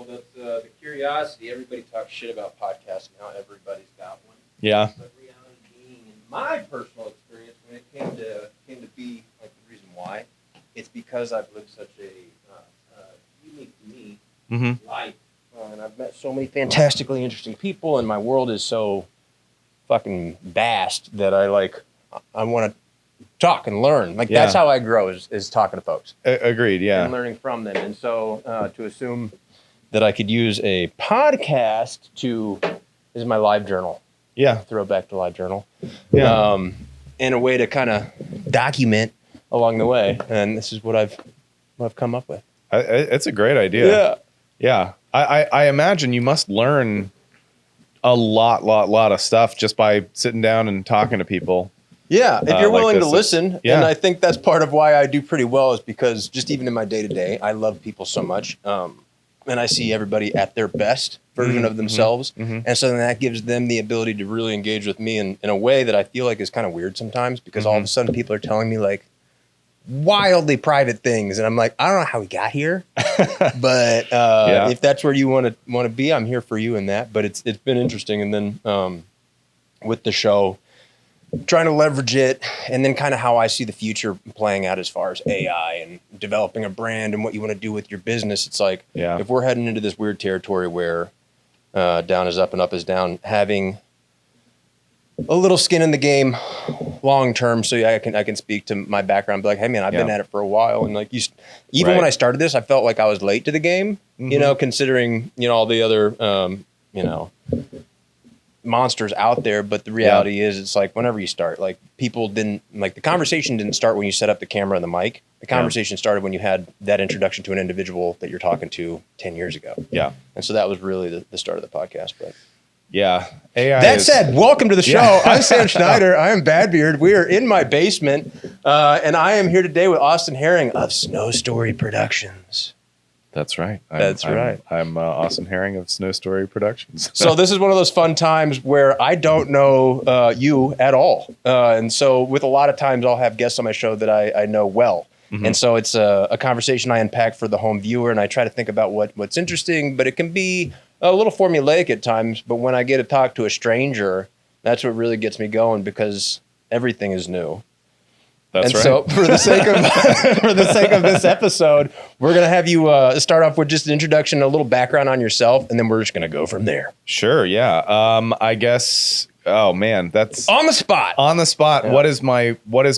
Well, that's the curiosity. Everybody talks shit about podcasting. Now everybody's got one. Yeah. But reality being, in my personal experience, when it came to be like the reason why, it's because I've lived such a unique to me life, and I've met so many fantastically interesting people, and my world is so fucking vast that I want to talk and learn. Like that's how I grow is talking to folks. Agreed. Yeah. And learning from them. And so to assume that I could use a podcast this is my live journal. Yeah. Throwback to live journal. Yeah. And a way to kind of document along the way. And this is what I've come up with. It's a great idea. Yeah. Yeah. I imagine you must learn a lot of stuff just by sitting down and talking to people. Yeah, if you're willing to this. listen, and I think that's part of why I do pretty well is because just even in my day-to-day, I love people so much, and I see everybody at their best version of themselves, and so then that gives them the ability to really engage with me in a way that I feel like is kind of weird sometimes, because all of a sudden people are telling me like wildly private things, and I'm like, I don't know how we got here, but if that's where you want to be, I'm here for you in that. But it's been interesting, and then with the show, trying to leverage it, and then kind of how I see the future playing out as far as AI and developing a brand and what you want to do with your business. It's like, if we're heading into this weird territory where down is up and up is down, having a little skin in the game long term, so I can speak to my background, be like, hey man, I've been at it for a while, and like even when I started this, I felt like I was late to the game, you know, considering all the other monsters out there. But the reality is, it's like whenever you start, like people didn't like the conversation didn't start when you set up the camera and the mic. The conversation started when you had that introduction to an individual that you're talking to 10 years ago. Yeah. And so that was really the start of the podcast. But yeah, AI. That said, welcome to the show. I'm Sam Schneider. I am Badbeard. We are in my basement, and I am here today with Austin Herring of Snow Story Productions. That's right. I'm Austin Herring of Snow Story Productions. So this is one of those fun times where I don't know you at all. And so with a lot of times I'll have guests on my show that I know well. And so it's a conversation I unpack for the home viewer, and I try to think about what's interesting, but it can be a little formulaic at times. But when I get to talk to a stranger, that's what really gets me going, because everything is new. That's right. So for the sake of this episode, we're going to have you start off with just an introduction, a little background on yourself, and then we're just going to go from there. Sure. Yeah. I guess. Oh man, that's on the spot. On the spot. Yeah. What is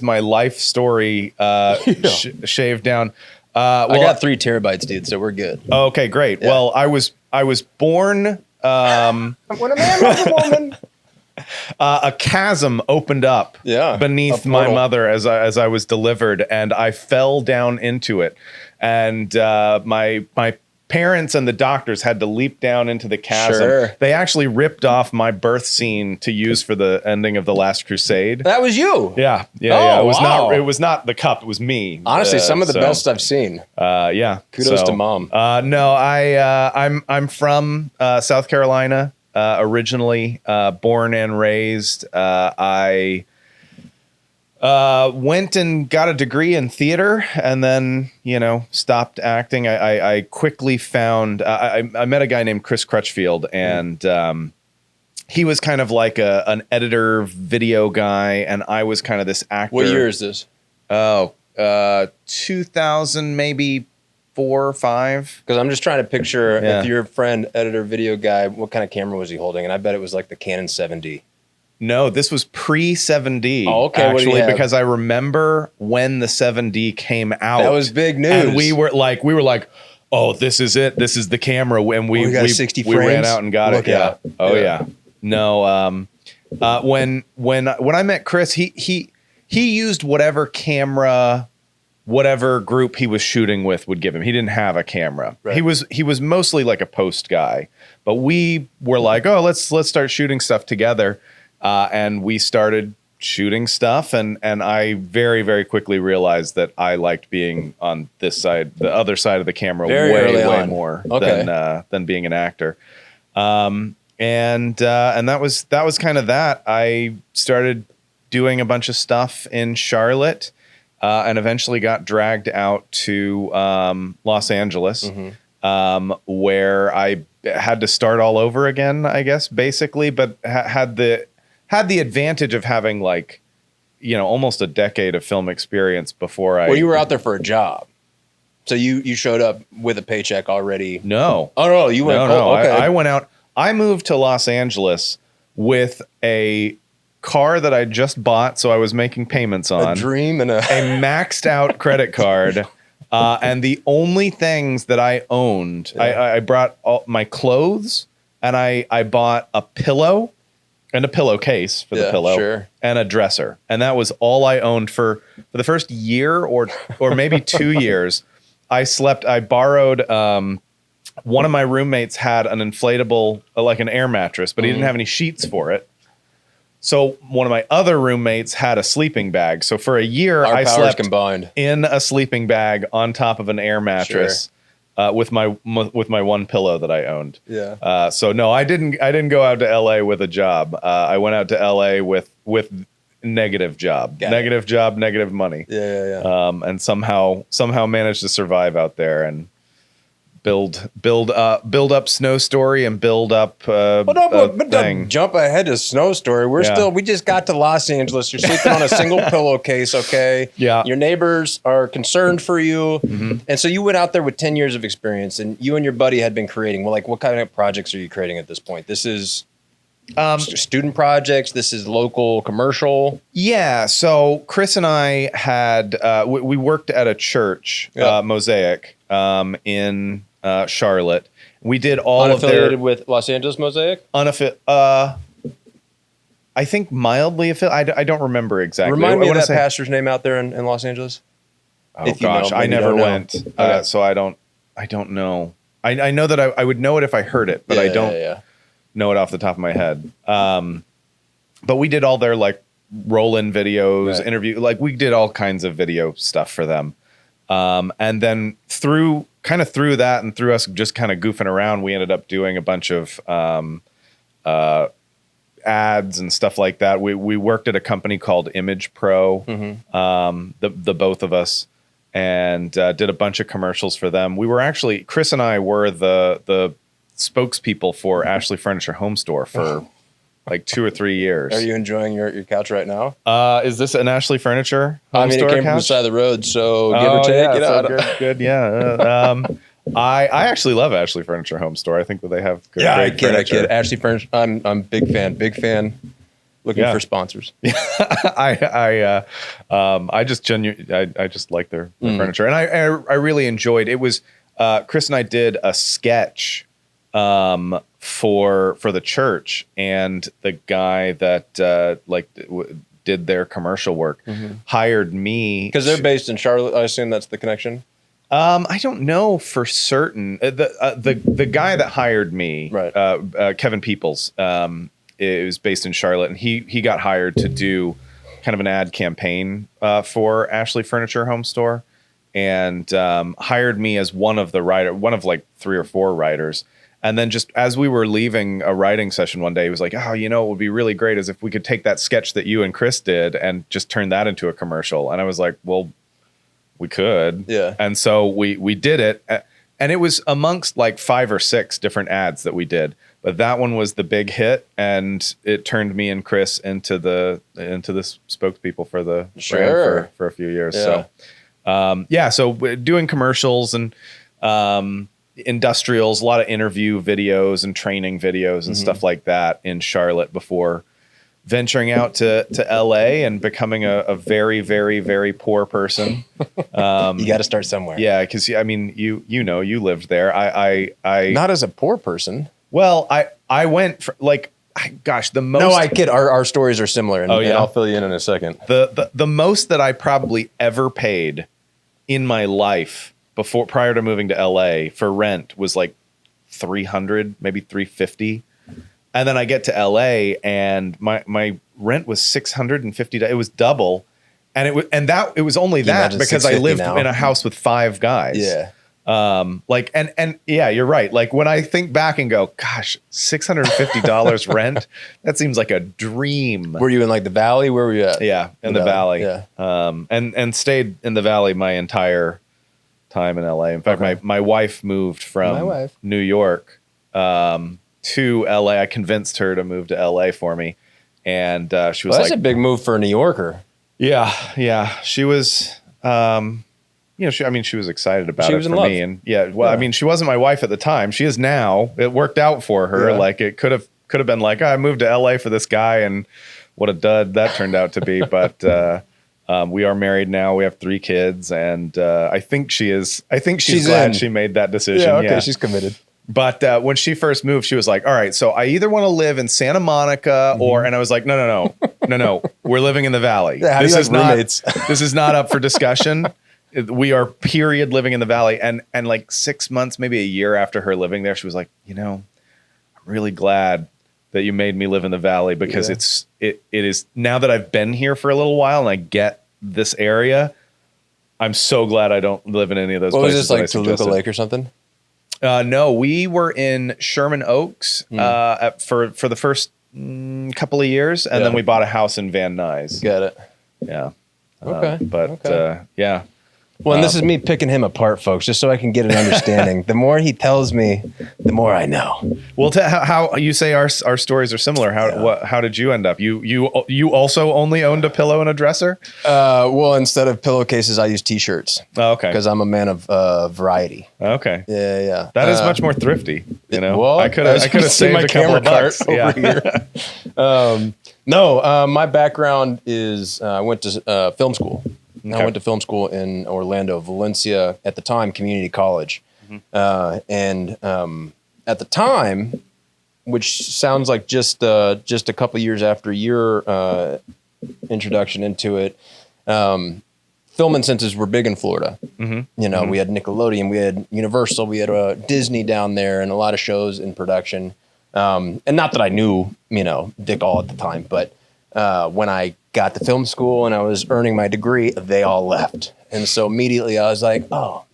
my life story? Shaved down. I got 3 terabytes, dude. So we're good. Okay, great. Yeah. Well, I was born. When a man loves a woman. A chasm opened up beneath my mother as I was delivered, and I fell down into it. And my parents and the doctors had to leap down into the chasm. Sure. They actually ripped off my birth scene to use for the ending of The Last Crusade. That was you. Yeah. It was not the cup. It was me. Honestly, some of the best I've seen. Kudos to mom. No, I'm from South Carolina. Originally born and raised. I went and got a degree in theater, and then stopped acting. I quickly found I met a guy named Chris Crutchfield, and he was kind of like an editor video guy, and I was kind of this actor. What year is this? 2000 maybe 4 or 5. Because I'm just trying to picture if your friend, editor, video guy, what kind of camera was he holding? And I bet it was like the Canon 7D. No, this was pre-7D. Oh, okay. Actually, because I remember when the 7D came out. That was big news. And we were like, oh, this is it. This is the camera. And we got 60 frames. We ran out and got it. Yeah. Oh yeah. No. When I met Chris, he used whatever camera, whatever group he was shooting with would give him. He didn't have a camera. Right. He was mostly like a post guy, but we were like, oh, let's start shooting stuff together. And we started shooting stuff, and I very, very quickly realized that I liked being on this side, the other side of the camera, way more than being an actor. And that was kind of that. I started doing a bunch of stuff in Charlotte. And eventually got dragged out to Los Angeles. where I had to start all over again, I guess, basically, but had the advantage of having like, almost a decade of film experience before Well, you were out there for a job. So you showed up with a paycheck already. No. Oh, no, you went. No. Oh, okay. I went out. I moved to Los Angeles with a car that I just bought, so I was making payments on. A dream and a maxed out credit card. And the only things that I owned, I brought all my clothes, and I bought a pillow and a pillowcase for the pillow, sure, and a dresser. And that was all I owned for the first year or maybe 2 years. I borrowed, one of my roommates had an inflatable, like an air mattress, but he didn't have any sheets for it. So one of my other roommates had a sleeping bag. So for a year, I slept combined in a sleeping bag on top of an air mattress, with my one pillow that I owned. Yeah. So no, I didn't go out to LA with a job. I went out to LA with negative job, negative money. Yeah. And somehow managed to survive out there and build up Snow Story and build up but don't jump ahead to Snow Story. We just got to Los Angeles. You're sleeping on a single pillowcase, okay? Yeah. Your neighbors are concerned for you. And so you went out there with 10 years of experience, and you and your buddy had been creating. Well, like, what kind of projects are you creating at this point? This is student projects. This is local commercial. Yeah. So Chris and I had we worked at a church, Mosaic, in Charlotte. We did all unaffiliated with Los Angeles Mosaic. I think mildly affiliated. I don't remember exactly. Remind me of that pastor's name out there in Los Angeles. Oh gosh, I never went, so I don't know. I know that I would know it if I heard it, but I don't know it off the top of my head. But we did all their like roll-in videos, interview, like we did all kinds of video stuff for them. And then through that and through us just kind of goofing around, we ended up doing a bunch of ads and stuff like that. We worked at a company called Image Pro, the both of us, and did a bunch of commercials for them. We were actually, Chris and I were the spokespeople for Ashley Furniture Home Store for like 2 or 3 years. Are you enjoying your couch right now? Is this an Ashley Furniture Home Store it came couch? from the side of the road, so give or take. Yeah, good. Yeah. I actually love Ashley Furniture Home Store. I think that they have great furniture. I kid. Ashley Furniture. I'm big fan. Looking for sponsors. I just like their furniture, and I really enjoyed. It was Chris and I did a sketch for the church, and the guy that did their commercial work hired me because they're based in Charlotte. I assume that's the connection. I don't know for certain. The guy that hired me, Kevin Peoples, it was based in Charlotte, and he got hired to do kind of an ad campaign for Ashley Furniture Home Store, and hired me as one of like 3 or 4 writers. And then just as we were leaving a writing session one day, he was like, oh, what would be really great is if we could take that sketch that you and Chris did and just turn that into a commercial. And I was like, well, we could. Yeah. And so we did it. And it was amongst like 5 or 6 different ads that we did. But that one was the big hit. And it turned me and Chris into the spokespeople for the brand for a few years. Yeah. So doing commercials and industrials, a lot of interview videos and training videos and stuff like that in Charlotte before venturing out to LA and becoming a very, very, very poor person. You got to start somewhere. Yeah, because I mean, you lived there. I not as a poor person. Well, I went for the most. No, I kid. Our stories are similar, and I'll fill you in a second. The most that I probably ever paid in my life prior to moving to LA for rent was like $300, maybe $350. And then I get to LA and my rent was $650. It was double. And it was only that because I lived in a house with 5 guys. Yeah. And yeah, you're right. Like when I think back and go, gosh, $650 rent, that seems like a dream. Were you in like the Valley? Where were you at? Yeah. In the Valley. Yeah. And stayed in the Valley my entire time in LA. In fact, my wife moved from New York to LA. I convinced her to move to LA for me. And she was that's a big move for a New Yorker. Yeah. She was, she was excited about it for me. And I mean, she wasn't my wife at the time. She is now. It worked out for her. Yeah. Like it could have been like, I moved to LA for this guy, and what a dud that turned out to be. But we are married now. We have 3 kids, and I think she's glad she made that decision. Yeah, okay, she's committed. But when she first moved, she was like, all right, so I either want to live in Santa Monica and I was like, no. We're living in the Valley. Yeah, this is not up for discussion. We are living in the Valley. And like 6 months, maybe a year after her living there, she was like, I'm really glad that you made me live in the Valley, because it is, now that I've been here for a little while and I get this area, I'm so glad I don't live in any of those places. Was this like Toluca Lake or something? No, we were in Sherman Oaks for the first couple of years, and then we bought a house in Van Nuys. Got it. Yeah. Okay. Yeah. Well, and this is me picking him apart, folks, just so I can get an understanding. The more he tells me, the more I know. Well, how you say our stories are similar. How did you end up? You also only owned a pillow and a dresser? Well, instead of pillowcases, I use T-shirts. Oh, okay. Because I'm a man of variety. Okay. Yeah. That is much more thrifty. Well, I could have saved a couple of bucks over here. My background is I went to film school. Okay. I went to film school in Orlando, Valencia, at the time, community college. And at the time, which sounds like just a couple years after your introduction into it, film incentives were big in Florida. We had Nickelodeon, we had Universal, we had Disney down there, and a lot of shows in production. And not that I knew, Dick all at the time, but when I got to film school and I was earning my degree, they all left. And so immediately I was like, oh,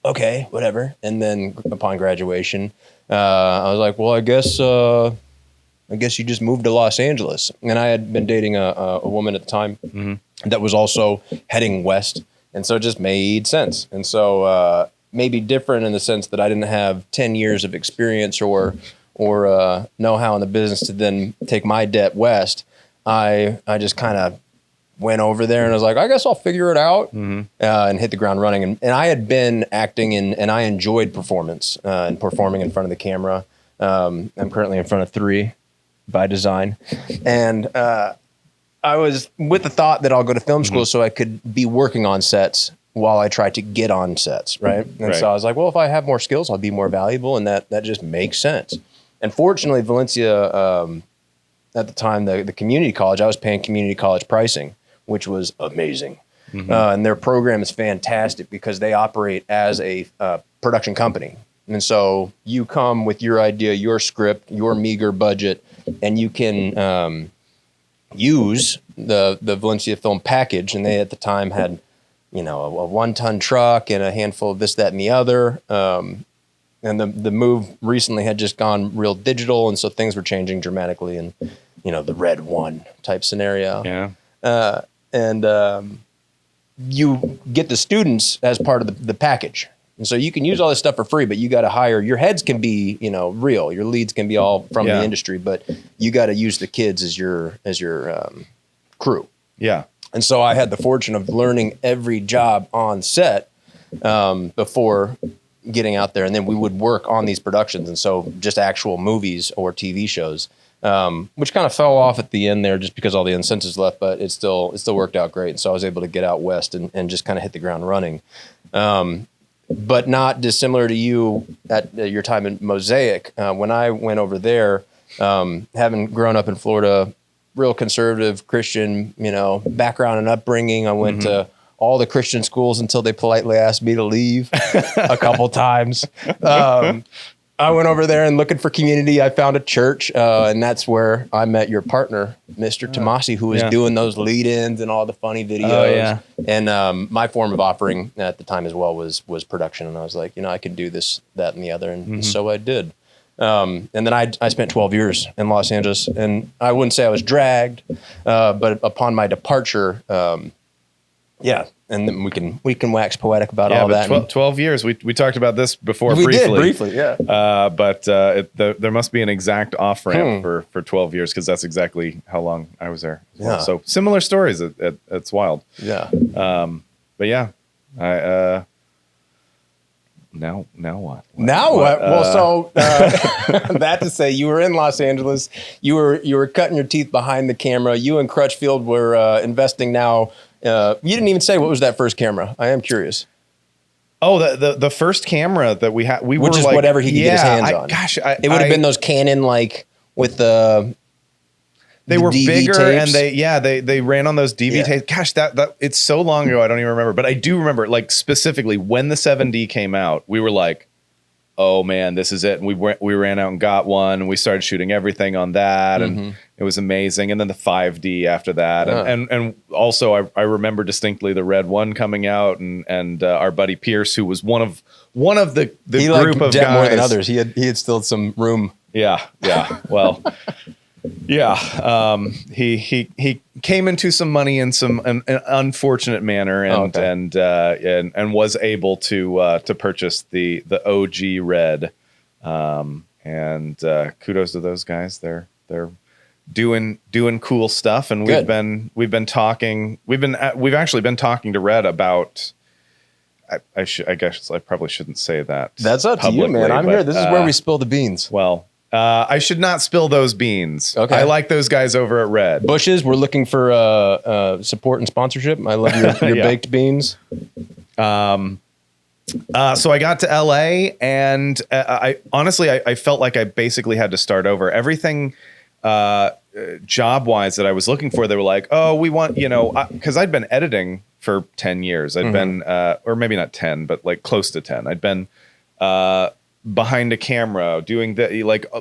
okay, whatever. And then upon graduation, I was like, well, I guess you just moved to Los Angeles. And I had been dating a woman at the time that was also heading west. And so it just made sense. And so maybe different in the sense that I didn't have 10 years of experience or know-how in the business to then take my debt west. I just kind of went over there and I was like, I guess I'll figure it out and hit the ground running. And I had been acting and I enjoyed performance and performing in front of the camera. I'm currently in front of 3 by design. And I was with the thought that I'll go to film school so I could be working on sets while I tried to get on sets, right? And so I was like, well, if I have more skills, I'll be more valuable. And that just makes sense. And fortunately, Valencia... at the time, the community college, I was paying community college pricing, which was amazing. And their program is fantastic because they operate as a production company. And so you come with your idea, your script, your meager budget, and you can use the Valencia film package. And they at the time had, a 1-ton truck and a handful of this, that, and the other. And the move recently had just gone real digital, and so things were changing dramatically in, the red one type scenario. Yeah. And you get the students as part of the package. And so you can use all this stuff for free, but you got to hire, your heads can be, real. Your leads can be all from the industry, but you got to use the kids as your crew. Yeah. And so I had the fortune of learning every job on set before getting out there, and then we would work on these productions. And so just actual movies or TV shows, which kind of fell off at the end there just because all the incentives left, but it still worked out great. And so I was able to get out west and just kind of hit the ground running. But not dissimilar to you at your time in Mosaic. When I went over there, having grown up in Florida, real conservative Christian, background and upbringing, I went to all the Christian schools until they politely asked me to leave a couple times. I went over there and looking for community. I found a church, and that's where I met your partner, Mr. Tomasi, who was doing those lead-ins and all the funny videos. Oh, yeah. And my form of offering at the time as well was production. And I was like, I could do this, that, and the other. And so I did. And then I spent 12 years in Los Angeles, and I wouldn't say I was dragged, but upon my departure, Yeah, and then we can wax poetic about all that. 12 years. We talked about this before We briefly. did briefly, yeah. But there must be an exact off ramp for 12 years because that's exactly how long I was there. As well. So similar stories. It's wild. Yeah. But yeah, I now what? Now what? Well, so that to say, you were in Los Angeles. You were cutting your teeth behind the camera. You and Crutchfield were investing now. You didn't even say what was that first camera. I am curious. Oh, the first camera that we had, which is like, whatever he could get his hands on. Gosh, it would have been those Canon like with the. They were DV bigger tapes. and they ran on those DV tapes. Gosh, that it's so long ago I don't even remember. But I do remember, like, specifically when the 7D came out, we were like, oh man, this is it. And we ran out and got one and we started shooting everything on that and it was amazing. And then the 5D after that. And also I remember distinctly the Red One coming out and our buddy Pierce, who was one of the he group of guys more than others. He had still some room. Yeah. Well, yeah, he came into some money in an unfortunate manner, and was able to purchase the OG Red, and kudos to those guys. They're doing cool stuff, and we've actually been talking to Red about. I guess I probably shouldn't say that. That's up to you, man. I'm here. This is where we spill the beans. Well. I should not spill those beans. Okay. I like those guys over at Red. Bushes, we're looking for support and sponsorship. I love your baked beans. So I got to LA and I honestly felt like I basically had to start over. Everything job wise that I was looking for, they were like, oh, we want, because I'd been editing for 10 years. I'd been, or maybe not 10, but like close to 10. I'd been behind a camera doing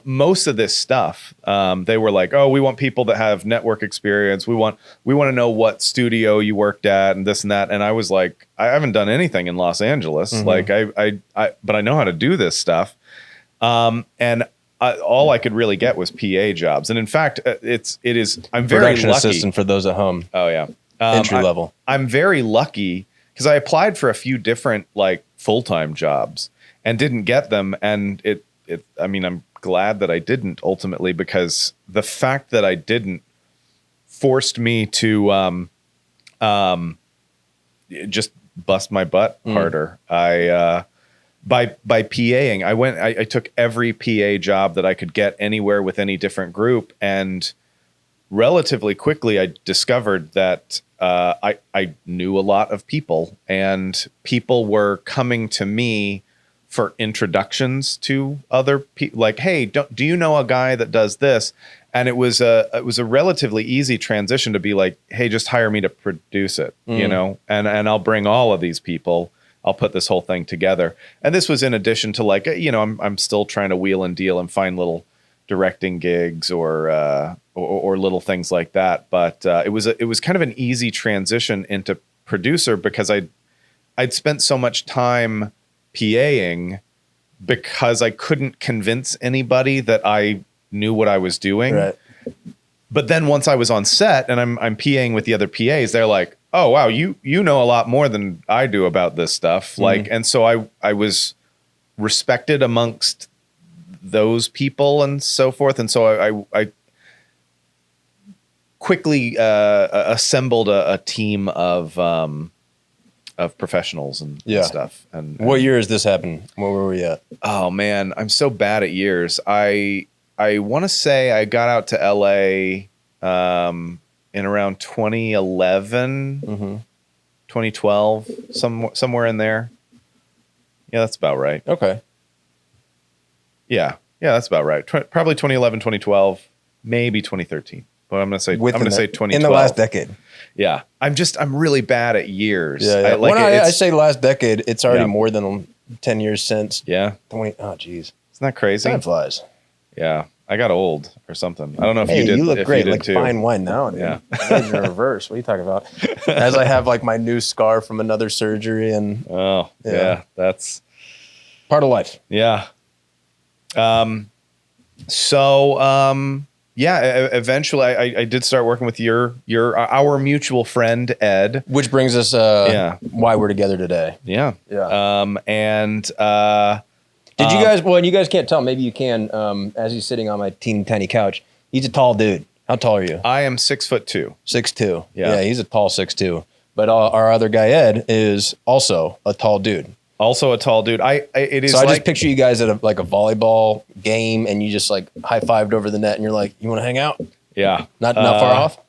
most of this stuff. They were like, oh, we want people that have network experience. We want to know what studio you worked at and this and that. And I was like, I haven't done anything in Los Angeles. Like but I know how to do this stuff. And all I could really get was PA jobs. And in fact, I'm very production lucky. Assistant for those at home. Oh yeah. Entry level. I'm very lucky because I applied for a few different like full-time jobs and didn't get them. And I'm glad that I didn't ultimately, because the fact that I didn't forced me to just bust my butt harder. By PAing, I took every PA job that I could get anywhere with any different group. And relatively quickly, I discovered that I knew a lot of people, and people were coming to me for introductions to other people, like, hey, do you know a guy that does this? And it was a relatively easy transition to be like, hey, just hire me to produce it, and I'll bring all of these people. I'll put this whole thing together. And this was in addition to like, I'm still trying to wheel and deal and find little directing gigs or little things like that. But it was kind of an easy transition into producer because I'd spent so much time PAing because I couldn't convince anybody that I knew what I was doing. Right. But then once I was on set and I'm PAing with the other PAs, they're like, oh wow, you know a lot more than I do about this stuff. Like, and so I was respected amongst those people and so forth. And so I quickly assembled a team of professionals and stuff. And what year has this happened? Where were we at? Oh man, I'm so bad at years. I want to say I got out to LA in around 2011, 2012, somewhere in there. Yeah, that's about right. Okay. Yeah, that's about right. Probably 2011, 2012, maybe 2013. But I'm going to say 2012. In the last decade. Yeah. I'm really bad at years. Yeah. When I say last decade, it's already more than 10 years since. Yeah. 20. Oh, geez. Isn't that crazy? Time flies. Yeah. I got old or something. I don't know if you did. You look great, you like too. fine wine now, dude. Yeah. In reverse. What are you talking about? As I have like my new scar from another surgery, and that's part of life. Yeah. Eventually I did start working with our mutual friend, Ed. Which brings us, why we're together today. Yeah. Yeah. Did you guys, well, and you guys can't tell, maybe you can, as he's sitting on my teeny tiny couch, he's a tall dude. How tall are you? I am 6'2". 6'2". Yeah, he's a tall 6'2". But our other guy, Ed, is also a tall dude. Also a tall dude. I just picture you guys at a volleyball game, and you just like high-fived over the net, and you're like, you want to hang out? Yeah. Not far off?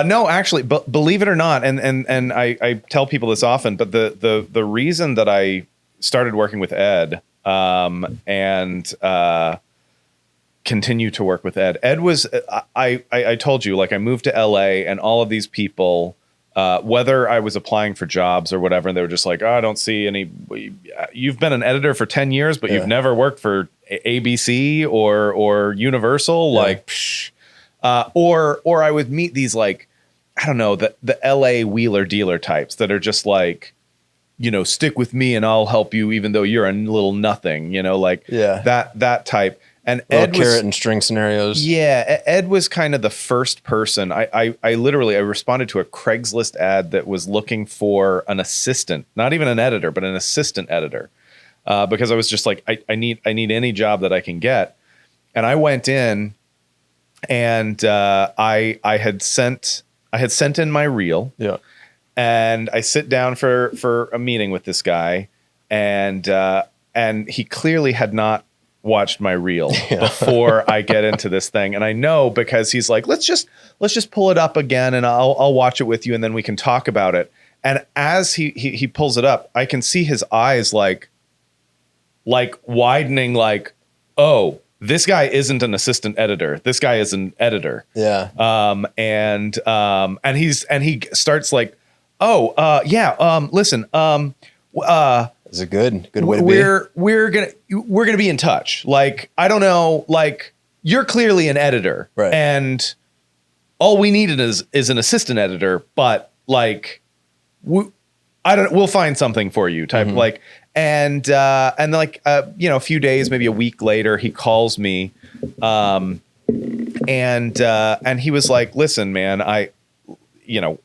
No, actually, but believe it or not, and I tell people this often, but the reason that I started working with Ed and continue to work with Ed was, I told you, like, I moved to LA, and all of these people, whether I was applying for jobs or whatever, and they were just like, oh, I don't see any, you've been an editor for 10 years, but you've never worked for ABC or Universal, like, psh. Or I would meet these, like, I don't know, the LA wheeler dealer types that are just like, you know, stick with me and I'll help you even though you're a little nothing, you know, like that type. And Ed was carrot and string scenarios. Yeah, Ed was kind of the first person. I literally responded to a Craigslist ad that was looking for an assistant, not even an editor, but an assistant editor, because I was just like, I need any job that I can get. And I went in, and I had sent in my reel. Yeah. And I sit down for a meeting with this guy, and he clearly had not watched my reel before I get into this thing. And I know, because he's like, let's just pull it up again, and I'll watch it with you, and then we can talk about it. And as he pulls it up, I can see his eyes like widening, like, oh, this guy isn't an assistant editor. This guy is an editor. Yeah. And he starts like, listen, is it good way to be? We're gonna be in touch. Like, I don't know, like, you're clearly an editor, right? And all we needed is an assistant editor, but like, we'll find something for you, type. Like, and like, a few days, maybe a week later, he calls me, and he was like, listen, man, I don't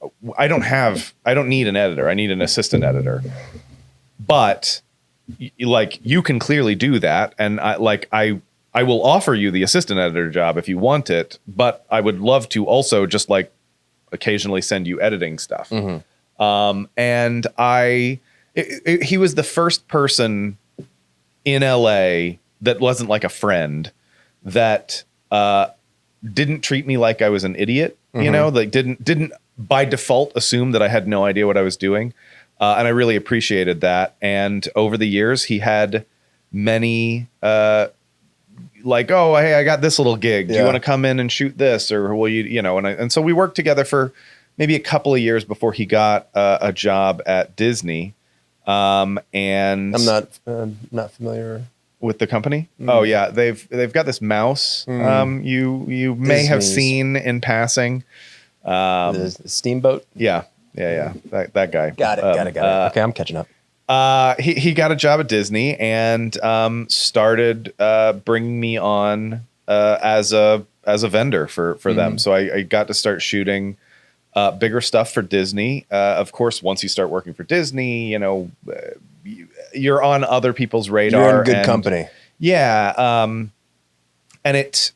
need an editor. I need an assistant editor. But like, you can clearly do that. And I will offer you the assistant editor job if you want it, but I would love to also just like occasionally send you editing stuff. And he was the first person in LA that wasn't like a friend, that didn't treat me like I was an idiot, you know, like didn't by default assume that I had no idea what I was doing. And I really appreciated that. And over the years, he had many, like, oh, hey, I got this little gig. Do you want to come in and shoot this? Or will you, and so we worked together for maybe a couple of years before he got a job at Disney. And I'm not familiar with the company. Oh yeah. They've got this mouse. You may have seen in passing. The Steamboat. Yeah. That guy. Got it. Okay, I'm catching up. He got a job at Disney and started bringing me on as a vendor for them. So I got to start shooting bigger stuff for Disney. Of course, once you start working for Disney, you're on other people's radar. You're in good company. Yeah. And it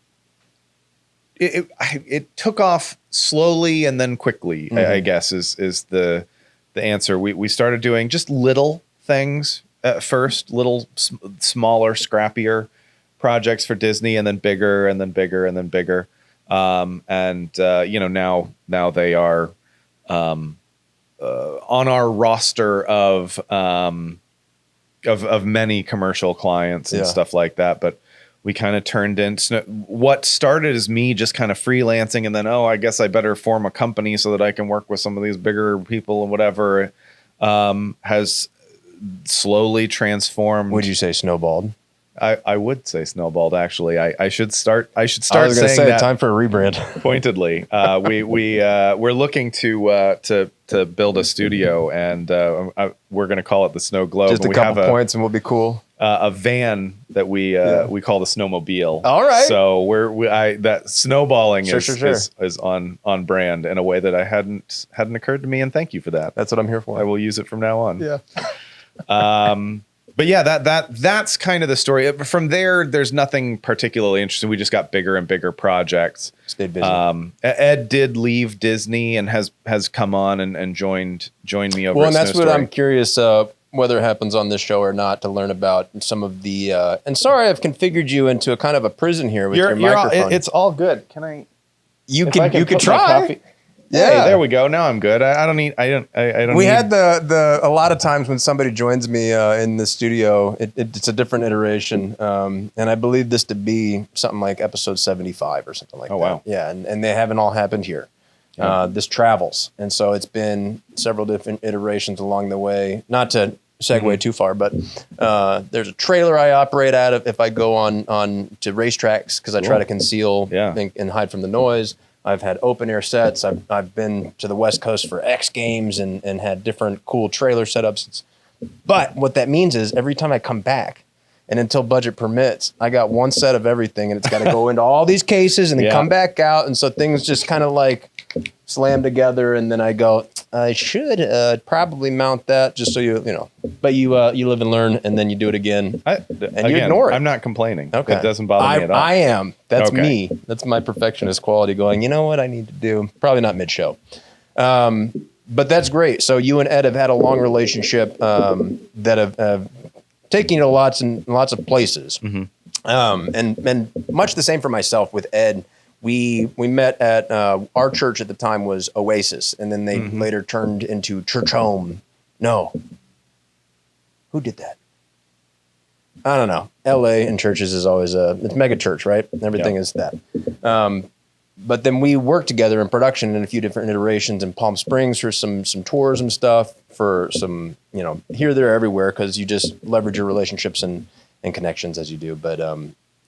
took off slowly and then quickly, I guess is the answer. We started doing just little things at first, little smaller, scrappier projects for Disney, and then bigger and then bigger and then bigger. Now they are on our roster of many commercial clients and stuff like that. But we kind of turned into what started as me just kind of freelancing, and then, I guess I better form a company so that I can work with some of these bigger people and whatever, has slowly transformed. Would you say snowballed? I would say snowballed, actually. I should start I was gonna saying say that time for a rebrand. Pointedly. We're looking to build a studio, and we're going to call it the Snow Globe. Just a couple points and we'll be cool. a van that we call the snowmobile. All right. So that snowballing Sure. is on brand in a way that I hadn't occurred to me, and thank you for that. That's what I'm here for. I will use it from now on. Yeah. But yeah, that's kind of the story. From there's nothing particularly interesting. We just got bigger and bigger projects. Stayed busy. Ed did leave Disney and has come on and joined me over. Well, and at that's Snow what Story. I'm curious whether it happens on this show or not, to learn about some of the. And sorry, I've configured you into a kind of a prison here with your microphone. It's all good. Can I? You if I can put my try. coffee- Yeah, Hey, there we go. Now I'm good. I don't need. I don't. We need, had a lot of times when somebody joins me in the studio, it's a different iteration, and I believe this to be something like episode 75 or something like that. Oh, wow. Yeah, and they haven't all happened here. This travels, and so it's been several different iterations along the way. Not to segue too far, but there's a trailer I operate out of if I go on to racetracks, because I try to conceal and hide from the noise. I've had open air sets. I've been to the West Coast for X Games and had different cool trailer setups. But what that means is every time I come back, and until budget permits, I got one set of everything, and it's got to go into all these cases and then come back out. And so things just kind of like slam together. And then I go, I should probably mount that just so you know. But you live and learn, and then you do it again. You ignore it. I'm not complaining. Okay. It doesn't bother me at all. I am. That's Okay. me. That's my perfectionist quality going, you know what I need to do? Probably not mid-show. But that's great. So you and Ed have had a long relationship that have taken you to lots and lots of places. And much the same for myself with Ed. We met at our church at the time was Oasis, and then they later turned into Church Home. No. Who did that? I don't know. LA and churches is always it's mega church, right? Everything is that. But then we worked together in production in a few different iterations in Palm Springs for some tours and stuff, for some, here, there, everywhere, because you just leverage your relationships and connections as you do. But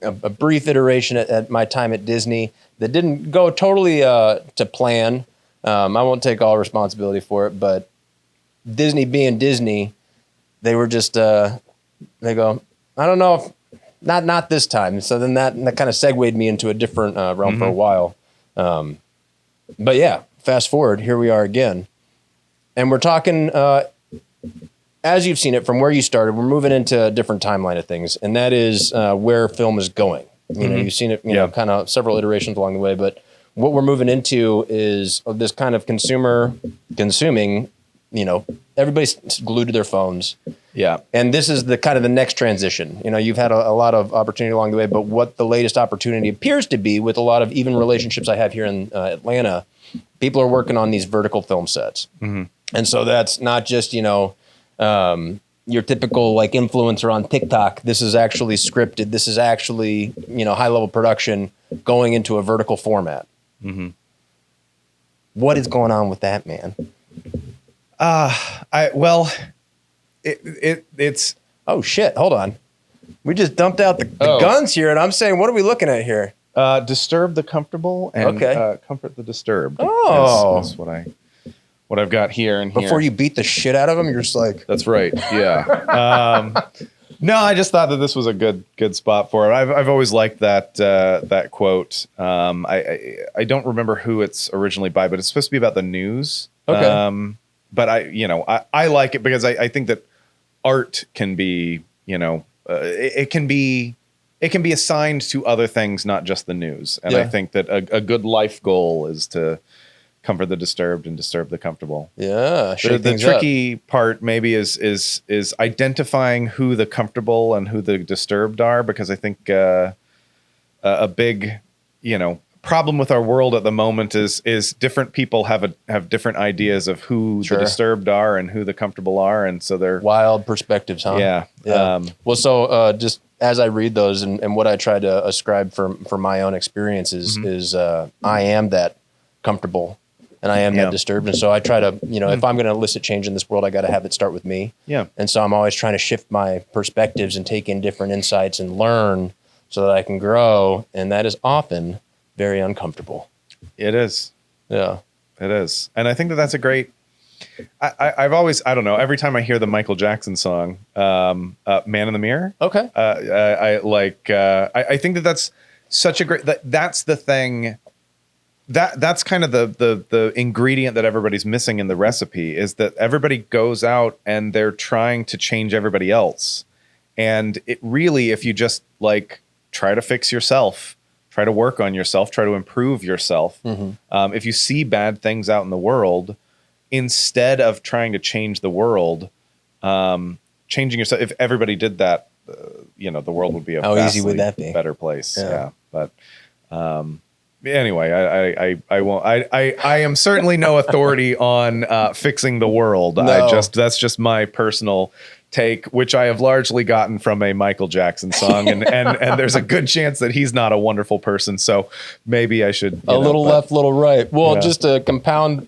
a brief iteration at my time at Disney that didn't go totally to plan. I won't take all responsibility for it, but Disney being Disney, they were just, they go, I don't know if, not this time. So then that kind of segued me into a different realm for a while. But yeah, fast forward, here we are again. And we're talking, as you've seen it from where you started, we're moving into a different timeline of things. And that is where film is going. You've seen it, kind of several iterations along the way. But what we're moving into is this kind of consuming, everybody's glued to their phones. Yeah. And this is the kind of the next transition. You've had a lot of opportunity along the way, but what the latest opportunity appears to be with a lot of even relationships I have here in Atlanta, people are working on these vertical film sets. And so that's not just, your typical like influencer on TikTok. This is actually scripted. This is actually, high level production going into a vertical format. What is going on with that, man? It's oh shit, hold on. We just dumped out the guns here, and I'm saying, what are we looking at here? disturb the comfortable and comfort the disturbed. Oh, is what I've got here and here. Before you beat the shit out of them, you're just like, that's right. Yeah. No, I just thought that this was a good spot for it. I've always liked that quote. I don't remember who it's originally by, but it's supposed to be about the news. Okay. But I like it because I think that art can be, it can be assigned to other things, not just the news. And I think that a good life goal is to comfort the disturbed and disturb the comfortable. Yeah. The tricky part maybe is identifying who the comfortable and who the disturbed are, because I think a big, problem with our world at the moment is different people have different ideas of who the disturbed are and who the comfortable are, and so they're wild perspectives, huh? Yeah. Well, so just as I read those and what I try to ascribe for my own experiences is I am that comfortable and I am that disturbed, and so I try to if I'm going to elicit change in this world, I got to have it start with me. Yeah. And so I'm always trying to shift my perspectives and take in different insights and learn so that I can grow, and that is often very uncomfortable. It is. Yeah. It is. And I think that that's a great I've always, I don't know, every time I hear the Michael Jackson song, Man in the Mirror. Okay. I think that's such a great, that's the thing. That's kind of the ingredient that everybody's missing in the recipe, is that everybody goes out and they're trying to change everybody else. And it really, if you just like try to fix yourself, try to work on yourself, try to improve yourself. If you see bad things out in the world, instead of trying to change the world, changing yourself, if everybody did that, the world would be a easy would that be? Better place. Yeah. But, anyway, I won't. I am certainly no authority on fixing the world. No. That's just my personal take, which I have largely gotten from a Michael Jackson song, and there's a good chance that he's not a wonderful person. So maybe I should little left, little right. Well, just to compound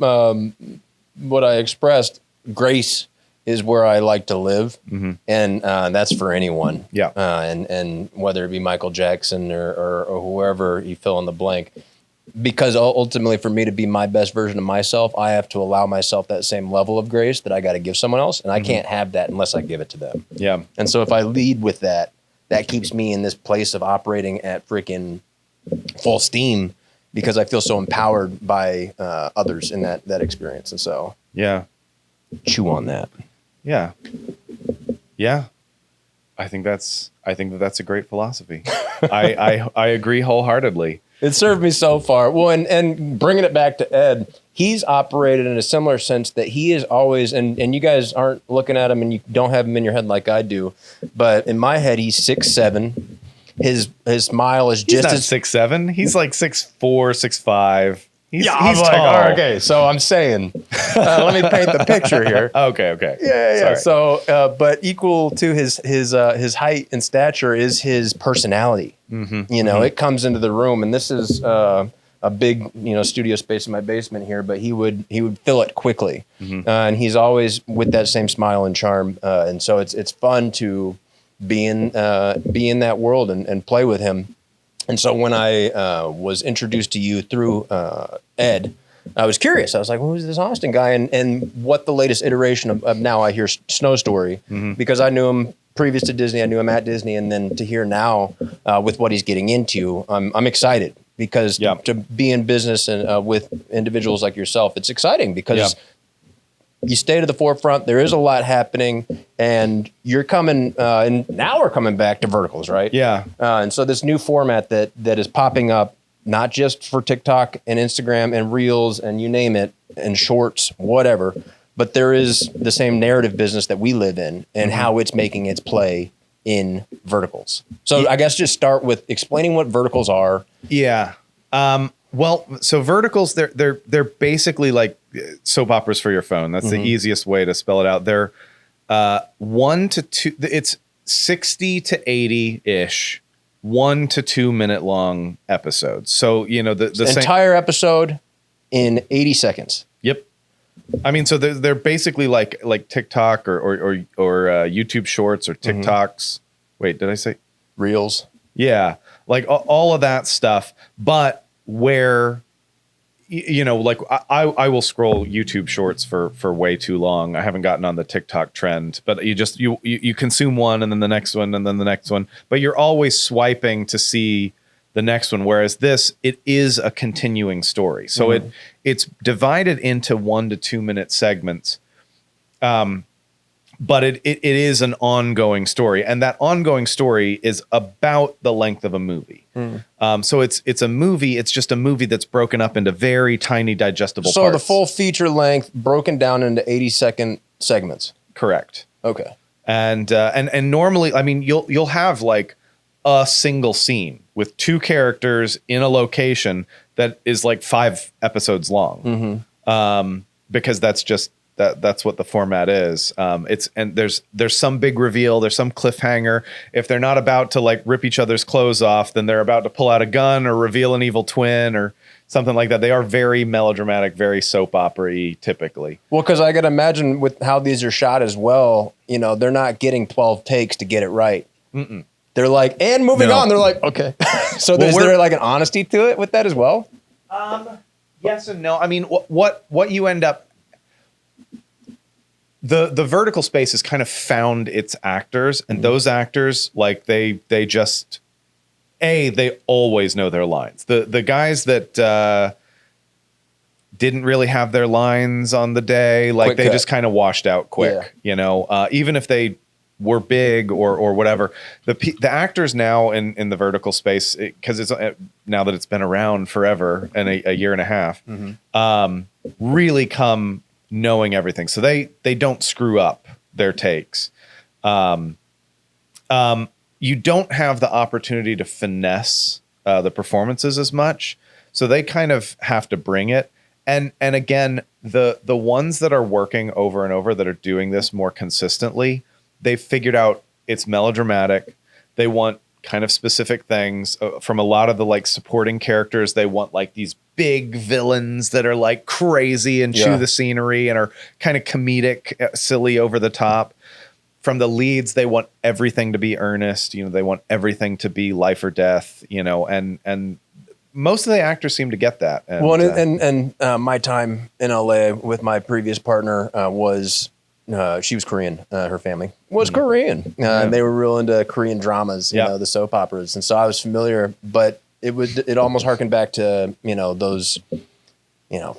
what I expressed, grace is where I like to live, and that's for anyone. Yeah. And whether it be Michael Jackson or whoever you fill in the blank, because ultimately for me to be my best version of myself, I have to allow myself that same level of grace that I got to give someone else, and I can't have that unless I give it to them. Yeah. And so if I lead with that, that keeps me in this place of operating at freaking full steam, because I feel so empowered by others in that experience. And so chew on that. Yeah. I think that's a great philosophy. I agree wholeheartedly. It served me so far. Well, and bringing it back to Ed, he's operated in a similar sense that he is always, and you guys aren't looking at him and you don't have him in your head like I do, but in my head, he's 6'7". His smile is just as 6'7". He's like 6'4", 6'5". He's like, tall. Okay, so I'm saying, let me paint the picture here. Okay. Yeah. Sorry. So, but equal to his height and stature is his personality. It comes into the room, and this is a big, studio space in my basement here, but he would fill it quickly, and he's always with that same smile and charm, and so it's fun to be in that world and play with him. And so when I was introduced to you through Ed, I was curious. I was like, well, who's this Austin guy? And what the latest iteration of Now I Hear Snow Story, because I knew him previous to Disney. I knew him at Disney. And then to hear now with what he's getting into, I'm excited, because to be in business and with individuals like yourself, it's exciting because you stay to the forefront. There is a lot happening, and you're coming. And now we're coming back to verticals, right? Yeah. And so this new format that is popping up, not just for TikTok and Instagram and Reels and you name it, and Shorts, whatever, but there is the same narrative business that we live in and how it's making its play in verticals. So I guess just start with explaining what verticals are. Yeah. Well, so verticals, they're basically like soap operas for your phone. That's the easiest way to spell it out. They're 1 to 2. It's 60 to 80-ish, 1 to 2 minute long episodes. So the entire episode in 80 seconds. Yep. I mean, so they're basically like TikTok or YouTube Shorts or TikToks. Wait, did I say Reels? Yeah, like all of that stuff, but where like I will scroll YouTube Shorts for way too long. I haven't gotten on the TikTok trend, but you consume one and then the next one and then the next one, but you're always swiping to see the next one. Whereas it is a continuing story. So it's divided into 1 to 2 minute segments. But it is an ongoing story, and that ongoing story is about the length of a movie. So it's a movie. It's just a movie that's broken up into very tiny, digestible so parts. The full feature length broken down into 80-second segments. Correct. Okay. And normally, I mean, you'll have like a single scene with 2 characters in a location that is like 5 episodes long, because that's just. That's what the format is. There's some big reveal. There's some cliffhanger. If they're not about to like rip each other's clothes off, then they're about to pull out a gun or reveal an evil twin or something like that. They are very melodramatic, very soap opera-y typically. Well, because I got to imagine with how these are shot as well, they're not getting 12 takes to get it right. They're like, and moving on. They're like, okay. So there's there like an honesty to it with that as well? Yes and no. I mean, what you end up... the vertical space has kind of found its actors, and those actors, like they just they always know their lines. The guys that didn't really have their lines on the day, like Quick they cut. just kind of washed out quick, you know, even if they were big or whatever. The actors now in the vertical space, because it's now that it's been around forever and a year and a half, really come knowing everything, so they don't screw up their takes. You don't have the opportunity to finesse the performances as much, so they kind of have to bring it. And again, the ones that are working over and over, that are doing this more consistently, they've figured out it's melodramatic. They want kind of specific things from a lot of the like supporting characters. They want like these big villains that are like crazy and chew the scenery and are kind of comedic, silly, over the top. From the leads, they want everything to be earnest. You know, they want everything to be life or death. You know, and most of the actors seem to get that. And, my time in LA with my previous partner was. She was Korean. Her family was Korean. And they were real into Korean dramas, you know, the soap operas. And so I was familiar, but it almost harkened back to, you know, those, you know,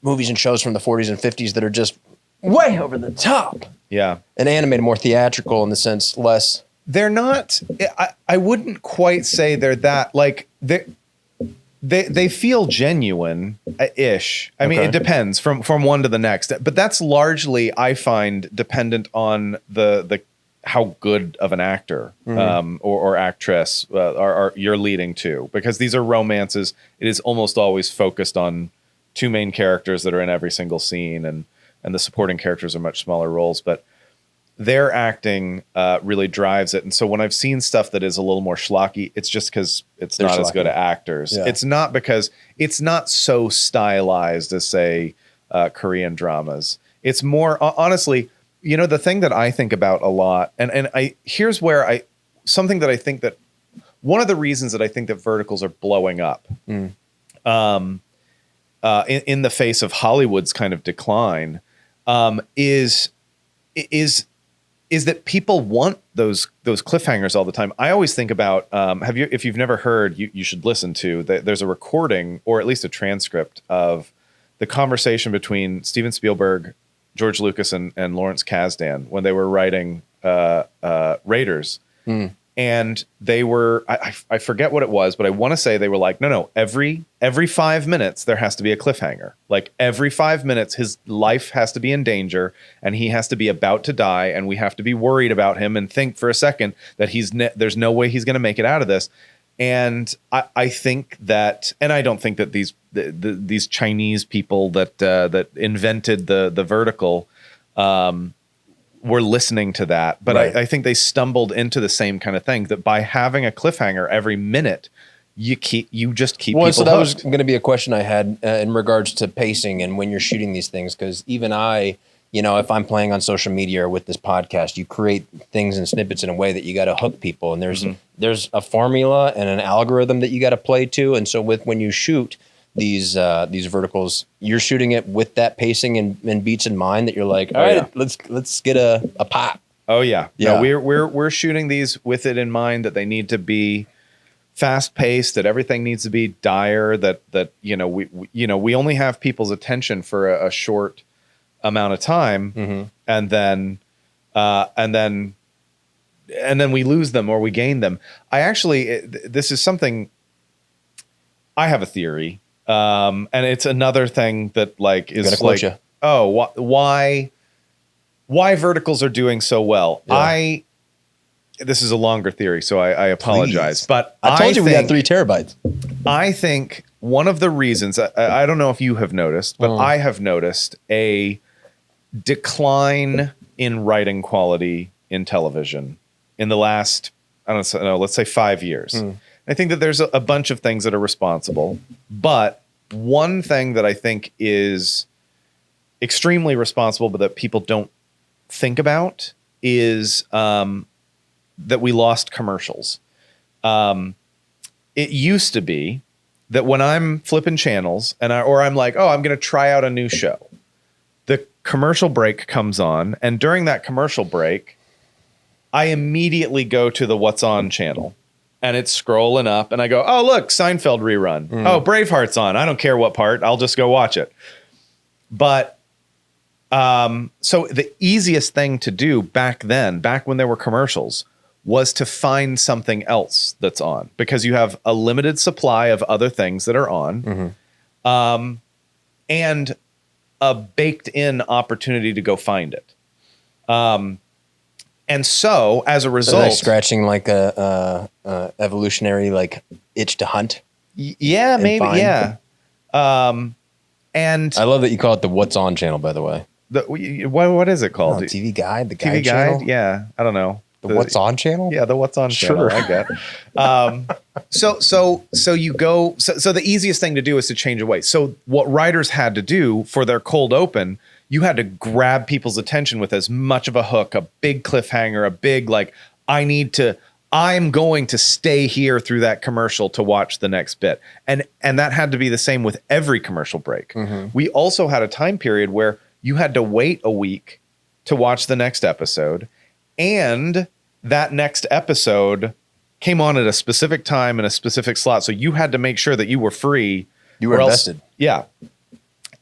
movies and shows from the 40s and 50s that are just way over the top. Yeah. And animated, more theatrical in the sense, less. They're not, I wouldn't quite say they're that, like, they feel genuine-ish. I mean, it depends from one to the next, but that's largely, I find, dependent on the how good of an actor or actress are you're leading to, because these are romances. It is almost always focused on two main characters that are in every single scene, and the supporting characters are much smaller roles, but their acting really drives it. And so when I've seen stuff that is a little more schlocky, it's just because they're not as good at actors. Yeah. It's not because it's not so stylized as, say, Korean dramas. It's more, honestly, you know, the thing that I think about a lot, and here's where something that I think that one of the reasons that I think that verticals are blowing up in the face of Hollywood's kind of decline is that people want those cliffhangers all the time. I always think about, if you've never heard, you should listen to, there's a recording, or at least a transcript, of the conversation between Steven Spielberg, George Lucas, and Lawrence Kasdan when they were writing Raiders. And they were, I forget what it was, but I want to say they were like, no, every 5 minutes there has to be a cliffhanger. Like every 5 minutes, his life has to be in danger, and he has to be about to die, and we have to be worried about him and think for a second that there's no way he's going to make it out of this. And I think that, and I don't think that these Chinese people that invented the vertical were listening to that, but right. I think they stumbled into the same kind of thing, that by having a cliffhanger every minute, you just keep people so that hooked. was going to be a question I had in regards to pacing and when you're shooting these things, because even if I'm playing on social media or with this podcast, you create things and snippets in a way that you got to hook people, and there's a formula and an algorithm that you got to play to, and so when you shoot these verticals, you're shooting it with that pacing and beats in mind, that you're like, all right, let's get a pop. Oh yeah. No, we're shooting these with it in mind, that they need to be fast paced, that everything needs to be dire, that we only have people's attention for a short amount of time, and then we lose them or we gain them. This is something, I have a theory. And it's another thing that is like, why verticals are doing so well. Yeah. This is a longer theory, so I apologize. Please. But I told you we got 3 terabytes. I think one of the reasons, I don't know if you have noticed, but I have noticed a decline in writing quality in television in the last, I don't know, let's say 5 years. I think that there's a bunch of things that are responsible, but one thing that I think is extremely responsible, but that people don't think about, is that we lost commercials. It used to be that when I'm flipping channels or I'm like, I'm going to try out a new show, the commercial break comes on, and during that commercial break, I immediately go to the What's On channel, and it's scrolling up, and I go, oh, look, Seinfeld rerun. Oh, Braveheart's on. I don't care what part. I'll just go watch it. But so the easiest thing to do back then, back when there were commercials, was to find something else that's on, because you have a limited supply of other things that are on, and a baked in opportunity to go find it. And so as a result, like scratching like a evolutionary like itch to hunt. Yeah, maybe. Find. Yeah. And I love that you call it the What's On channel, by the way. What is it called? TV Guide, the TV Guide channel? Yeah. I don't know. The What's On channel? Yeah, the What's On channel. I get. So you go. So the easiest thing to do is to change away. So what writers had to do for their cold open, you had to grab people's attention with as much of a hook, a big cliffhanger, a big like, I'm going to stay here through that commercial to watch the next bit. And that had to be the same with every commercial break. We also had a time period where you had to wait a week to watch the next episode, and that next episode came on at a specific time in a specific slot. So you had to make sure that you were free. You were invested. Yeah.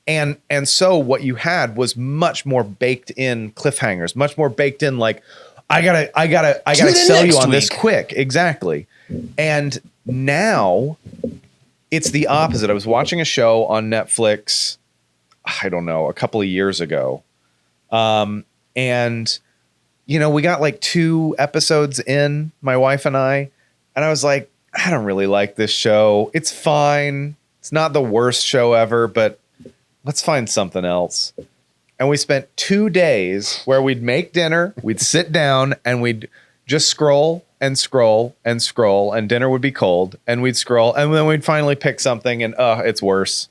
And so what you had was much more baked in cliffhangers, much more baked in like, I gotta sell you on this quick. Exactly. And now it's the opposite. I was watching a show on Netflix, I don't know, a couple of years ago. And we got like 2 episodes in, my wife and I was like, I don't really like this show. It's fine. It's not the worst show ever, but let's find something else. And we spent 2 days where we'd make dinner, we'd sit down, and we'd just scroll and scroll and scroll, and dinner would be cold, and we'd scroll, and then we'd finally pick something, and it's worse.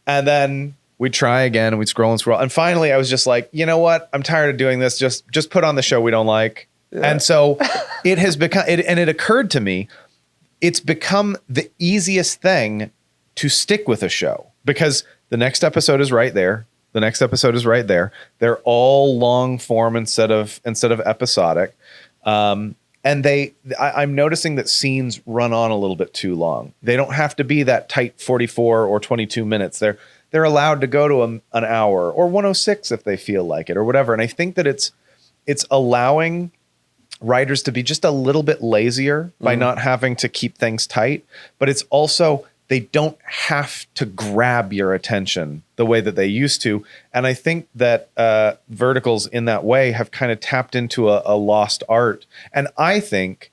And then we'd try again, and we'd scroll and scroll. And finally, I was just like, you know what? I'm tired of doing this. Just put on the show we don't like. Yeah. And so it has become, and it occurred to me, it's become the easiest thing to stick with a show, because the next episode is right there. The next episode is right there. They're all long form instead of episodic. And I'm noticing that scenes run on a little bit too long. They don't have to be that tight 44 or 22 minutes. They're allowed to go to an hour or 106 if they feel like it or whatever. And I think that it's allowing writers to be just a little bit lazier by not having to keep things tight, but it's also, they don't have to grab your attention the way that they used to. And I think that verticals in that way have kind of tapped into a lost art. And I think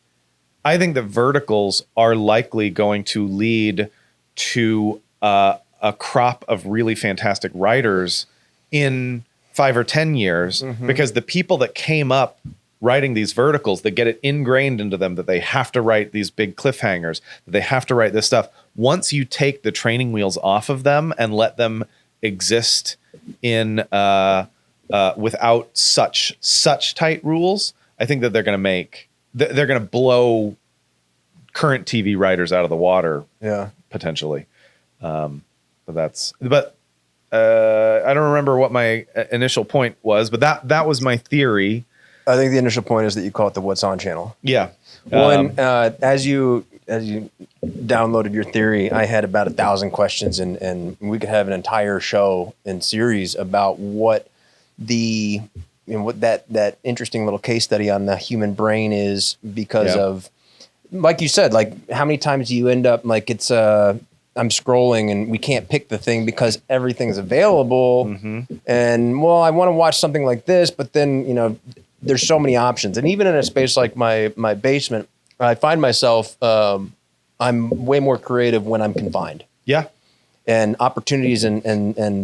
that verticals are likely going to lead to a crop of really fantastic writers in 5 or 10 years, because the people that came up writing these verticals, that get it ingrained into them that they have to write these big cliffhangers, that they have to write this stuff. Once you take the training wheels off of them and let them exist in without such tight rules, I think that they're going to blow current TV writers out of the water. Yeah, potentially. I don't remember what my initial point was, but that was my theory. I think the initial point is that you call it the What's On channel. Yeah. Well, as you downloaded your theory, I had about 1,000 questions, and we could have an entire show and series about what what that interesting little case study on the human brain is, because of, like you said, like how many times do you end up like it's I'm scrolling and we can't pick the thing because everything's available, and well, I want to watch something like this, but then there's so many options. And even in a space like my basement, I find myself, I'm way more creative when I'm confined. Yeah. And opportunities and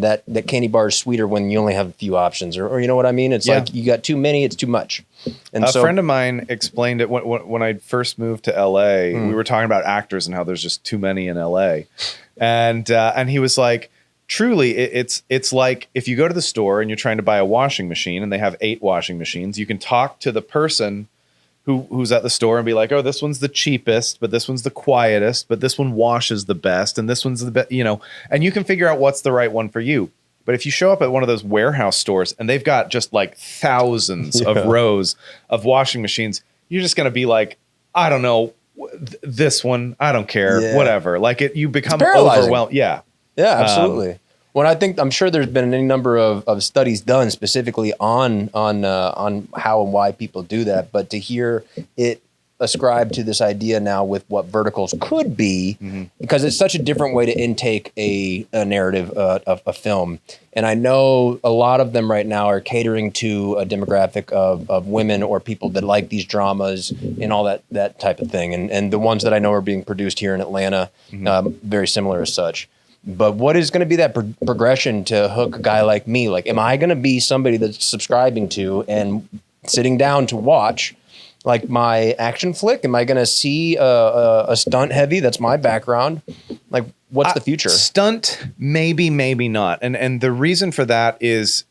that candy bar is sweeter when you only have a few options, or you know what I mean? It's like you got too many, it's too much. And a friend of mine explained it when I first moved to LA, we were talking about actors and how there's just too many in LA. And he was like, truly, it's like if you go to the store and you're trying to buy a washing machine and they have 8 washing machines, you can talk to the person who's at the store and be like, oh, this one's the cheapest, but this one's the quietest, but this one washes the best, and this one's the best, and you can figure out what's the right one for you. But if you show up at one of those warehouse stores and they've got just like thousands of rows of washing machines, you're just going to be like, I don't know, this one, I don't care, whatever. Like you become overwhelmed. Yeah. Yeah, absolutely. I'm sure there's been any number of studies done specifically on how and why people do that, but to hear it ascribed to this idea now with what verticals could be, because it's such a different way to intake a narrative of a film. And I know a lot of them right now are catering to a demographic of women or people that like these dramas and all that type of thing. And the ones that I know are being produced here in Atlanta, very similar as such. But what is going to be that progression to hook a guy like me? Like, am I going to be somebody that's subscribing to and sitting down to watch like my action flick? Am I going to see a stunt heavy? That's my background. Like, what's the future? Stunt, maybe not. And the reason for that is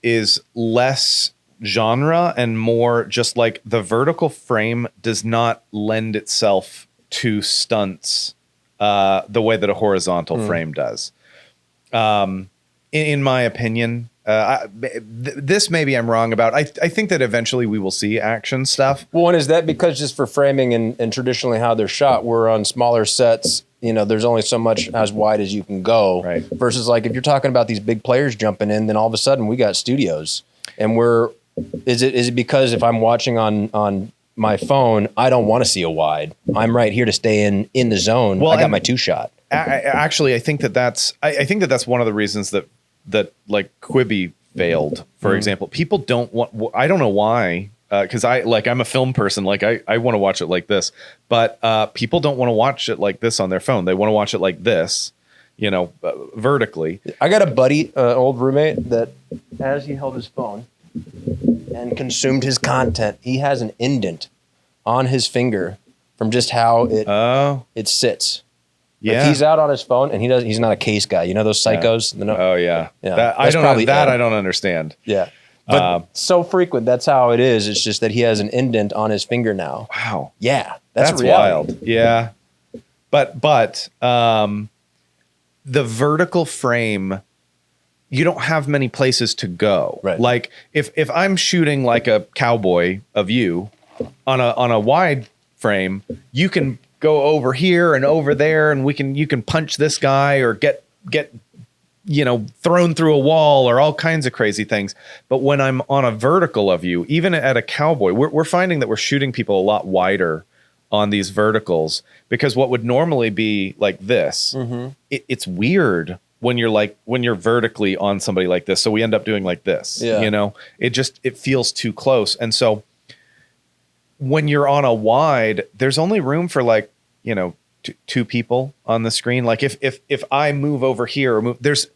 less genre and more just like the vertical frame does not lend itself to stunts the way that a horizontal frame does. In my opinion, this maybe I'm wrong about. I think that eventually we will see action stuff. Well, and is that because just for framing and traditionally how they're shot, we're on smaller sets, there's only so much as wide as you can go. Right. Versus like if you're talking about these big players jumping in, then all of a sudden we got studios. And is it because if I'm watching on my phone, I don't want to see a wide. I'm right here to stay in the zone. Well, I got my 2-shot. Actually, I think that's one of the reasons that like Quibi failed, for example. People don't want, I don't know why, because I'm a film person, like I want to watch it like this, but people don't want to watch it like this on their phone. They want to watch it like this, vertically. I got a buddy, old roommate, that as he held his phone and consumed his content, he has an indent on his finger from just how it sits. Yeah, if he's out on his phone and he's not a case guy. You know those psychos? Yeah. Oh yeah. I don't understand. Yeah. But so frequent, that's how it is. It's just that he has an indent on his finger now. Wow. Yeah. That's wild. Yeah. But the vertical frame, you don't have many places to go. Right. Like if I'm shooting like a cowboy of you on a wide frame, you can go over here and over there, and you can punch this guy or get thrown through a wall or all kinds of crazy things. But when I'm on a vertical of you, even at a cowboy, we're finding that we're shooting people a lot wider on these verticals, because what would normally be like this, it's weird when you're vertically on somebody like this. So we end up doing like this. Yeah. It feels too close. And so when you're on a wide, there's only room for like, two people on the screen. Like if I move over here or there's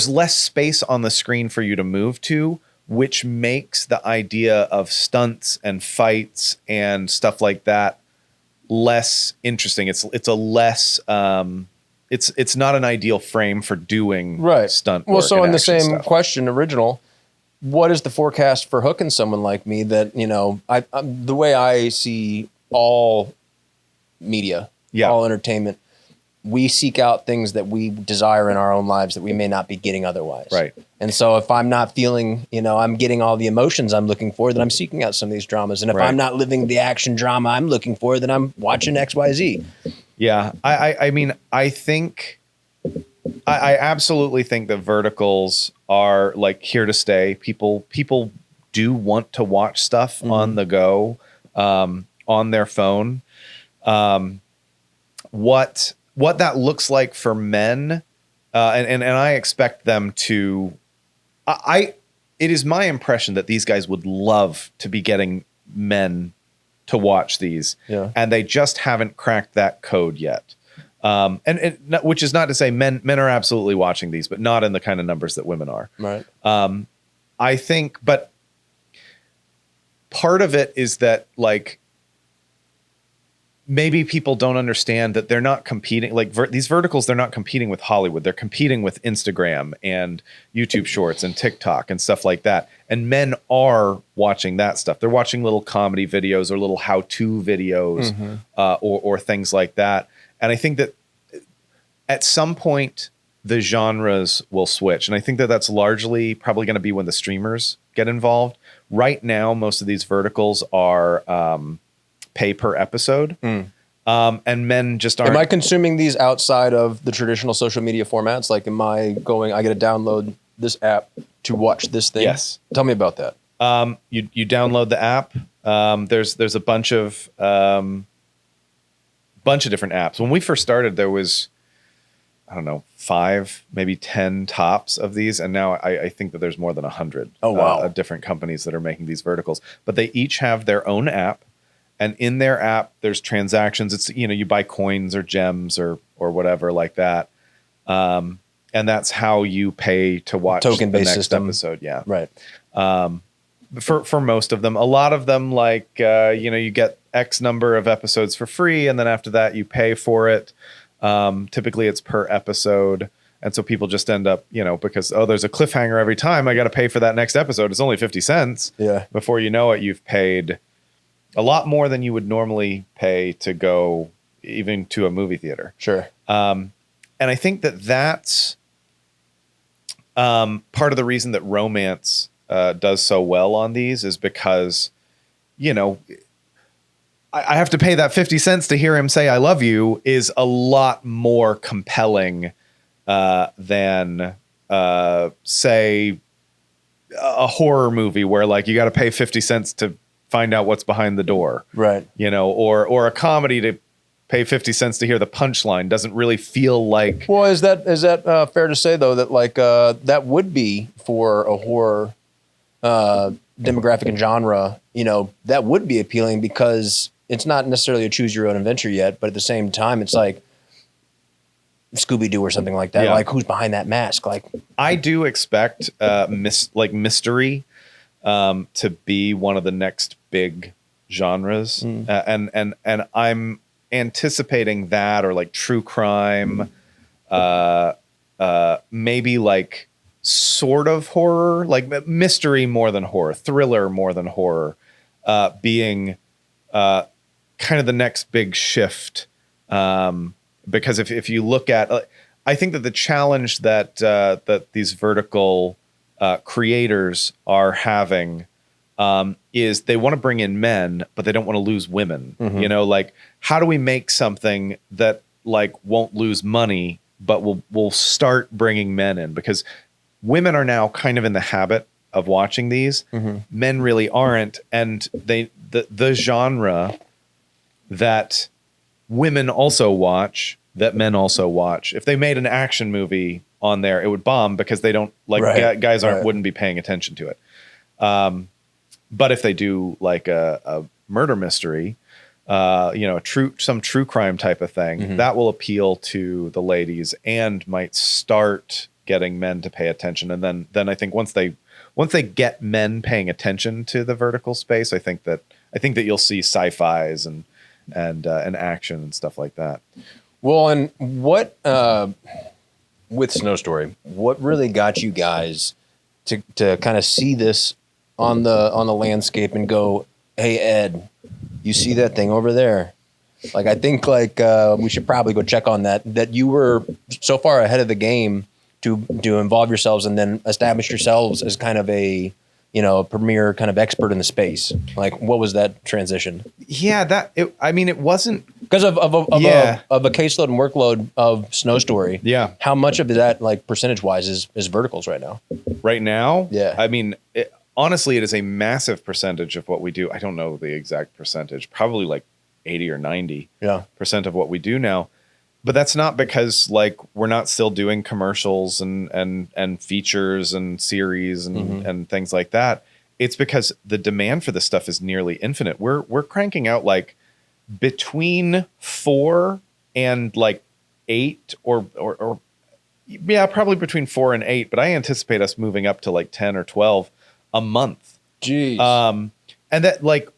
less space on the screen for you to move to, which makes the idea of stunts and fights and stuff like that less interesting. It's a less, it's not an ideal frame for doing stunt work. Well, so in the same stuff. question, original, what is the forecast for hooking someone like me that, the way I see all media, all entertainment, we seek out things that we desire in our own lives that we may not be getting otherwise. Right. And so if I'm not feeling, I'm getting all the emotions I'm looking for, then I'm seeking out some of these dramas. And if I'm not living the action drama I'm looking for, then I'm watching XYZ. Yeah. I mean, I absolutely think that verticals are like here to stay. People do want to watch stuff on the go, on their phone. What that looks like for men, and I expect them to. It is my impression that these guys would love to be getting men to watch these, and they just haven't cracked that code yet. Which is not to say men are absolutely watching these, but not in the kind of numbers that women are. Right. I think, but part of it is that like maybe people don't understand that they're not competing like these verticals. They're not competing with Hollywood. They're competing with Instagram and YouTube Shorts and TikTok and stuff like that. And men are watching that stuff. They're watching little comedy videos or little how-to videos or things like that. And I think that at some point the genres will switch. And I think that that's largely probably going to be when the streamers get involved. Right now, most of these verticals are pay per episode. And men just aren't. Am I consuming these outside of the traditional social media formats? Like, am I going, I got to download this app to watch this thing? Yes. Tell me about that. You download the app. There's a bunch of different apps. When we first started, there was, I don't know, 5, maybe 10 tops of these. And now I think that there's more than 100 different companies that are making these verticals. But they each have their own app. And in their app, there's transactions. It's, you buy coins or gems or whatever like that. And that's how you pay to watch token-based the next system. episode. Yeah. Right. For most of them, a lot of them, like, you get X number of episodes for free. And then after that, you pay for it. Typically it's per episode. And so people just end up, because, there's a cliffhanger every time. I got to pay for that next episode. It's only 50 cents. Yeah. Before you know it, you've paid a lot more than you would normally pay to go even to a movie theater. Sure. And I think that that's part of the reason that romance does so well on these is because, I have to pay that 50 cents to hear him say I love you is a lot more compelling than, say, a horror movie where, like, you got to pay 50 cents to find out what's behind the door. Right. Or a comedy to pay 50 cents to hear the punchline doesn't really feel like. Well, is that fair to say, though, that like that would be for a horror demographic and genre, that would be appealing because it's not necessarily a choose your own adventure yet, but at the same time, it's like Scooby-Doo or something like that. Yeah. Like, who's behind that mask? Like, I do expect mystery to be one of the next big genres. And I'm anticipating that, or like true crime, maybe like sort of horror, like mystery more than horror, thriller more than horror, being kind of the next big shift. Because if you look at, I think that the challenge that these vertical creators are having is they want to bring in men, but they don't want to lose women. Like, how do we make something that like won't lose money, but will start bringing men in? Because women are now kind of in the habit of watching these. Men really aren't, and the genre that women also watch, that men also watch. If they made an action movie on there, it would bomb because they don't like guys wouldn't be paying attention to it. But if they do like a murder mystery, some true crime type of thing, that will appeal to the ladies and might start getting men to pay attention. And then I think once they get men paying attention to the vertical space, I think that you'll see sci-fis and action and stuff like that. well, and what with Snow Story, what really got you guys to kind of see this on the landscape and go, hey Ed, you see that thing over there? Like, I think like we should probably go check on that. That you were so far ahead of the game to involve yourselves and then establish yourselves as kind of a premier kind of expert in the space. Like, what was that transition? Yeah, it wasn't because of a caseload and workload of Snow Story. Yeah, how much of that, like percentage wise, is verticals right now? Right now, yeah. I mean, honestly, it is a massive percentage of what we do. I don't know the exact percentage, probably like 80 or 90% of what we do now. But that's not because like we're not still doing commercials and features and series and things like that. It's because the demand for this stuff is nearly infinite. We're cranking out like between 4 and like 8 or probably between 4 and 8. But I anticipate us moving up to like 10 or 12 a month. Jeez. And that like.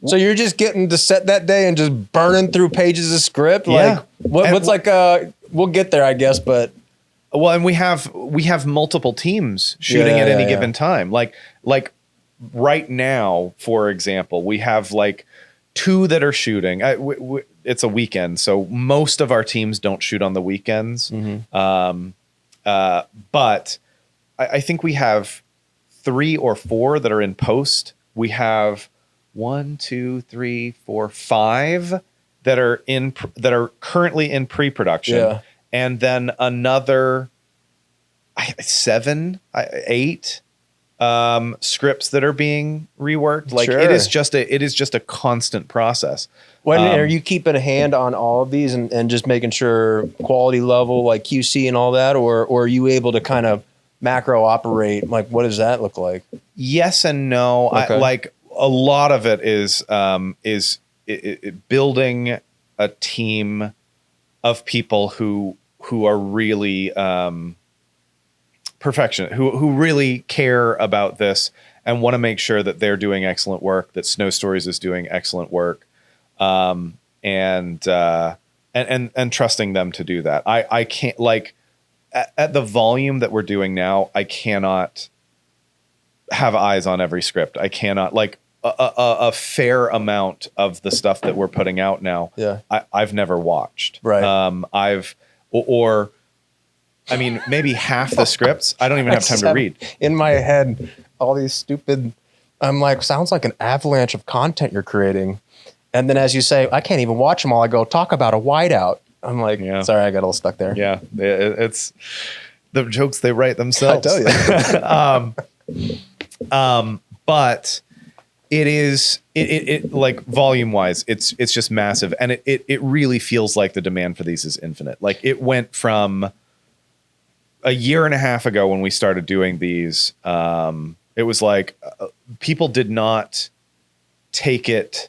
So you're just getting to set that day and just burning through pages of script? Yeah. Like what's like we'll get there, I guess, but well, and we have multiple teams shooting at any given time. Like right now, for example, we have like 2 that are shooting. It's a weekend, so most of our teams don't shoot on the weekends. But I think we have 3 or 4 that are in post. We have 1, 2, 3, 4, 5 that are currently in pre-production, Yeah. and then another 7, 8 scripts that are being reworked. Like Sure. it is just a constant process. When are you keeping a hand on all of these and just making sure quality level, like QC and all that, or are you able to kind of macro operate? Like, what does that look like? Yes and no. Okay. Like a lot of it is building a team of people who are really perfectionist, who really care about this and want to make sure that they're doing excellent work, that Snow Stories is doing excellent work, and trusting them to do that. I can't, like, at the volume that we're doing now, I cannot have eyes on every script. I cannot, like, a fair amount of the stuff that we're putting out now. Yeah. I've never watched. Right. I mean, maybe half the scripts I don't even have time to read. In my head, all these stupid, I'm like, sounds like an avalanche of content you're creating. And then as you say, I can't even watch them all. I go, talk about a whiteout. I'm like, sorry, I got a little stuck there. Yeah. It's the jokes they write themselves. I tell you. But it is like volume wise, it's just massive. And it really feels like the demand for these is infinite. Like it went from a year and a half ago when we started doing these, it was like people did not take it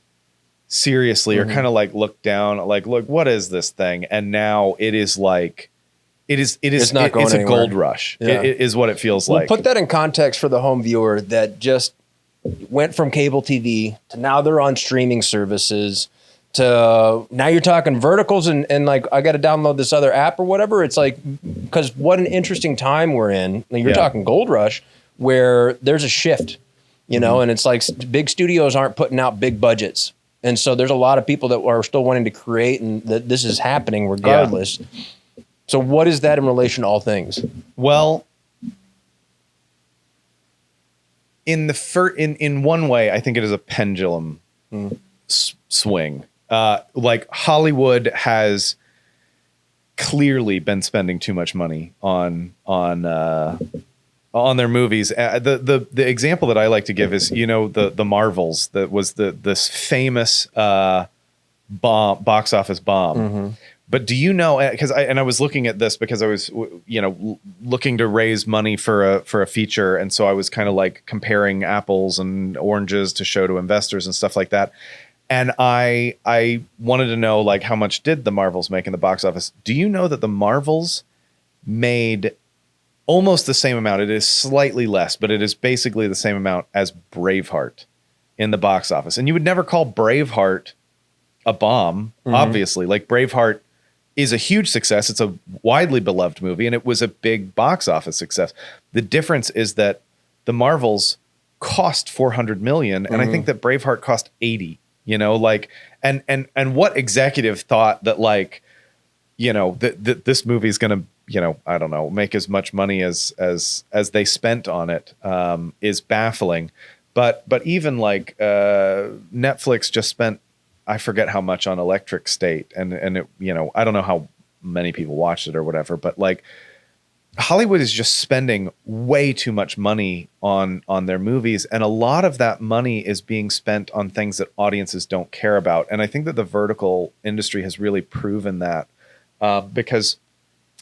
seriously or kind of like look down, like, look, what is this thing? And now it is like, it's a gold rush. Yeah. It is what it feels like. Put that in context for the home viewer that just went from cable TV to now they're on streaming services to now you're talking verticals and like, I got to download this other app or whatever. It's like, because what an interesting time we're in. Like you're talking gold rush where there's a shift, you know, and it's like big studios aren't putting out big budgets. And so there's a lot of people that are still wanting to create and that this is happening regardless. Yeah. So what is that in relation to all things? Well, in one way, I think it is a pendulum swing. Like Hollywood has clearly been spending too much money on their movies. The example that I like to give is, you know, the Marvels, that was this famous box office bomb. Mm-hmm. But do you know, because I was looking at this because I was, you know, looking to raise money for a feature. And so I was kind of like comparing apples and oranges to show to investors and stuff like that. And I wanted to know, like, how much did the Marvels make in the box office? Do you know that the Marvels made almost the same amount? It is slightly less, but it is basically the same amount as Braveheart in the box office. And you would never call Braveheart a bomb, obviously. Like, Braveheart is a huge success. It's a widely beloved movie, and it was a big box office success. The difference is that the Marvels cost $400 million, and I think that Braveheart cost 80. You know, like, and what executive thought that, like, you know, that this movie is going to, you know, I don't know, make as much money as they spent on it, is baffling. But even like Netflix just spent, I forget how much on Electric State, and it, you know, I don't know how many people watched it or whatever, but like Hollywood is just spending way too much money on their movies, and a lot of that money is being spent on things that audiences don't care about. And I think that the vertical industry has really proven that, because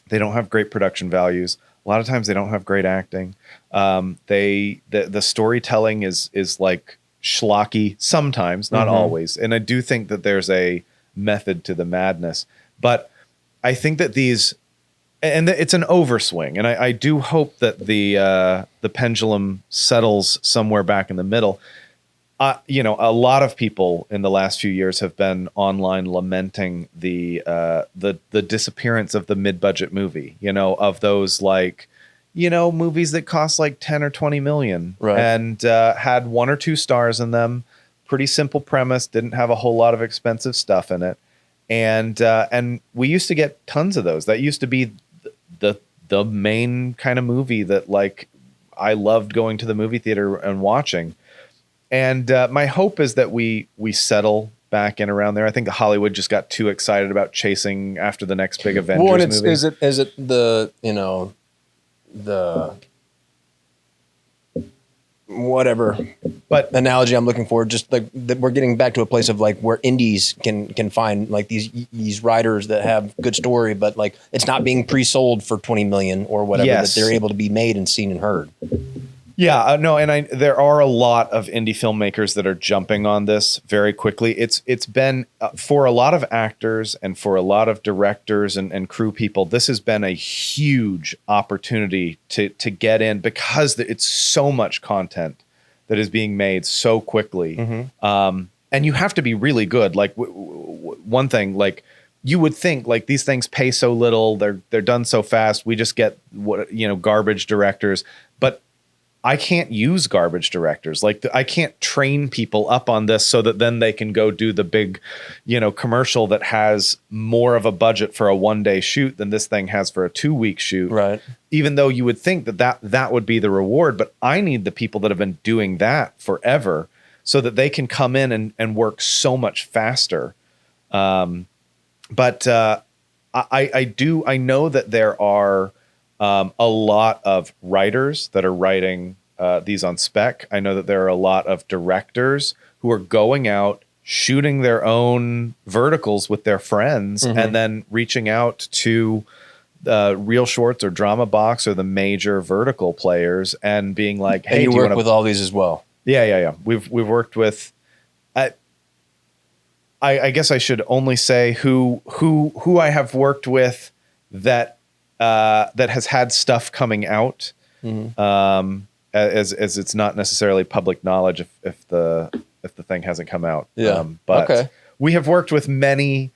they don't have great production values. A lot of times they don't have great acting. The storytelling is like schlocky sometimes, not always. And I do think that there's a method to the madness, but I think that it's an overswing, and I do hope that the pendulum settles somewhere back in the middle. You know, a lot of people in the last few years have been online lamenting the disappearance of the mid-budget movie. You know, of those, like, you know, movies that cost like 10 or 20 million, right, and had 1 or 2 stars in them. Pretty simple premise, didn't have a whole lot of expensive stuff in it, and we used to get tons of those. That used to be the the main kind of movie that like I loved going to the movie theater and watching. And my hope is that we settle back in around there. I think Hollywood just got too excited about chasing after the next big Avengers movie. Is it the, you know, the whatever but analogy I'm looking for, just like that we're getting back to a place of like where indies can find like these writers that have good story, but like it's not being pre-sold for 20 million or whatever, Yes. that they're able to be made and seen and heard. Yeah, no, and there are a lot of indie filmmakers that are jumping on this very quickly. It's been for a lot of actors and for a lot of directors and crew people, this has been a huge opportunity to get in because it's so much content that is being made so quickly. And you have to be really good. Like one thing, like you would think like these things pay so little, they're done so fast. We just get garbage directors, but I can't use garbage directors. Like I can't train people up on this so that then they can go do the big, commercial that has more of a budget for a 1-day shoot than this thing has for a 2-week shoot. Right. Even though you would think that would be the reward, but I need the people that have been doing that forever so that they can come in and work so much faster. I know that there are a lot of writers that are writing these on spec. I know that there are a lot of directors who are going out, shooting their own verticals with their friends, and then reaching out to Real Shorts or Drama Box or the major vertical players and being like, "Hey, and you work with all these as well." Yeah. We've worked with. I guess I should only say who I have worked with that has had stuff coming out, as it's not necessarily public knowledge if the thing hasn't come out. Yeah. But okay. We have worked with many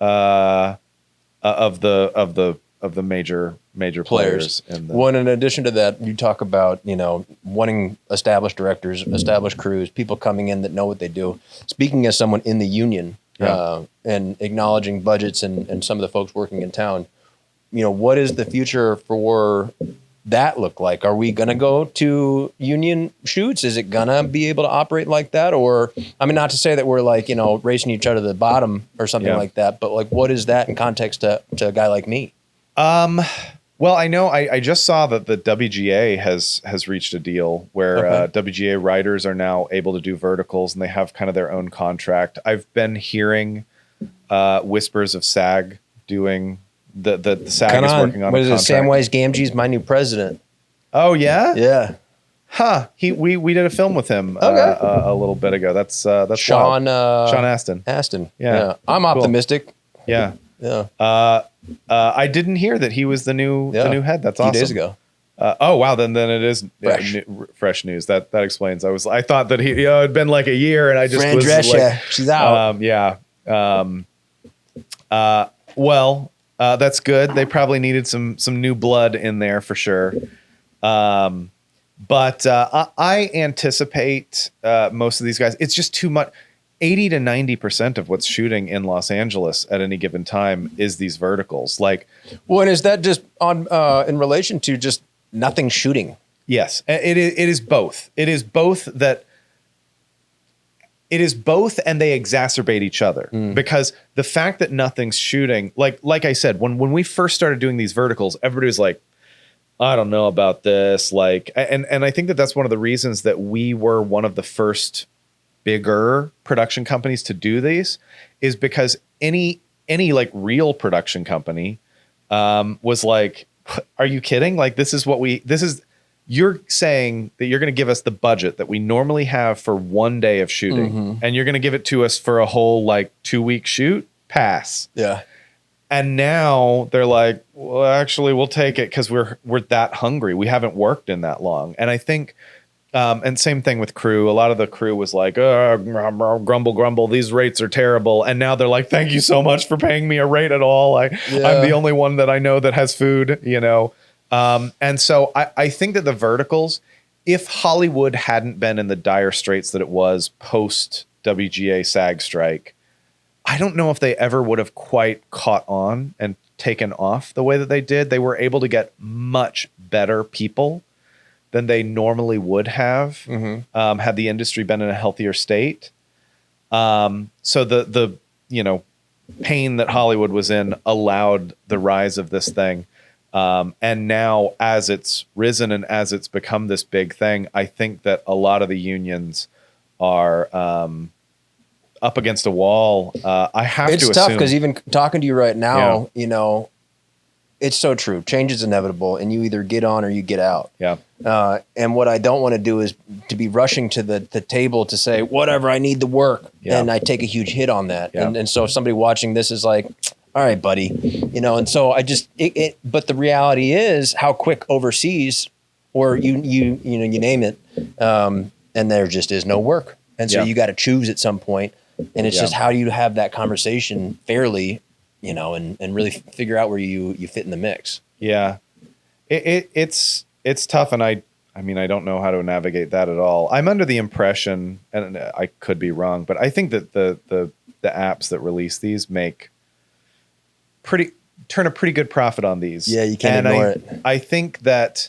of the major players. One, in addition to that, you talk about wanting established directors, established crews, people coming in that know what they do. Speaking as someone in the union, and acknowledging budgets and some of the folks working in town. What is the future for that look like? Are we going to go to union shoots? Is it going to be able to operate like that? Or, I mean, not to say that we're like, racing each other to the bottom or something like that, but like, what is that in context to a guy like me? Well, I know I just saw that the WGA has reached a deal where WGA writers are now able to do verticals and they have kind of their own contract. I've been hearing whispers of SAG doing the SAG is working on. What is it? Contract. Samwise Gamgee's my new president. Oh yeah, yeah. Huh? We did a film with him a little bit ago. That's Sean Sean Astin. Yeah. I'm optimistic. Cool. Yeah. I didn't hear that he was the new head. That's awesome. 2 days ago. Oh wow, then it is fresh news. That explains. I thought that he it'd been like a year, and I just Fran was Drescher, like, she's out. Well, that's good. They probably needed some new blood in there for sure. But I anticipate most of these guys. It's just too much. 80 to 90% of what's shooting in Los Angeles at any given time is these verticals. Like, well, and is that just on in relation to just nothing shooting? Yes, it is both. It is both, and they exacerbate each other because the fact that nothing's shooting, like I said, when we first started doing these verticals, everybody was like, I don't know about this. Like, and I think that's one of the reasons that we were one of the first bigger production companies to do these, is because any like real production company was like, are you kidding? Like, you're saying that you're going to give us the budget that we normally have for 1 day of shooting, and you're going to give it to us for a whole like 2-week shoot? Pass. Yeah. And now they're like, well, actually, we'll take it because we're that hungry. We haven't worked in that long. And I think, and same thing with crew. A lot of the crew was like, grumble. These rates are terrible. And now they're like, thank you so much for paying me a rate at all. I'm the only one that I know that has food, And so I think that the verticals, if Hollywood hadn't been in the dire straits that it was post WGA SAG strike, I don't know if they ever would have quite caught on and taken off the way that they did, they were able to get much better people than they normally would have had the industry been in a healthier state. So the pain that Hollywood was in allowed the rise of this thing. And now as it's risen and as it's become this big thing, I think that a lot of the unions are up against a wall. I have to assume. It's tough because even talking to you right now, it's so true. Change is inevitable, and you either get on or you get out. Yeah. And what I don't want to do is to be rushing to the table to say, whatever, I need the work. Yeah. And I take a huge hit on that. Yeah. And so if somebody watching this is like, all right, buddy, and so I just, but the reality is how quick overseas or you name it. And there just is no work. And so you got to choose at some point. And it's just, how do you have that conversation fairly, and really figure out where you fit in the mix. Yeah. It's tough. And I don't know how to navigate that at all. I'm under the impression, and I could be wrong, but I think that the apps that release these turn a pretty good profit on these. Yeah, you can't ignore it. I think that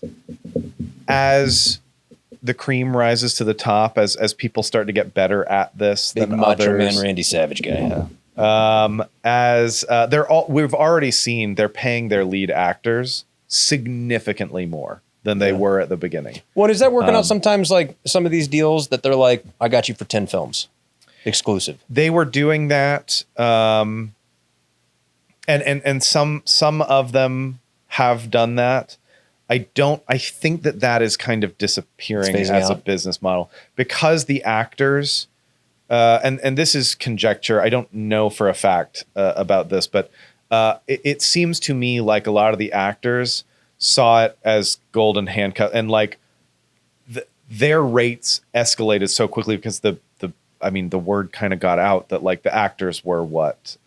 as the cream rises to the top, as people start to get better at this Big than Macho others, Man Randy Savage guy. we've already seen they're paying their lead actors significantly more than they were at the beginning. Well, is that working out sometimes, like some of these deals that they're like, I got you for 10 films exclusive? They were doing that. And some of them have done that. I think that is kind of disappearing as a business model because the actors, and this is conjecture. I don't know for a fact about this, but it seems to me like a lot of the actors saw it as golden handcuff, and like their rates escalated so quickly because the word kind of got out that like the actors were what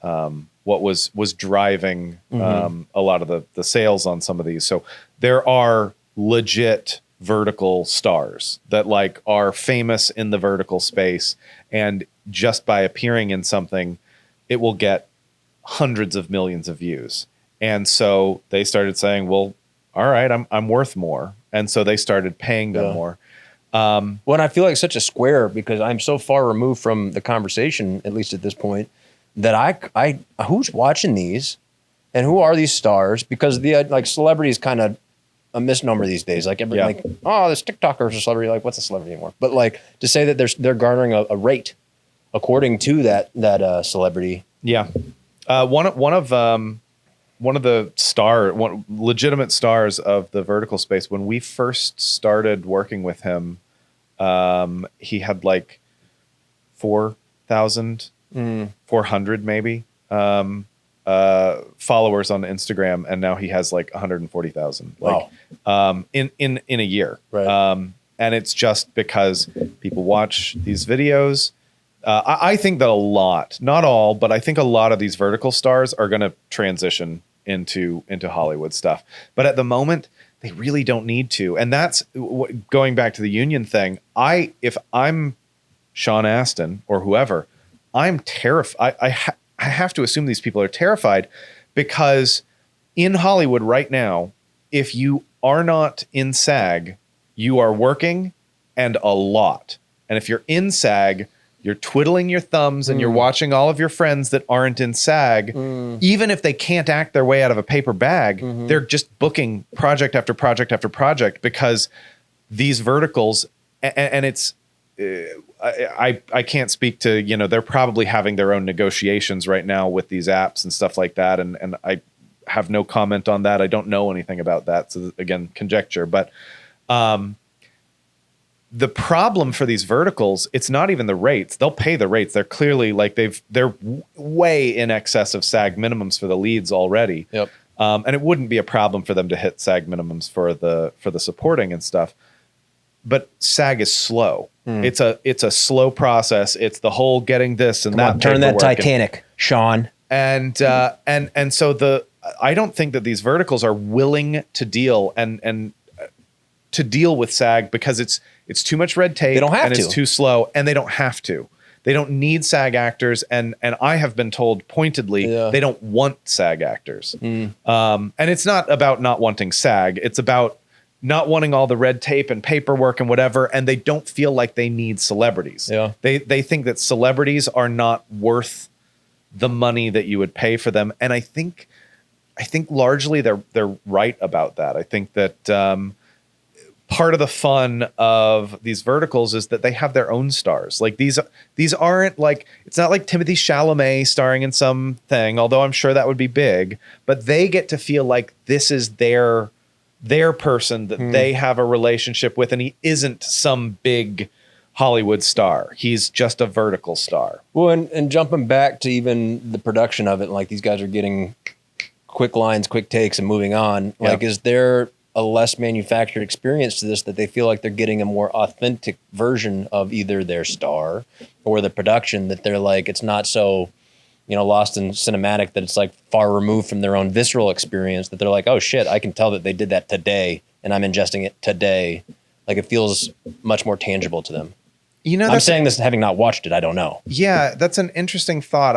was driving a lot of the sales on some of these. So there are legit vertical stars that like are famous in the vertical space, and just by appearing in something, it will get hundreds of millions of views. And so they started saying, well, all right, I'm worth more. And so they started paying them more. Well, and I feel like such a square because I'm so far removed from the conversation, at least at this point, that I who's watching these and who are these stars? Because the like celebrity is kind of a misnomer these days. Like everybody like, oh, this TikToker is a celebrity. Like, what's a celebrity anymore? But like to say that they're garnering a rate according to that celebrity. Yeah. One of the legitimate stars of the vertical space, when we first started working with him, he had like 4,400 maybe followers on Instagram, and now he has like 140,000 in a year. Right. And it's just because people watch these videos. I think that a lot, not all, but I think a lot of these vertical stars are going to transition into Hollywood stuff. But at the moment, they really don't need to. And that's going back to the union thing. If I'm Sean Astin or whoever, I'm terrified. I have to assume these people are terrified because in Hollywood right now, if you are not in SAG, you are working and a lot. And if you're in SAG, you're twiddling your thumbs and you're watching all of your friends that aren't in SAG. Even if they can't act their way out of a paper bag, they're just booking project after project after project because these verticals, and it's, I can't speak to, they're probably having their own negotiations right now with these apps and stuff like that. And I have no comment on that. I don't know anything about that. So again, conjecture, but, the problem for these verticals, it's not even the rates. They'll pay the rates. They're clearly like they're way in excess of SAG minimums for the leads already. Yep. And it wouldn't be a problem for them to hit SAG minimums for the supporting and stuff. But SAG is slow. It's a slow process. It's the whole getting this and that. Turn that Titanic, Sean. And so I don't think that these verticals are willing to deal and to deal with SAG because it's too much red tape. They don't have and to. It's too slow, and they don't have to They don't need SAG actors, and I have been told pointedly they don't want SAG actors. And it's not about not wanting SAG. It's about not wanting all the red tape and paperwork and whatever, and they don't feel like they need celebrities. Yeah. They think that celebrities are not worth the money that you would pay for them, and I think largely they're right about that. I think that part of the fun of these verticals is that they have their own stars. Like these aren't like, it's not like Timothée Chalamet starring in something, although I'm sure that would be big, but they get to feel like this is their person that they have a relationship with, and he isn't some big Hollywood star. He's just a vertical star. Well, and jumping back to even the production of it, like these guys are getting quick lines, quick takes, and moving on. Yeah. Like, is there a less manufactured experience to this, that they feel like they're getting a more authentic version of either their star or the production, that they're like, it's not so, lost in cinematic, that it's like far removed from their own visceral experience, that they're like, oh shit, I can tell that they did that today and I'm ingesting it today. Like, it feels much more tangible to them. I'm saying this having not watched it. I don't know. Yeah, that's an interesting thought.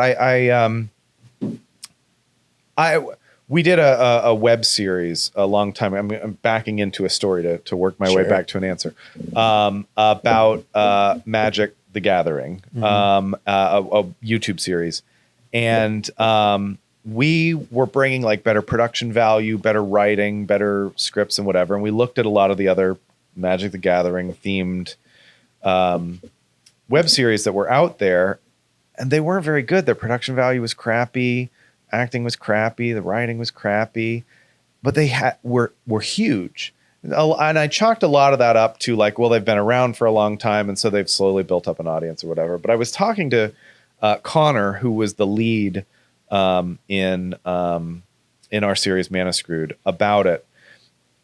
We did a web series a long time. I'm backing into a story to work my way back to an answer about Magic: The Gathering, a YouTube series, and we were bringing like better production value, better writing, better scripts, and whatever. And we looked at a lot of the other Magic: The Gathering themed web series that were out there, and they weren't very good. Their production value was crappy. Acting was crappy, the writing was crappy, but they were huge. And I chalked a lot of that up to like, well, they've been around for a long time, and so they've slowly built up an audience or whatever. But I was talking to Connor, who was the lead in our series Mana Screwed, about it,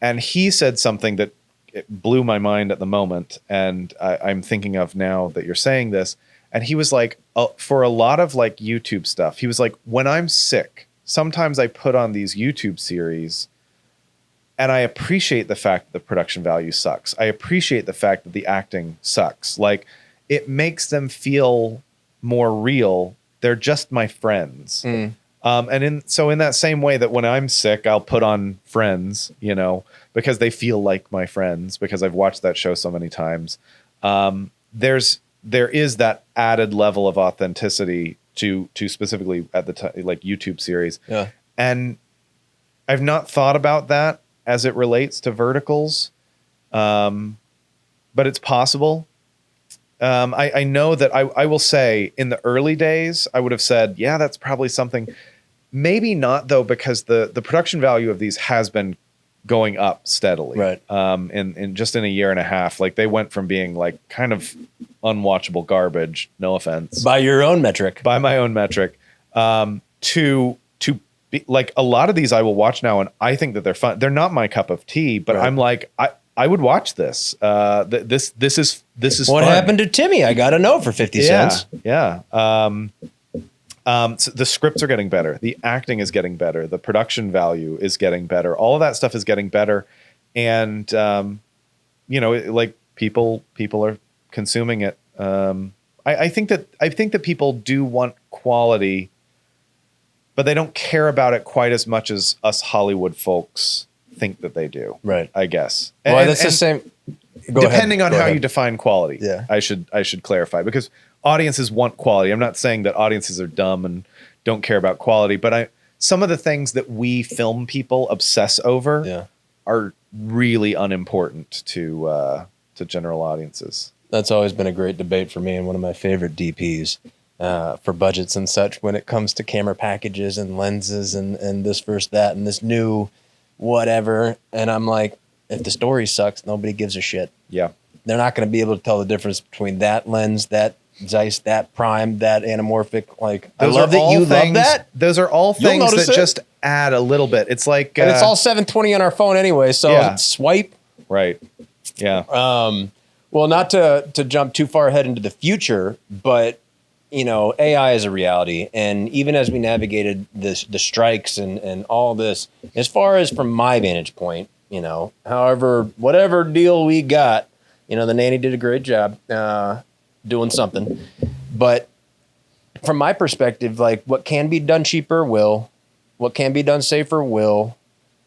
and he said something that it blew my mind at the moment, and I'm thinking of now that you're saying this. And he was like, for a lot of like YouTube stuff, he was like, when I'm sick, sometimes I put on these YouTube series and I appreciate the fact that the production value sucks. I appreciate the fact that the acting sucks. Like, it makes them feel more real. They're just my friends. And in that same way that when I'm sick, I'll put on Friends, because they feel like my friends, because I've watched that show so many times. There is that added level of authenticity to specifically at the time, like YouTube series. Yeah. And I've not thought about that as it relates to verticals. But it's possible. I know that I will say in the early days, I would have said, yeah, that's probably something. Maybe not though, because the production value of these has been going up steadily. Right. In just in a year and a half, like they went from being like kind of unwatchable garbage, no offense. By your own metric. By my own metric. To be like, a lot of these I will watch now and I think that they're fun. They're not my cup of tea, but I'm like, I would watch this. This is what fun. happened to Timmy? I got to know for 50 cents. Yeah. So the scripts are getting better. The acting is getting better. The production value is getting better. All of that stuff is getting better. And, like people are consuming it. I think that people do want quality, but they don't care about it quite as much as us Hollywood folks think that they do. Right. I guess. Well, that's the same. Depending on how you define quality. Yeah. I should clarify, because audiences want quality. I'm not saying that audiences are dumb and don't care about quality, but some of the things that we film people obsess over are really unimportant to general audiences. That's always been a great debate for me, and one of my favorite DPs for budgets and such when it comes to camera packages and lenses and this versus that and this new whatever. And I'm like, if the story sucks, nobody gives a shit. Yeah. They're not going to be able to tell the difference between that lens, that Zeiss, that prime, that anamorphic. Like, I love that you love that. Those are all things that just add a little bit. It's like, and it's all 720 on our phone anyway. So swipe. Right. Yeah. Well, not to jump too far ahead into the future, but AI is a reality. And even as we navigated the strikes and all this, as far as from my vantage point, however, whatever deal we got, the nanny did a great job doing something. But from my perspective, like what can be done cheaper will, what can be done safer will,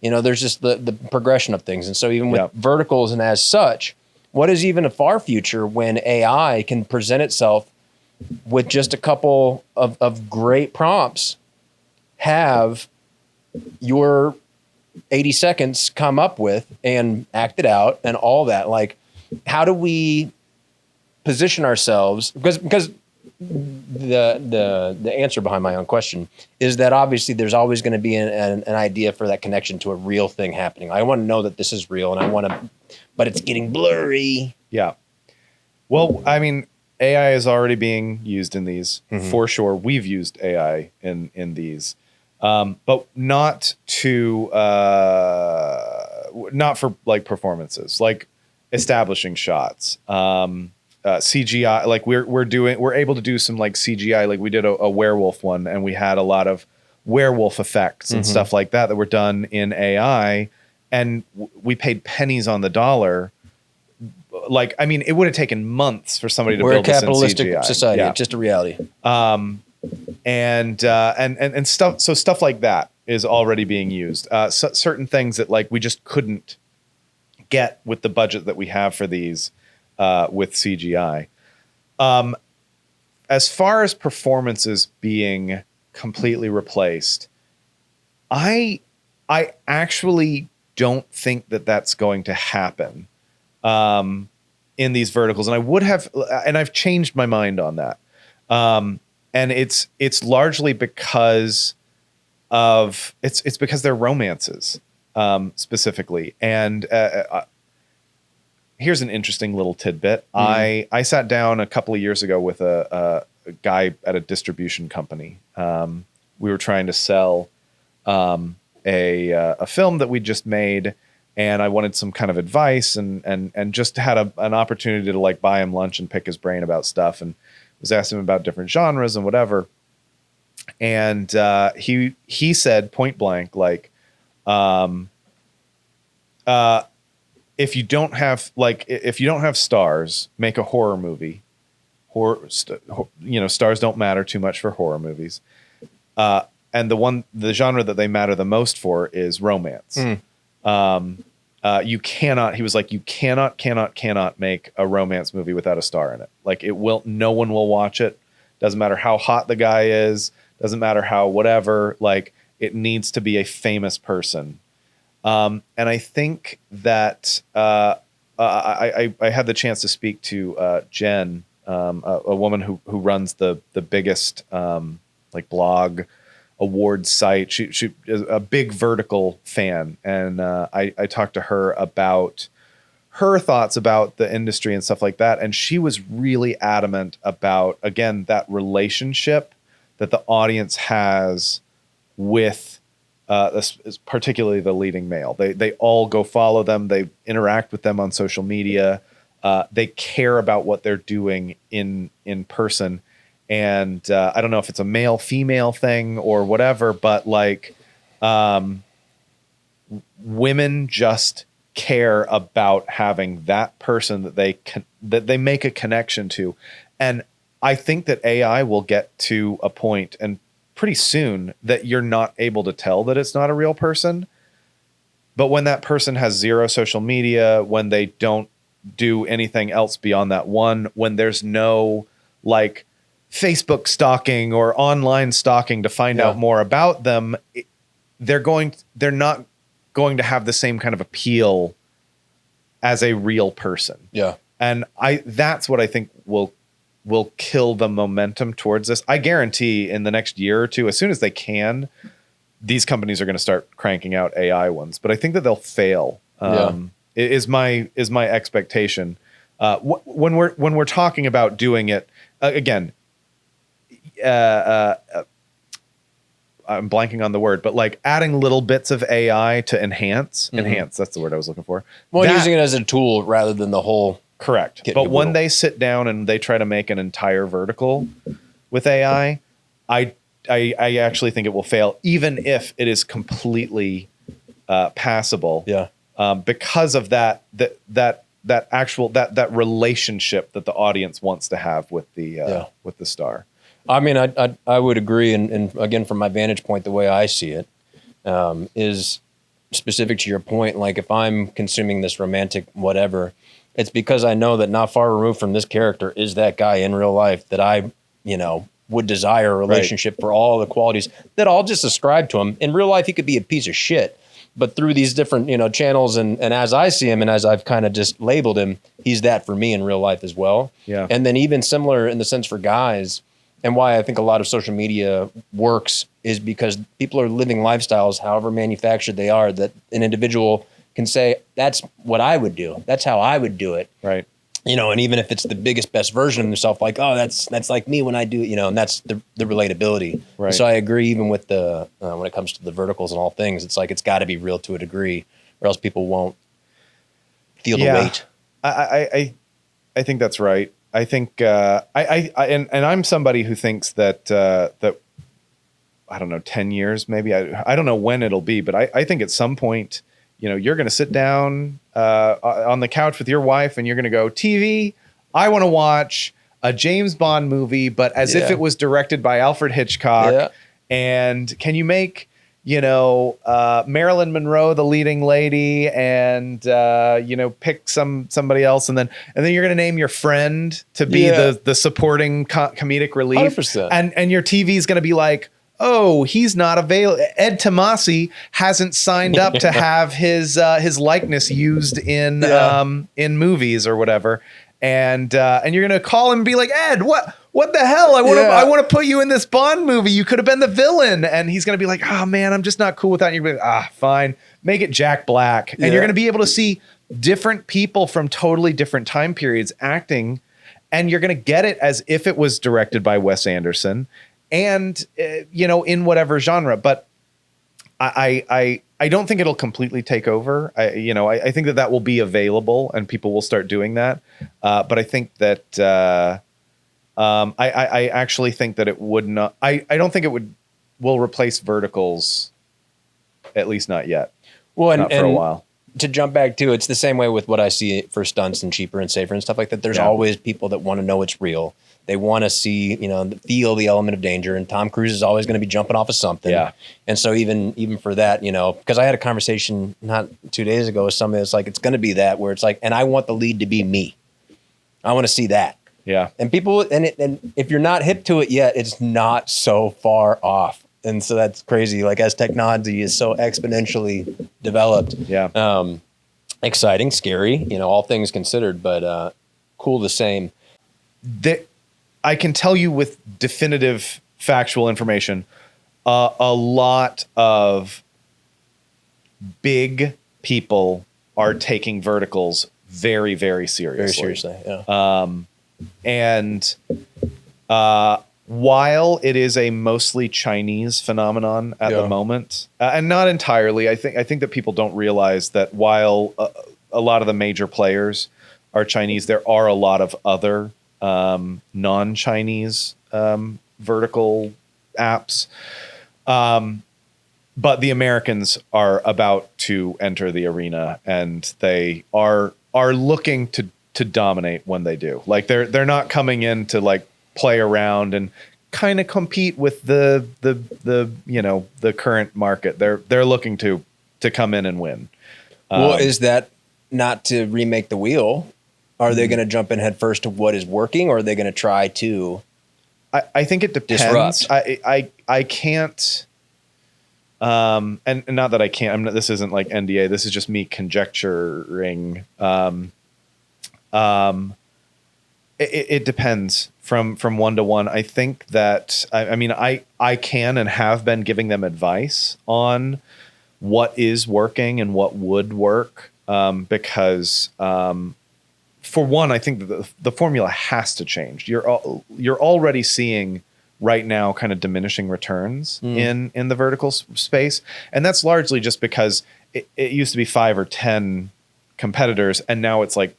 there's just the progression of things. And so even with verticals and as such, what is even a far future when AI can present itself with just a couple of great prompts, have your 80 seconds come up with and act it out and all that. Like, how do we position ourselves? Because the answer behind my own question is that obviously there's always going to be an idea for that connection to a real thing happening. I want to know that this is real, and but it's getting blurry. Yeah. Well, I mean, AI is already being used in these for sure. We've used AI in these, but not for like performances, like establishing shots. CGI, like we're able to do some like CGI, like we did a werewolf one, and we had a lot of werewolf effects and stuff like that were done in AI, and we paid pennies on the dollar. Like, I mean, it would have taken months for somebody to build this in CGI. We're a capitalistic society. Yeah. It's just a reality. And stuff. So stuff like that is already being used. Certain things that like we just couldn't get with the budget that we have for these. With CGI. As far as performances being completely replaced, I actually don't think that that's going to happen in these verticals. And I would have, and I've changed my mind on that. And it's largely because of, it's because they're romances specifically. And here's an interesting little tidbit. I sat down a couple of years ago with a guy at a distribution company. We were trying to sell a film that we just made, and I wanted some kind of advice and just had an opportunity to like buy him lunch and pick his brain about stuff, and was asking him about different genres and whatever. And he said point blank, like, if you don't have stars, make a horror movie. Stars don't matter too much for horror movies. And the genre that they matter the most for is romance. You cannot make a romance movie without a star in it. Like no one will watch it. Doesn't matter how hot the guy is. Doesn't matter how whatever, like it needs to be a famous person. And I think that I had the chance to speak to Jen, a woman who runs the biggest like blog awards site. She is a big vertical fan, and I talked to her about her thoughts about the industry and stuff like that. And she was really adamant about, again, that relationship that the audience has with particularly the leading male. They all go follow them. They interact with them on social media. They care about what they're doing in person. And I don't know if it's a male female thing or whatever, but like women just care about having that person that they make a connection to. And I think that AI will get to a point, and pretty soon, that you're not able to tell that it's not a real person. But when that person has zero social media, when they don't do anything else beyond that one, when there's no like Facebook stalking or online stalking to find out more about them, they're not going to have the same kind of appeal as a real person. Yeah. And that's what I think will kill the momentum towards this. I guarantee in the next year or two, as soon as they can, these companies are going to start cranking out AI ones. But I think that they'll fail. Is my expectation. When we're talking about doing it again, I'm blanking on the word, but like adding little bits of AI to enhance. That's the word I was looking for. Well, using it as a tool rather than the whole. Correct. But when they sit down and they try to make an entire vertical with AI, I actually think it will fail, even if it is completely passable. Yeah. Because of that actual that relationship that the audience wants to have with the star. I mean, I would agree, and again, from my vantage point, the way I see it is specific to your point. Like, if I'm consuming this romantic whatever, it's because I know that not far removed from this character is that guy in real life that I, would desire a relationship for all the qualities that I'll just ascribe to him. In real life, he could be a piece of shit, but through these different, channels and as I see him and as I've kind of just labeled him, he's that for me in real life as well. Yeah. And then even similar in the sense for guys, and why I think a lot of social media works is because people are living lifestyles, however manufactured they are, that an individual can say, that's what I would do. That's how I would do it. Right. And even if it's the biggest, best version of themselves, like, oh, that's like me when I do it, and that's the relatability. Right. So I agree, even with the, when it comes to the verticals and all things, it's like, it's got to be real to a degree or else people won't feel the weight. I think that's right. I think, and I'm somebody who thinks that, I don't know, 10 years, maybe, I don't know when it'll be, but I think at some point, you're going to sit down on the couch with your wife and you're going to go, TV, I want to watch a James Bond movie, but as if it was directed by Alfred Hitchcock. Yeah. And can you make, Marilyn Monroe the leading lady and, pick somebody else. And then you're going to name your friend to be the supporting comedic relief. 100%. And your TV is going to be like, oh, he's not available. Ed Tomasi hasn't signed up to have his likeness used in movies or whatever. And you're gonna call him and be like, Ed, what the hell? I want to put you in this Bond movie. You could have been the villain. And he's gonna be like, oh man, I'm just not cool with that. And you're gonna be like, fine, make it Jack Black. And you're gonna be able to see different people from totally different time periods acting, and you're gonna get it as if it was directed by Wes Anderson. And, in whatever genre, but I don't think it'll completely take over. I think that will be available and people will start doing that. But I think that, I actually think that it would not, I don't think it will replace verticals, at least not yet. Well, not for a while. To jump back to, it's the same way with what I see for stunts and cheaper and safer and stuff like that. There's always people that want to know it's real. They want to see, feel the element of danger. And Tom Cruise is always going to be jumping off of something. Yeah. And so even for that, because I had a conversation not 2 days ago with somebody that's like, it's going to be that where it's like, and I want the lead to be me. I want to see that. Yeah. And people, and if you're not hip to it yet, it's not so far off. And so that's crazy. Like, as technology is so exponentially developed. Yeah. Exciting, scary, all things considered, but cool the same. I can tell you with definitive factual information, a lot of big people are taking verticals very, very seriously. Very seriously, yeah. And while it is a mostly Chinese phenomenon at the moment, and not entirely, I think that people don't realize that while a lot of the major players are Chinese, there are a lot of other non-Chinese vertical apps. But the Americans are about to enter the arena, and they are looking to dominate when they do. Like, they're not coming in to like play around and kind of compete with the current market. They're looking to come in and win. Well, is that not to remake the wheel? Are they going to jump in head first to what is working, or are they going to try to? I think it depends. Disrupt. I can't. And not that I can't. This isn't like NDA. This is just me conjecturing. It depends from 1 to 1. I think that I can and have been giving them advice on what is working and what would work, because. For one, I think that the formula has to change. You're already seeing right now kind of diminishing returns in the vertical space, and that's largely just because it used to be 5 or 10 competitors, and now it's like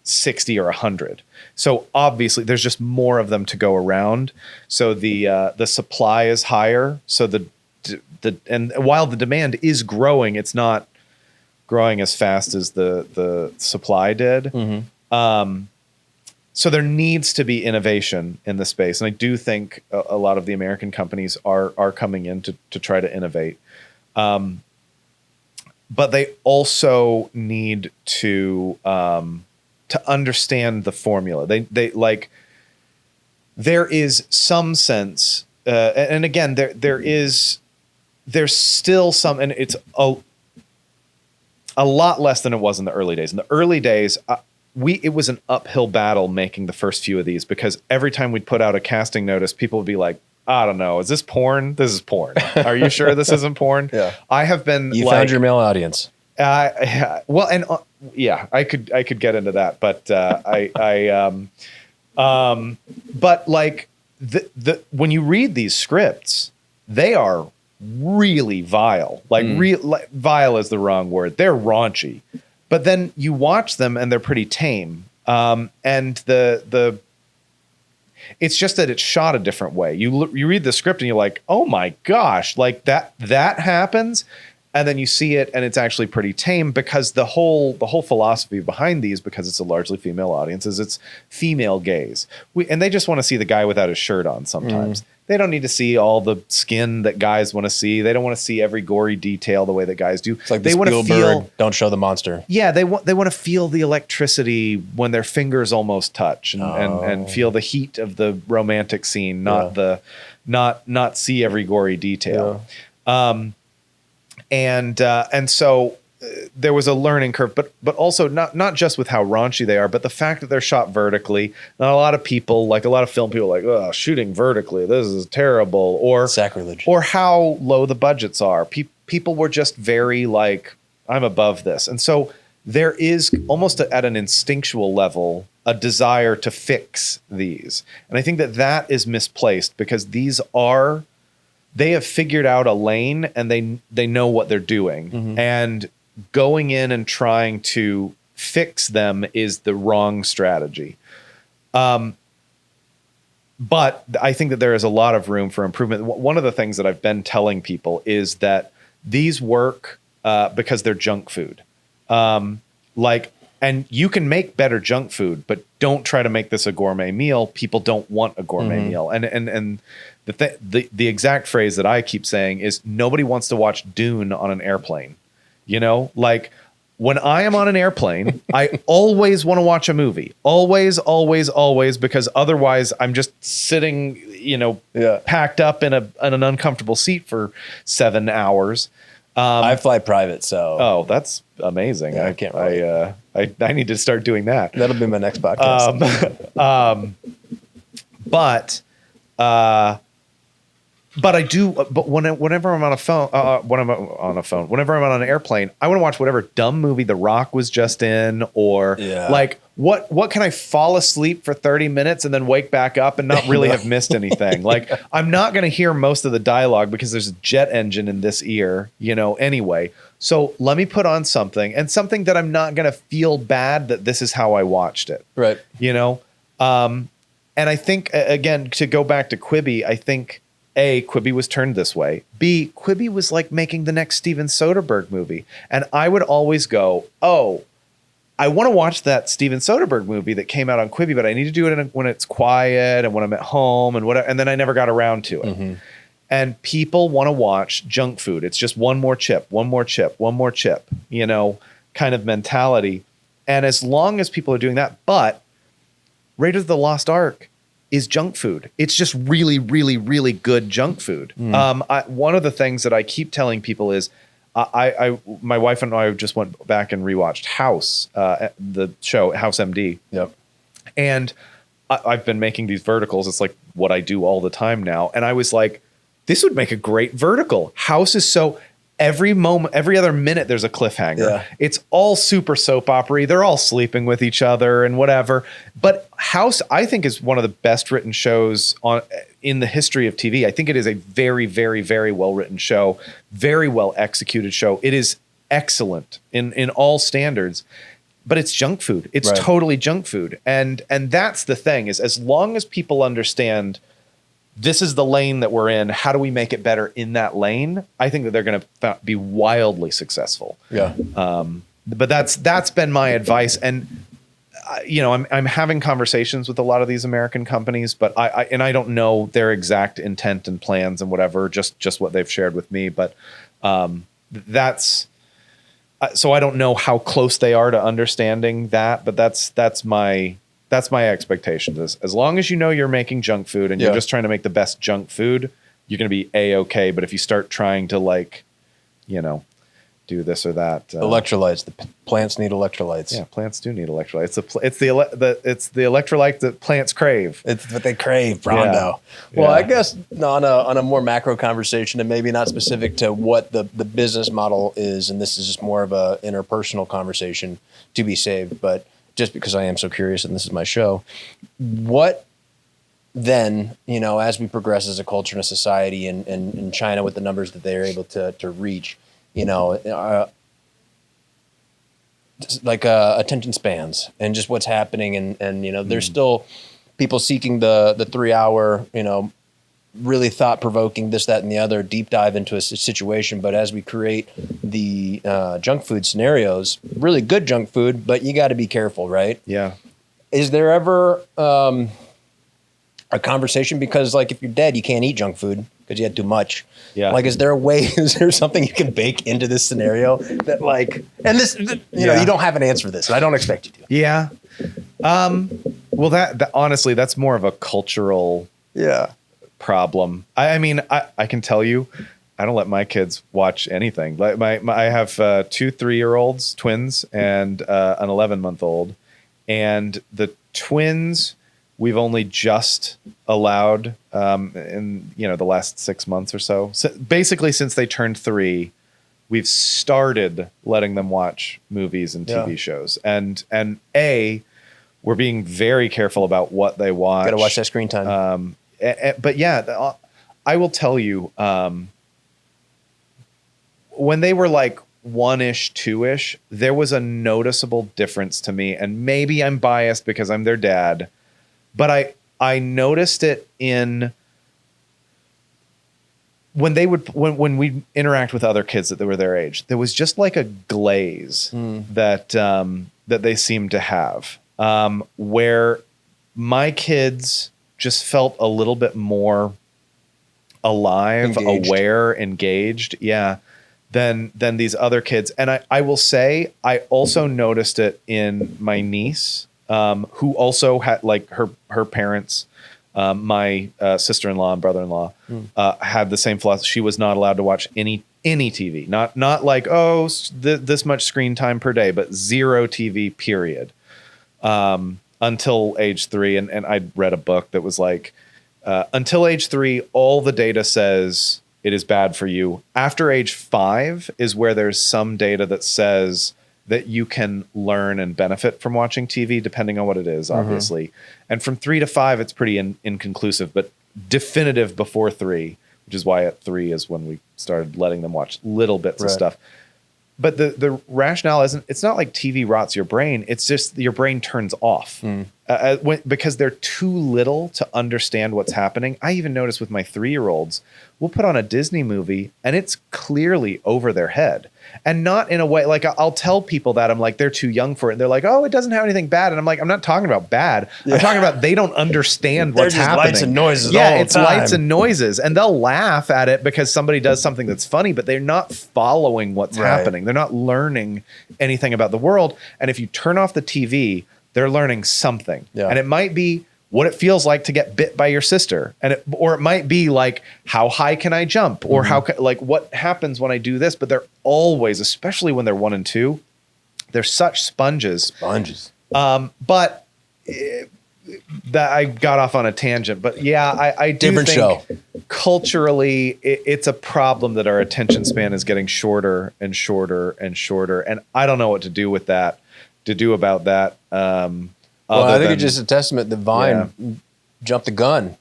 60 or 100. So obviously, there's just more of them to go around. So the supply is higher. So and while the demand is growing, it's not growing as fast as the supply did. Mm-hmm. So there needs to be innovation in the space. And I do think a lot of the American companies are coming in to try to innovate. But they also need to understand the formula. They like, there is some sense, and again, there's still some, and it's a lot less than it was in the early days. In the early days, it was an uphill battle making the first few of these, because every time we'd put out a casting notice, people would be like, I don't know, is this porn? This is porn. Are you sure this isn't porn? Yeah. I have been. You found your male audience. Well, and yeah, I could get into that, but but like the when you read these scripts, they are really vile. Like vile is the wrong word. They're raunchy, but then you watch them and they're pretty tame. And the it's just that it's shot a different way. You read the script and you're like, oh my gosh, like that happens. And then you see it and it's actually pretty tame, because the whole philosophy behind these, because it's a largely female audience, is it's female gaze. And they just want to see the guy without his shirt on sometimes. They don't need to see all the skin that guys want to see. They don't want to see every gory detail the way that guys do. It's like they want to feel, don't show the monster. Yeah, they want to feel the electricity when their fingers almost touch, and feel the heat of the romantic scene, not see every gory detail. Yeah. And so there was a learning curve, but also not just with how raunchy they are, but the fact that they're shot vertically. Not a lot of people, like a lot of film people, are like, oh, shooting vertically, this is terrible, or sacrilege, or how low the budgets are. People were just very like, I'm above this, and so there is almost at an instinctual level a desire to fix these, and I think that is misplaced, because they have figured out a lane and they know what they're doing, and going in and trying to fix them is the wrong strategy. But I think that there is a lot of room for improvement. One of the things that I've been telling people is that these work because they're junk food. And you can make better junk food, but don't try to make this a gourmet meal. People don't want a gourmet meal. And the exact phrase that I keep saying is, nobody wants to watch Dune on an airplane. You know, like when I am on an airplane, I always want to watch a movie. Always, always, always, because otherwise I'm just sitting, packed up in an uncomfortable seat for 7 hours. I fly private, so. Oh, that's amazing. Yeah, I can't really. I need to start doing that. That'll be my next podcast. But I do. But whenever I'm on a phone, whenever I'm on an airplane, I want to watch whatever dumb movie The Rock was just in, or like what can I fall asleep for 30 minutes and then wake back up and not really have missed anything? Like, I'm not going to hear most of the dialogue because there's a jet engine in this ear, anyway. So let me put on something that I'm not going to feel bad that this is how I watched it. Right. And I think, again, to go back to Quibi, I think, A, Quibi was turned this way. B, Quibi was like making the next Steven Soderbergh movie. And I would always go, oh, I want to watch that Steven Soderbergh movie that came out on Quibi, but I need to do it when it's quiet and when I'm at home and whatever. And then I never got around to it. And people want to watch junk food. It's just one more chip, one more chip, one more chip, kind of mentality. And as long as people are doing that, but Raiders of the Lost Ark is junk food. It's just really, really, really good junk food. One of the things that I keep telling people is, my wife and I just went back and rewatched House, the show House MD. Yep. And I've been making these verticals. It's like what I do all the time now. And I was like, this would make a great vertical. House is so, every other minute there's a cliffhanger. Yeah. It's all super soap opera. They're all sleeping with each other and whatever. But House, I think, is one of the best written shows in the history of TV. I think it is a very, very, very well written show, very well executed show. It is excellent in all standards. But it's junk food. It's totally junk food. And that's the thing, is as long as people understand this is the lane that we're in. How do we make it better in that lane? I think that they're going to be wildly successful. Yeah. But that's been my advice. And, I'm having conversations with a lot of these American companies, but I don't know their exact intent and plans and whatever, just what they've shared with me. But that's so I don't know how close they are to understanding that, but that's my expectation. As long as you're making junk food and you're just trying to make the best junk food, you're going to be A-okay. But if you start trying to do this or that, electrolytes. The plants need electrolytes. Yeah, plants do need electrolytes. It's the electrolyte that plants crave. It's what they crave, Brondo. Yeah. Well, I guess on a more macro conversation, and maybe not specific to what the business model is, and this is just more of a interpersonal conversation to be saved, but just because I am so curious and this is my show, what then, as we progress as a culture and a society, and in China with the numbers that they're able to reach, attention spans and just what's happening. And there's still people seeking the 3 hour, really thought provoking this, that, and the other deep dive into a situation. But as we create the junk food scenarios, really good junk food, but you got to be careful, right? Yeah. Is there ever a conversation? Because if you're dead, you can't eat junk food because you had too much. Yeah. Is there something you can bake into this scenario that and this, you don't have an answer for this, and I don't expect you to. Yeah. Well, that honestly, that's more of a cultural problem. I mean, I can tell you, I don't let my kids watch anything. I have 2 3-year-olds, twins, and an 11-month-old, and the twins we've only just allowed in the last 6 months or so. Basically, since they turned 3, we've started letting them watch movies and TV shows. And we're being very careful about what they watch. Got to watch that screen time. But I will tell you, when they were 1-ish, 2-ish, there was a noticeable difference to me. And maybe I'm biased because I'm their dad, but I noticed it in when we interact with other kids that were their age. There was just a glaze that they seemed to have, where my kids just felt a little bit more alive, aware, engaged, than these other kids. And I will say, I also noticed it in my niece, who also had her parents, my sister-in-law and brother-in-law, had the same philosophy. She was not allowed to watch any TV, not this much screen time per day, but 0 TV period, until age 3. And I'd read a book that was until age 3, all the data says it is bad for you. After age 5 is where there's some data that says that you can learn and benefit from watching TV, depending on what it is, obviously. And from 3 to 5, it's pretty inconclusive, but definitive before 3, which is why at 3 is when we started letting them watch little bits of stuff. But the rationale it's not like TV rots your brain. It's just your brain turns off because they're too little to understand what's happening. I even noticed with my 3-year-olds, we'll put on a Disney movie and it's clearly over their head. And not in a way, I'll tell people that I'm they're too young for it. And they're oh, it doesn't have anything bad. And I'm I'm not talking about bad. I'm talking about they don't understand what's happening. Lights and noises all the time. It's lights and noises. And they'll laugh at it because somebody does something that's funny, but they're not following what's happening. They're not learning anything about the world. And if you turn off the TV, they're learning something. Yeah. And it might be what it feels like to get bit by your sister. Or it might be how high can I jump? Or what happens when I do this? But they're always, especially when they're 1 and 2, they're such sponges. But that I got off on a tangent, but I do Different think show. Culturally it's a problem that our attention span is getting shorter and shorter and shorter. And I don't know what to do about that. I think it's just a testament that Vine jumped the gun.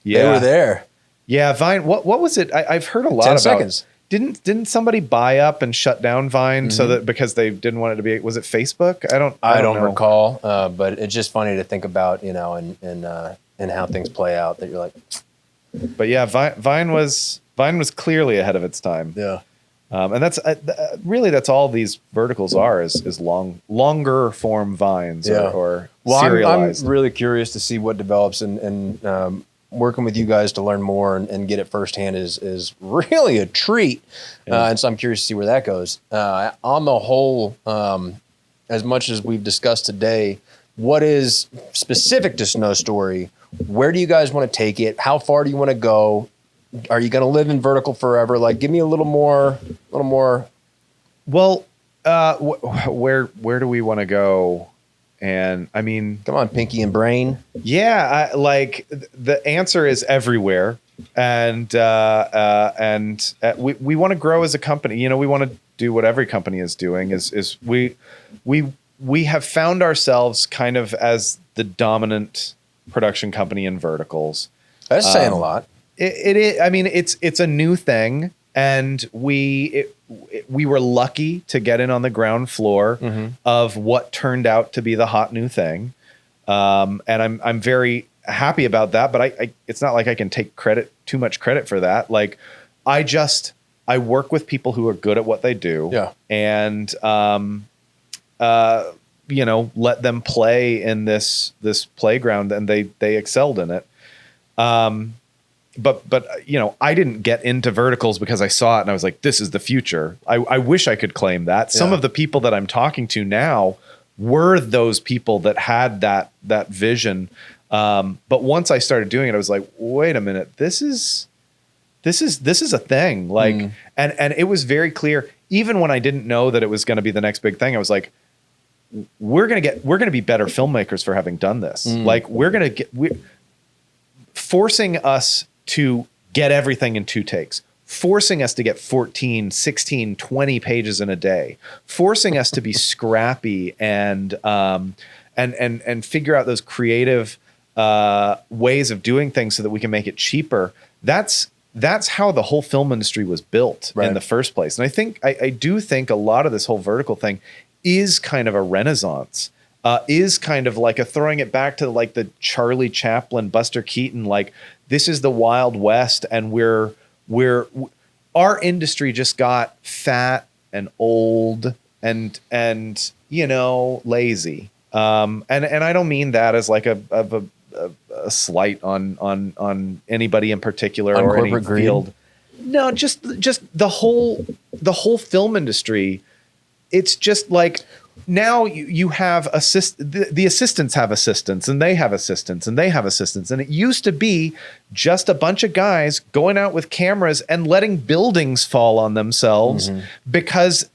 Yeah. They were there. Yeah, Vine. What was it? I've heard a lot 10 about. seconds. Didn't somebody buy up and shut down Vine so that because they didn't want it to be? Was it Facebook? I don't know. Recall. But it's just funny to think about, and how things play out. That you're But yeah, Vine was clearly ahead of its time. Yeah. And that's really that's all these verticals are is longer form vines or well, serialized. I'm really curious to see what develops, and working with you guys to learn more and get it firsthand is really a treat. And so I'm curious to see where that goes. On the whole, as much as we've discussed today, what is specific to Snow Story? Where do you guys want to take it? How far do you want to go? Are you going to live in vertical forever? Like, give me a little more. Well, where do we want to go? And I mean, come on, Pinky and Brain. Yeah, the answer is everywhere, and we want to grow as a company. You know, we want to do what every company is doing. Is we have found ourselves kind of as the dominant production company in verticals. That's saying a lot. It is. I mean, it's a new thing, and we were lucky to get in on the ground floor of what turned out to be the hot new thing, and I'm very happy about that. But I it's not like I can take too much credit for that. Like, I work with people who are good at what they do, and you know, let them play in this playground, and they excelled in it. But you know, I didn't get into verticals because I saw it and I was like, this is the future. I wish I could claim that. Some of the people that I'm talking to now were those people that had that vision. But once I started doing it, I was like, wait a minute, this is a thing. Like, and it was very clear, even when I didn't know that it was going to be the next big thing, I was like, we're going to be better filmmakers for having done this. Like, we're forcing us to get everything in 2 takes, forcing us to get 14, 16, 20 pages in a day, forcing us to be scrappy and figure out those creative ways of doing things so that we can make it cheaper. That's how the whole film industry was built in the first place. And I think I do think a lot of this whole vertical thing is kind of a renaissance. Is kind of like a throwing it back to like the Charlie Chaplin, Buster Keaton, like, this is the Wild West, and our industry just got fat and old and you know, lazy. And I don't mean that as like a slight on anybody in particular or any field. No, just the whole film industry. It's just like, now you have the assistants have assistants, and they have assistants, and they have assistants. And it used to be just a bunch of guys going out with cameras and letting buildings fall on themselves because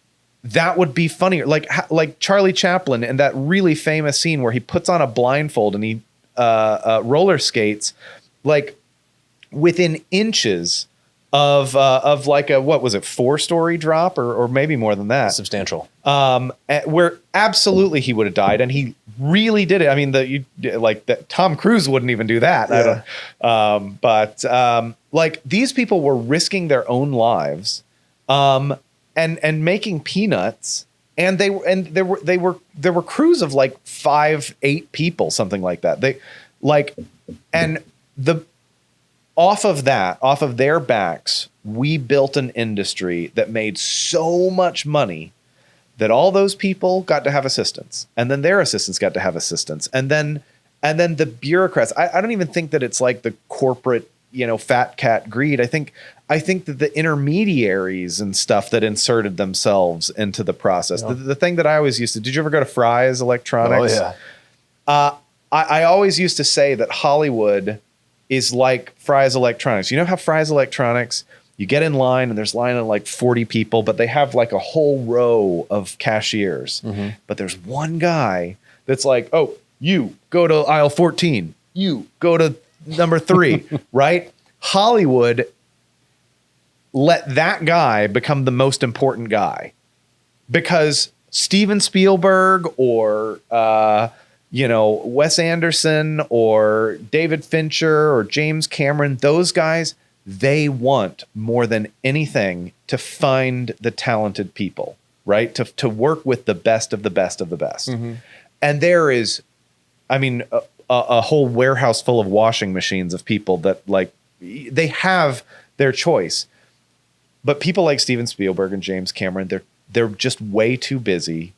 that would be funnier. Like Charlie Chaplin in that really famous scene where he puts on a blindfold and he roller skates, like within inches of like a, what was it, 4-story drop or maybe more than that. Substantial. Where absolutely he would have died, and he really did it. I mean, Tom Cruise wouldn't even do that. Yeah. But like, these people were risking their own lives, and making peanuts. And there were crews of like 5-8 people, something like that. Off of their backs, we built an industry that made so much money that all those people got to have assistants, and then their assistants got to have assistants, and then the bureaucrats. I don't even think that it's like the corporate, you know, fat cat greed. I think that the intermediaries and stuff that inserted themselves into the process. Yeah. The thing that I always used to. Did you ever go to Fry's Electronics? Oh yeah. I always used to say that Hollywood is like Fry's Electronics. You know how Fry's Electronics, you get in line and there's line of like 40 people, but they have like a whole row of cashiers. But there's one guy that's like, oh, you go to aisle 14. You go to number 3, right? Hollywood let that guy become the most important guy because Steven Spielberg or, you know, Wes Anderson or David Fincher or James Cameron, those guys, they want more than anything to find the talented people, right? To work with the best of the best of the best. And there is, I mean, a whole warehouse full of washing machines of people that like they have their choice. But people like Steven Spielberg and James Cameron, they're just way too busy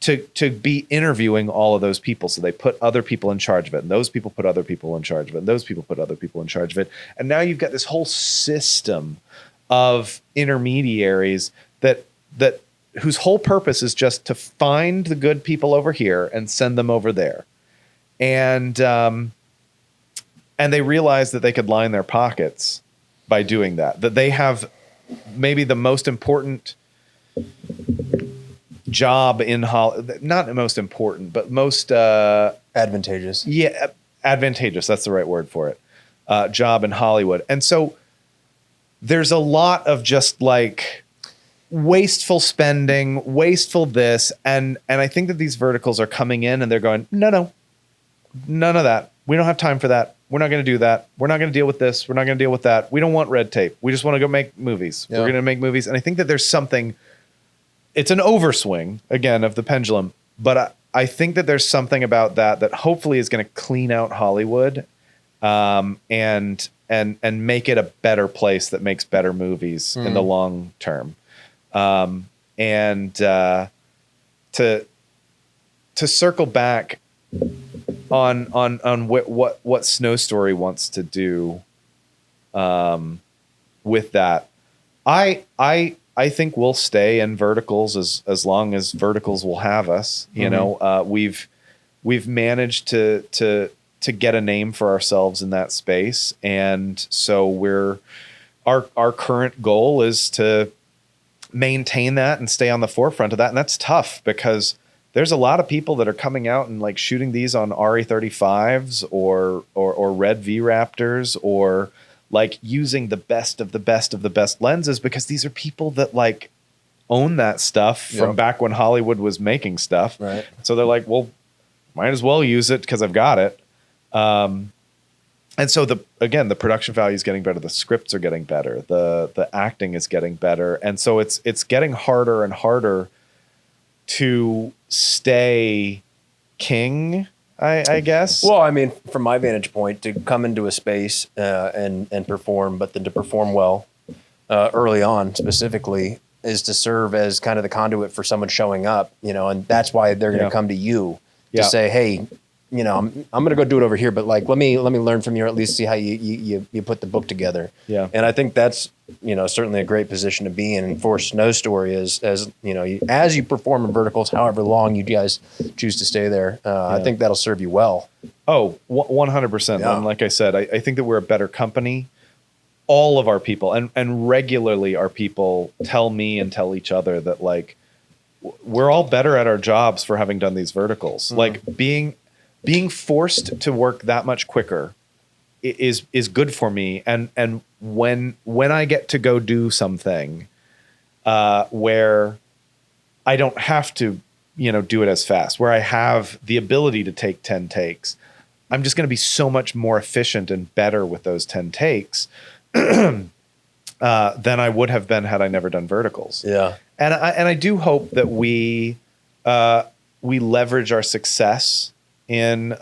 to be interviewing all of those people. So they put other people in charge of it, and those people put other people in charge of it, and those people put other people in charge of it. And now you've got this whole system of intermediaries that whose whole purpose is just to find the good people over here and send them over there. And they realize that they could line their pockets by doing that they have maybe the most important job in Hollywood, not most important, but most advantageous. Yeah, advantageous. That's the right word for it. Job in Hollywood. And so there's a lot of just like wasteful spending, wasteful this. And I think that these verticals are coming in and they're going, no, none of that. We don't have time for that. We're not going to do that. We're not going to deal with this. We're not going to deal with that. We don't want red tape. We just want to go make movies. Yeah. We're going to make movies. And I think that there's something, it's an overswing again of the pendulum, but I think that there's something about that hopefully is going to clean out Hollywood, and make it a better place that makes better movies in the long term. To circle back on what Snow Story wants to do with that, I think we'll stay in verticals as long as verticals will have us. You know, we've managed to get a name for ourselves in that space, and so our current goal is to maintain that and stay on the forefront of that, and that's tough because there's a lot of people that are coming out and like shooting these on RE35s or Red V Raptors or like using the best of the best of the best lenses because these are people that like own that stuff from back when Hollywood was making stuff. Right. So they're like, well, might as well use it because I've got it. And so the production value is getting better. The scripts are getting better. The acting is getting better. And so it's getting harder and harder to stay king, I guess. Well, I mean, from my vantage point, to come into a space and perform, but then to perform well early on specifically is to serve as kind of the conduit for someone showing up, you know, and that's why they're going to come to you to say, hey, you know, I'm going to go do it over here, but like, let me learn from you, or at least see how you put the book together. Yeah. And I think that's, you know, certainly a great position to be in. And for Snow Story as you know, as you perform in verticals, however long you guys choose to stay there, I think that'll serve you well. Oh, 100%. Yeah. And like I said, I think that we're a better company. All of our people and regularly our people tell me and tell each other that like, we're all better at our jobs for having done these verticals. Like being forced to work that much quicker is good for me. And when I get to go do something where I don't have to, you know, do it as fast, where I have the ability to take 10 takes, I'm just going to be so much more efficient and better with those 10 takes than I would have been had I never done verticals. Yeah. And I do hope that we leverage our success in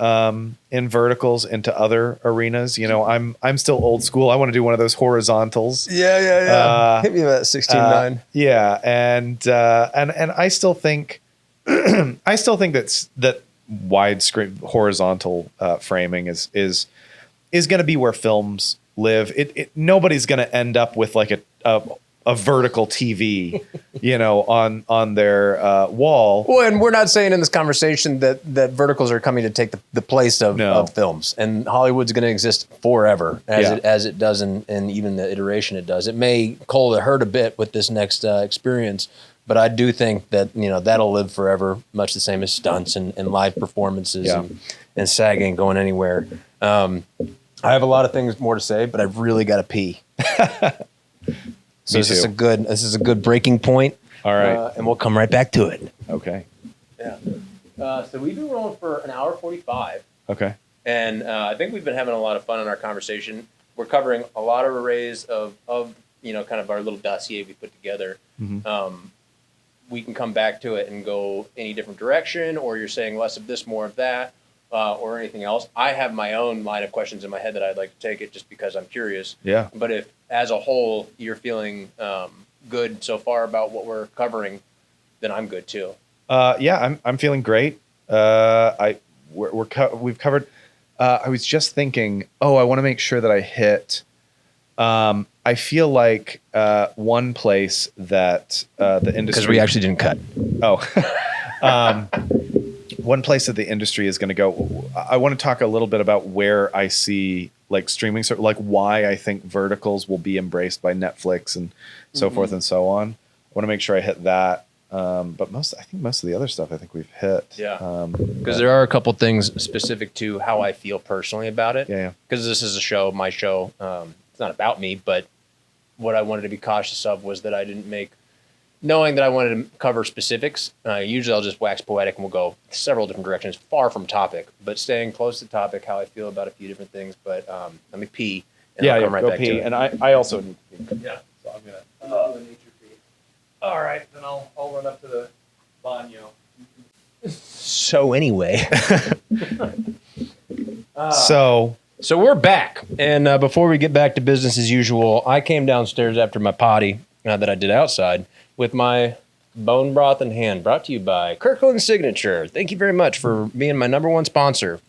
verticals into other arenas. You know, I'm still old school. I want to do one of those horizontals. Yeah. Hit me about 16:9. Yeah, and I still think that widescreen horizontal framing is going to be where films live. Nobody's going to end up with like a vertical TV, you know, on their wall. Well, and we're not saying in this conversation that verticals are coming to take the place of films, and Hollywood's going to exist forever as it does in even the iteration it does. It may cold or hurt a bit with this next experience, but I do think that, you know, that'll live forever, much the same as stunts and live performances and SAG ain't going anywhere. I have a lot of things more to say, but I've really got to pee. So this is a good breaking point. All right. And we'll come right back to it. Okay. Yeah. So we've been rolling for an hour 45. Okay. And I think we've been having a lot of fun in our conversation. We're covering a lot of arrays of you know, kind of our little dossier we put together. Mm-hmm. We can come back to it and go any different direction, or you're saying less of this, more of that. or anything else. I have my own line of questions in my head that I'd like to take it just because I'm curious. Yeah. But if, as a whole, you're feeling good so far about what we're covering, then I'm good too. Yeah, I'm feeling great. We've covered. I was just thinking. Oh, I want to make sure that I hit. I feel like one place that the industry, because we actually didn't cut. Oh, one place that the industry is going to go. I want to talk a little bit about where I see like streaming, like why I think verticals will be embraced by Netflix and so forth and so on. I want to make sure I hit that. But I think most of the other stuff I think we've hit. Yeah. Because there are a couple things specific to how I feel personally about it. Yeah. Because this is my show. It's not about me, but what I wanted to be cautious of was that I didn't knowing that I wanted to cover specifics. Usually I'll just wax poetic and we'll go several different directions, far from topic, but staying close to topic, how I feel about a few different things. But let me pee. And I'll come right go back pee. to it. And I also need to pee. Yeah. So I'm gonna do a nature pee. All right, then I'll run up to the baño. So anyway, So we're back, and before we get back to business as usual, I came downstairs after my potty that I did outside with my bone broth in hand. Brought to you by Kirkland Signature. Thank you very much for being my number one sponsor.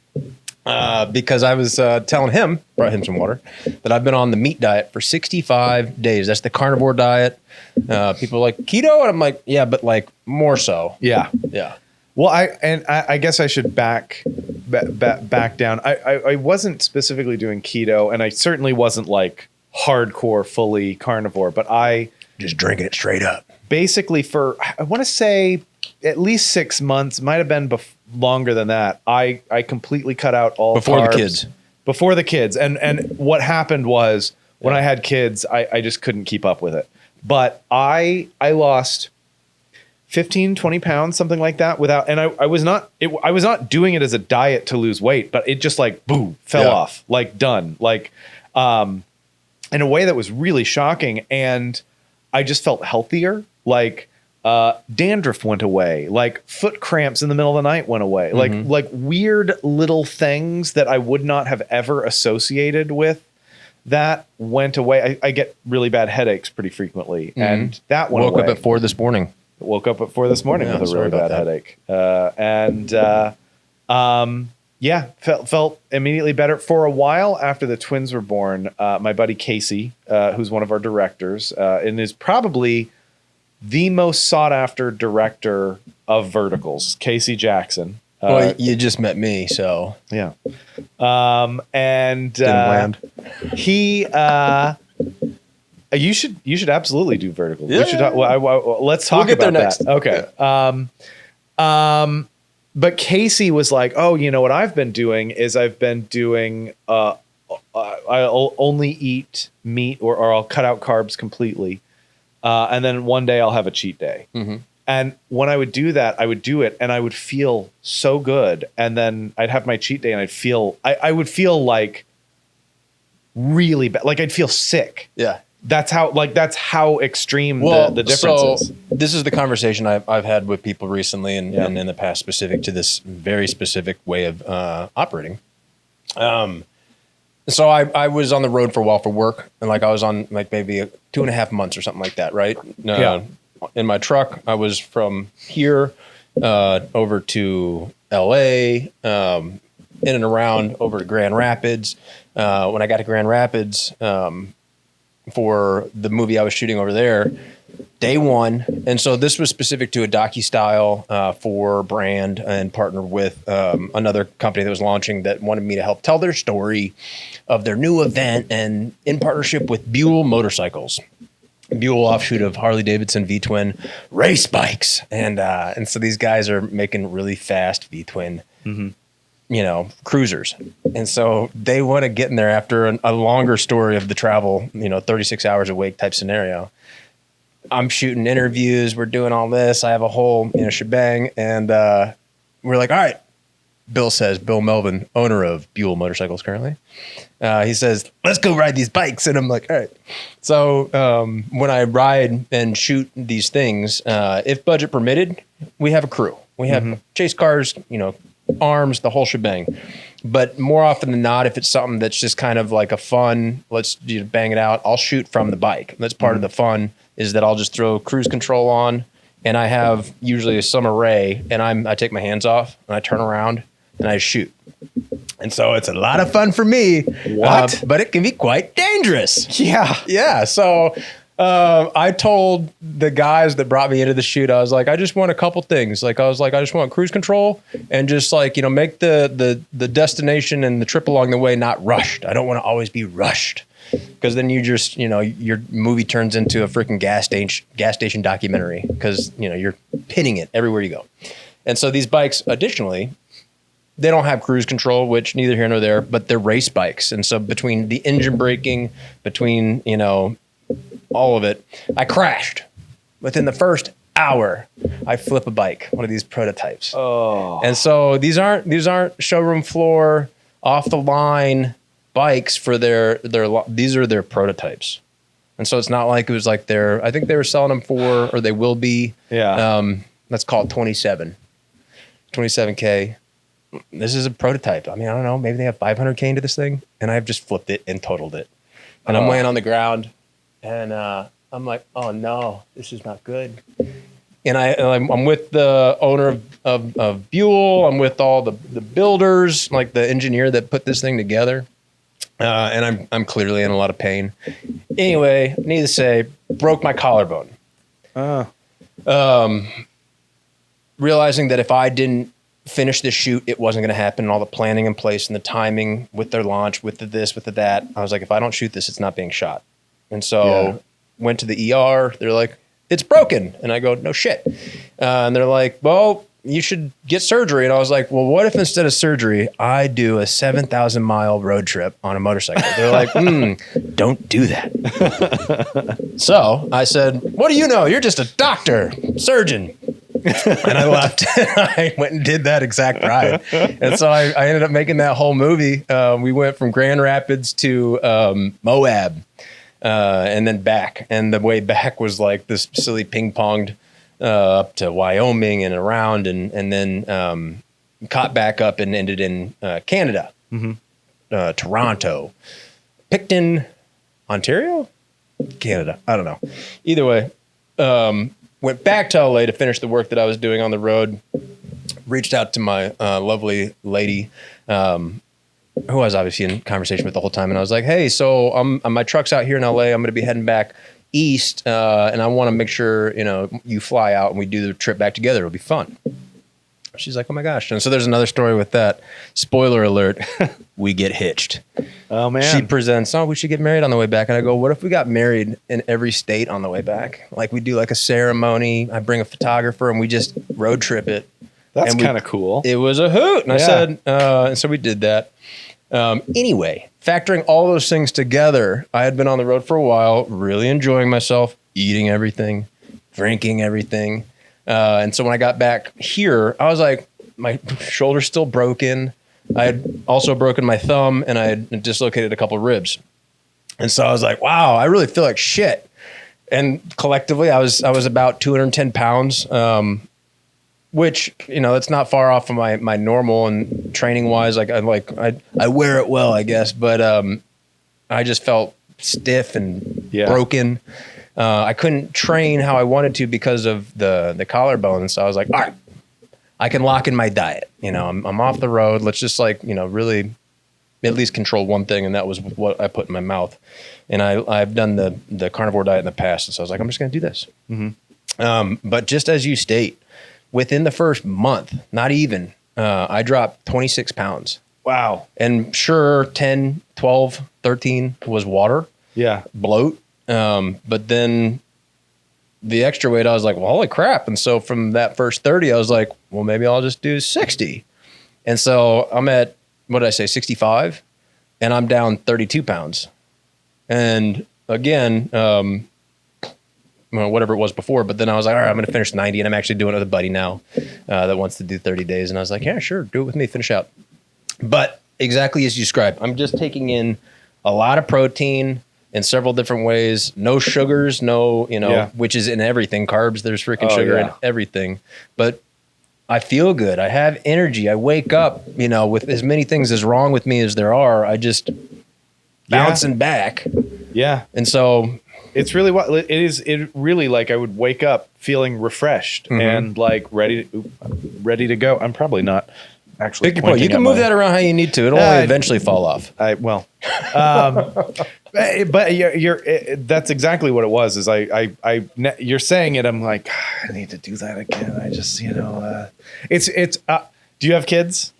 Because I was telling him, brought him some water, that I've been on the meat diet for 65 days. That's the carnivore diet. People are like, keto? And I'm like, yeah, but like more so. yeah. Yeah. Well, I guess I should back down. I wasn't specifically doing keto, and I certainly wasn't like hardcore, fully carnivore. But I Just drinking it straight up. basically for I want to say at least 6 months, might have been longer than that. I completely cut out all Before the carbs. kids. Before the kids, and what happened was when I had kids, I just couldn't keep up with it. But I lost 15, 20 pounds, something like that without, and I was not doing it as a diet to lose weight, but it just like, boom, fell off, like done, like, in a way that was really shocking. And I just felt healthier. Like, dandruff went away, like foot cramps in the middle of the night went away, like weird little things that I would not have ever associated with that went away. I get really bad headaches pretty frequently, and that went away. Woke up at 4 this morning. Woke up at 4 this morning with a sorry really bad about headache. Felt immediately better. For a while after the twins were born, my buddy Casey, who's one of our directors, and is probably the most sought after director of verticals, Casey Jackson. Well, you just met me, so Yeah. And didn't land. he you should absolutely do verticals. Yeah. We should talk, let's talk We'll get about there that. next. Okay. But Casey was like, "Oh, you know what I've been doing is I've been doing I'll only eat meat or I'll cut out carbs completely. And then one day I'll have a cheat day." Mm-hmm. And when I would do that, I would do it and I would feel so good. And then I'd have my cheat day and I would feel like really bad. Like I'd feel sick. Yeah. That's how extreme the difference is. This is the conversation I've had with people recently and in the past specific to this very specific way of operating. So I was on the road for a while for work, and like I was on like maybe 2.5 months or something like that, right? In my truck, I was from here over to LA, in and around over to Grand Rapids. When I got to Grand Rapids for the movie I was shooting over there, day one. And so this was specific to a docu-style for brand and partnered with another company that was launching that wanted me to help tell their story of their new event and in partnership with Buell Motorcycles. Buell offshoot of Harley-Davidson V-twin race bikes. And so these guys are making really fast V-twin, cruisers. And so they want to get in there after a longer story of the travel, 36 hours awake type scenario. I'm shooting interviews. We're doing all this. I have a whole, shebang. And we're like, all right. Bill Melvin, owner of Buell Motorcycles currently. He says, let's go ride these bikes. And I'm like, all right. So when I ride and shoot these things, if budget permitted, we have a crew. We have chase cars, arms, the whole shebang. But more often than not, if it's something that's just kind of like a fun, let's bang it out, I'll shoot from the bike. That's part of the fun, is that I'll just throw cruise control on, and I have usually some array, and I take my hands off and I turn around and I shoot. And so it's a lot of fun for me. What? But it can be quite dangerous. Yeah. Yeah. So I told the guys that brought me into the shoot, I was like, I just want a couple things. Like, I just want cruise control and just like, make the destination and the trip along the way not rushed. I don't want to always be rushed, because then you just, your movie turns into a freaking gas station documentary, because, you're pinning it everywhere you go. And so these bikes, additionally, they don't have cruise control, which neither here nor there, but they're race bikes. And so between the engine braking, between, all of it, I crashed. Within the first hour, I flip a bike, one of these prototypes. Oh. And so these aren't showroom floor, off the line bikes for these are their prototypes. And so it's not like it was like I think they were selling them for, or they will be. Yeah. That's called 27K. This is a prototype. I mean, I don't know. Maybe they have 500K into this thing, and I've just flipped it and totaled it. And I'm laying on the ground, and I'm like, oh no, this is not good. And I'm with the owner of Buell. I'm with all the builders, like the engineer that put this thing together. And I'm clearly in a lot of pain. Anyway, needless to say, broke my collarbone. Realizing that if I didn't finish this shoot, it wasn't going to happen. And all the planning in place and the timing with their launch, with the this, with the that. I was like, if I don't shoot this, it's not being shot. And so went to the ER. They're like, it's broken. And I go, no shit. And they're like, well, you should get surgery. And I was like, well, what if instead of surgery, I do a 7,000-mile road trip on a motorcycle? They're like, don't do that. So I said, what do you know? You're just a doctor, surgeon. And I left. I went and did that exact ride. And so I ended up making that whole movie. We went from Grand Rapids to Moab and then back. And the way back was like this silly ping-ponged up to Wyoming and around, and then caught back up and ended in Canada, Toronto, Picton, Ontario, Canada. I don't know. Either way, went back to LA to finish the work that I was doing on the road. Reached out to my lovely lady, who I was obviously in conversation with the whole time, and I was like, "Hey, so my truck's out here in LA. I'm going to be heading back east, and I want to make sure you fly out and we do the trip back together. It'll be fun." She's like, "Oh my gosh!" And so there's another story with that. Spoiler alert: we get hitched. Oh man! She presents, "Oh, we should get married on the way back." And I go, "What if we got married in every state on the way back? Like we do like a ceremony. I bring a photographer and we just road trip it." That's kind of cool. It was a hoot. And I said, and so we did that. Anyway, factoring all those things together, I had been on the road for a while, really enjoying myself, eating everything, drinking everything. And so when I got back here, I was like, my shoulder's still broken. I had also broken my thumb, and I had dislocated a couple of ribs. And so I was like, wow, I really feel like shit. And collectively, I was about 210 pounds, which, that's not far off of my normal, and training wise, I wear it well, I guess. But I just felt stiff and broken. I couldn't train how I wanted to because of the collarbone. So I was like, all right, I can lock in my diet. I'm off the road. Let's just really at least control one thing. And that was what I put in my mouth. And I've done the carnivore diet in the past. And so I was like, I'm just going to do this. But just as you state, within the first month, not even, I dropped 26 pounds. Wow. And sure, 10, 12, 13 was water. Yeah. Bloat. But then the extra weight, I was like, well, holy crap. And so from that first 30, I was like, well, maybe I'll just do 60. And so I'm at, what did I say, 65? And I'm down 32 pounds. And again, whatever it was before, but then I was like, all right, I'm going to finish 90, and I'm actually doing it with a buddy now that wants to do 30 days. And I was like, yeah, sure, do it with me, finish out. But exactly as you described, I'm just taking in a lot of protein in several different ways, no sugars, which is in everything, carbs, there's freaking sugar in everything. But I feel good. I have energy. I wake up, you know, with as many things as wrong with me as there are. I just bouncing back. Yeah. And so it's really what it is. It really like I would wake up feeling refreshed and like ready to go. I'm probably not actually. Pick your point. You can move that around how you need to. It'll only eventually fall off. But you're that's exactly what it was. Is you're saying it. I'm like, I need to do that again. I just, it's. Do you have kids?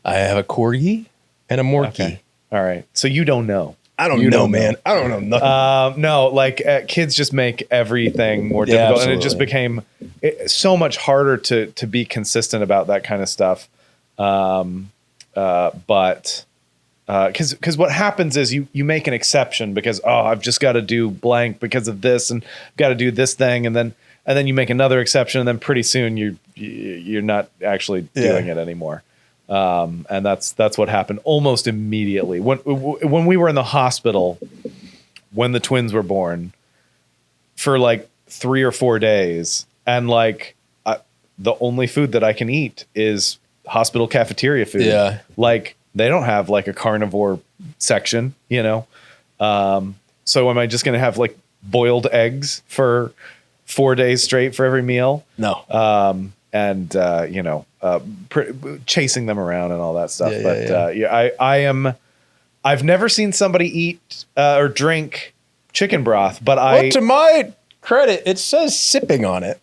I have a corgi and a morkie. Okay. All right. So you don't know. I don't know, man. I don't know nothing. No, like kids just make everything more difficult, and it just became so much harder to be consistent about that kind of stuff. But because what happens is you make an exception because I've just got to do blank because of this, and got to do this thing, and then you make another exception, and then pretty soon you're not actually doing it anymore. And that's what happened almost immediately when we were in the hospital when the twins were born for like 3 or 4 days, and like the only food that I can eat is hospital cafeteria food. Yeah, like they don't have like a carnivore section, so am I just gonna have like boiled eggs for 4 days straight for every meal? No. Chasing them around and all that stuff. I've never seen somebody eat or drink chicken broth, but to my credit, it says sipping on it.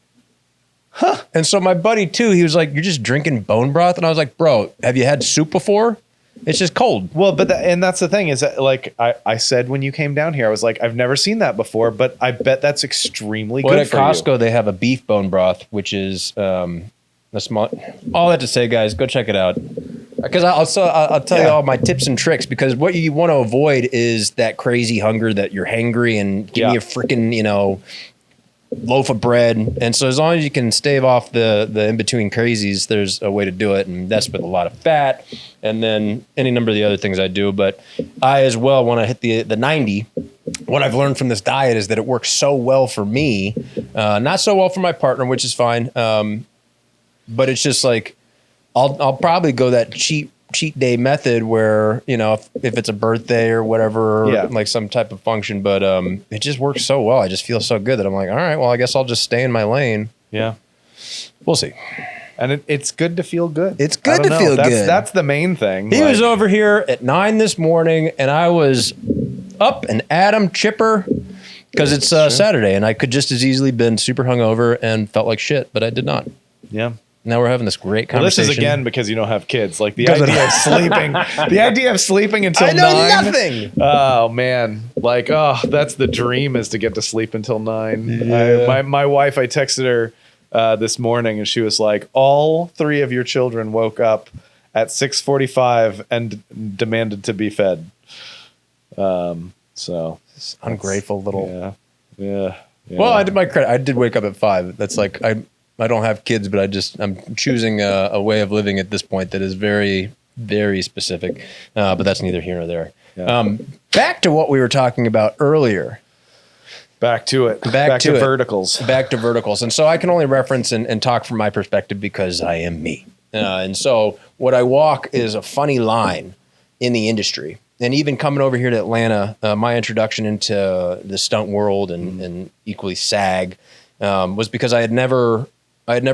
Huh. And so my buddy too, he was like, "You're just drinking bone broth?" And I was like, "Bro, have you had soup before? It's just cold." Well, but and that's the thing is that, like I said when you came down here, I was like, I've never seen that before, but I bet that's extremely good at for Costco, you. They have a beef bone broth, which is a small. All that to say, guys, go check it out. Because I'll tell you all my tips and tricks, because what you want to avoid is that crazy hunger that you're hangry and give me a freaking, loaf of bread. And so as long as you can stave off the in-between crazies, there's a way to do it. And that's with a lot of fat and then any number of the other things I do. But I as well, when I hit the 90, what I've learned from this diet is that it works so well for me, not so well for my partner, which is fine. But it's just like, I'll probably go that cheat day method where, if it's a birthday or whatever, like some type of function, but it just works so well. I just feel so good that I'm like, all right, well, I guess I'll just stay in my lane. Yeah. We'll see. And it's good to feel good. It's good to feel good. That's the main thing. He was over here at 9 this morning and I was up and at him, chipper, because it's Saturday and I could just as easily been super hungover and felt like shit, but I did not. Yeah. Now we're having this great conversation. Well, this is again because you don't have kids. Like the idea of sleeping, until 9. I know nothing. Oh man, that's the dream, is to get to sleep until 9. Yeah. My wife, I texted her this morning, and she was like, "All 3 of your children woke up at 6:45 and demanded to be fed." So ungrateful little. Yeah. Well, I did my credit. I did wake up at 5. That's like I don't have kids, but I'm choosing a way of living at this point that is very, very specific. But that's neither here nor there. Yeah. Back to what we were talking about earlier. Back to it. Back to verticals. Back to verticals. And so I can only reference and talk from my perspective because I am me. And so what I walk is a funny line in the industry. And even coming over here to Atlanta, my introduction into the stunt world and equally SAG was because I had never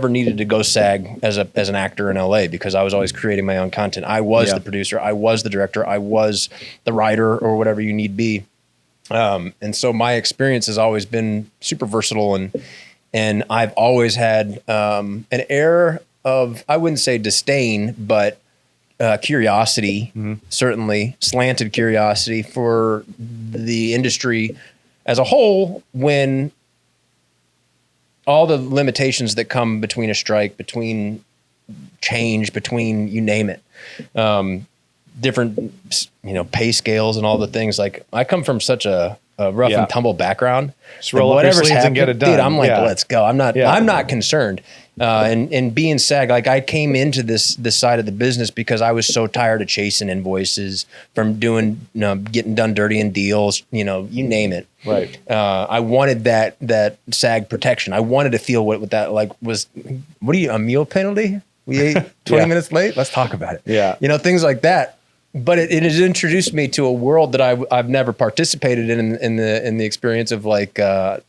needed to go SAG as an actor in LA because I was always creating my own content. I was the producer, I was the director, I was the writer or whatever you need be. And so my experience has always been super versatile and I've always had an air of, I wouldn't say disdain, but curiosity, certainly slanted curiosity for the industry as a whole, when all the limitations that come between a strike, between change, between you name it, different, pay scales and all the things. Like I come from such a rough and tumble background. Just roll up your sleeves and get it done. Dude, I'm like, let's go. I'm not concerned. And being SAG, like I came into this side of the business because I was so tired of chasing invoices, from doing, getting done dirty in deals, you name it. Right. I wanted that SAG protection. I wanted to feel what that like was. What are you, a meal penalty? We ate 20 Yeah. minutes late. Let's talk about it. Yeah. You know, things like that. But it has introduced me to a world that I've never participated in the experience of like the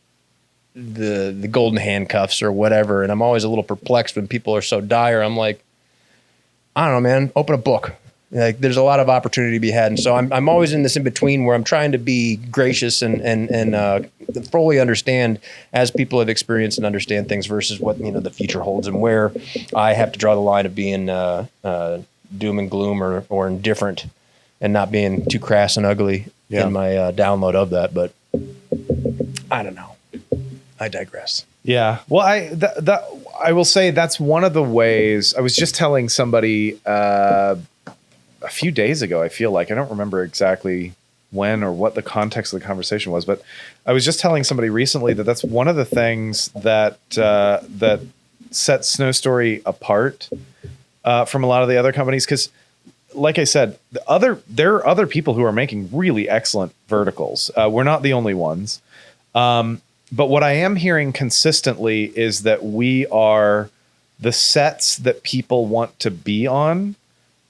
golden handcuffs or whatever. And I'm always a little perplexed when people are so dire. I'm like, I don't know, man, open a book. Like there's a lot of opportunity to be had. And so I'm always in this in between where I'm trying to be gracious and fully understand as people have experienced and understand things versus what, you know, the future holds and where I have to draw the line of being doom and gloom or indifferent and not being too crass and ugly in my download of that. But I don't know. I digress. Yeah. Well, I will say that's one of the ways. I was just telling somebody a few days ago, I feel like, I don't remember exactly when or what the context of the conversation was, but I was just telling somebody recently that that's one of the things that that sets Snow Story apart from a lot of the other companies. Because like I said, there are other people who are making really excellent verticals. We're not the only ones. But what I am hearing consistently is that we are the sets that people want to be on,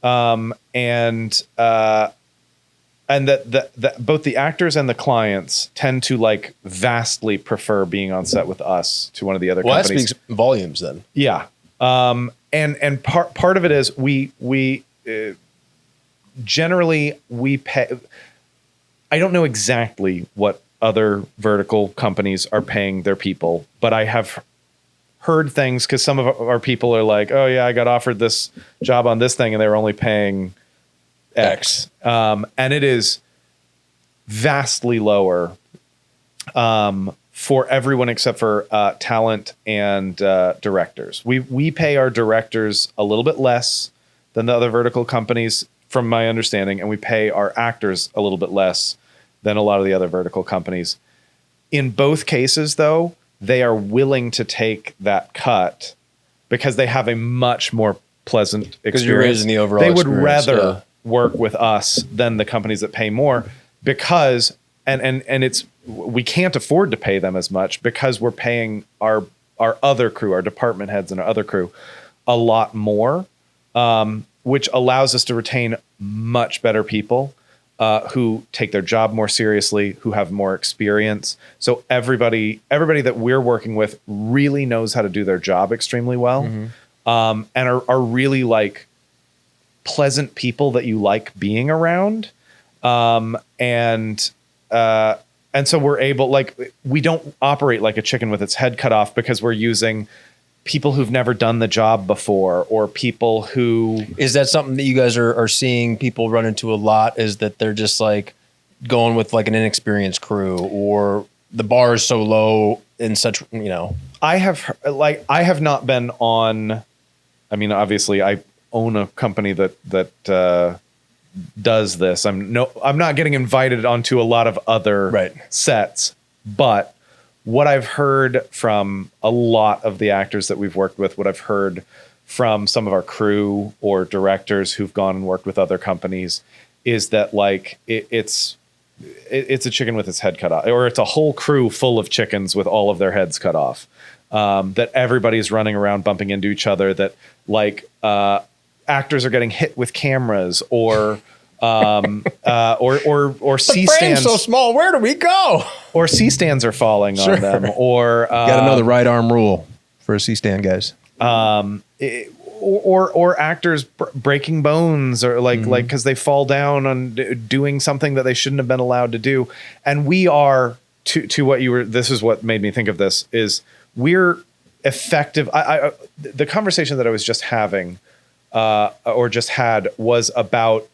and that both the actors and the clients tend to like vastly prefer being on set with us to one of the other companies. Well, that speaks volumes then. Yeah, and part of it is we generally we pay. I don't know exactly what other vertical companies are paying their people, but I have heard things because some of our people are like, oh yeah, I got offered this job on this thing and they were only paying X. And it is vastly lower for everyone except for talent and directors. We pay our directors a little bit less than the other vertical companies from my understanding, and we pay our actors a little bit less than a lot of the other vertical companies. In both cases, though, they are willing to take that cut because they have a much more pleasant experience. Because you're raising the overall They would experience, rather work with us than the companies that pay more because, and it's, we can't afford to pay them as much because we're paying our other crew, our department heads and our other crew a lot more, which allows us to retain much better people. Who take their job more seriously, who have more experience. So everybody that we're working with really knows how to do their job extremely well, and are really like pleasant people that you like being around. And so we're able, like, we don't operate like a chicken with its head cut off because we're using people who've never done the job before, or people who... Is that something that you guys are seeing people run into a lot, is that they're just like going with like an inexperienced crew, or the bar is so low in such, you know? I have not been on, I mean, obviously I own a company that does this. I'm not getting invited onto a lot of other sets, but what I've heard from a lot of the actors that we've worked with, what I've heard from some of our crew or directors who've gone and worked with other companies, is that like it's a chicken with its head cut off, or it's a whole crew full of chickens with all of their heads cut off. That everybody's running around bumping into each other. That like actors are getting hit with cameras, or C stands so small. Where do we go? Or C stands are falling on them. Or got to know the right arm rule for a C stand, guys. Or actors breaking bones, or like because they fall down on doing something that they shouldn't have been allowed to do. And we are to what you were. This is what made me think of this. Is we're effective. The conversation that I was just having, or just had, was about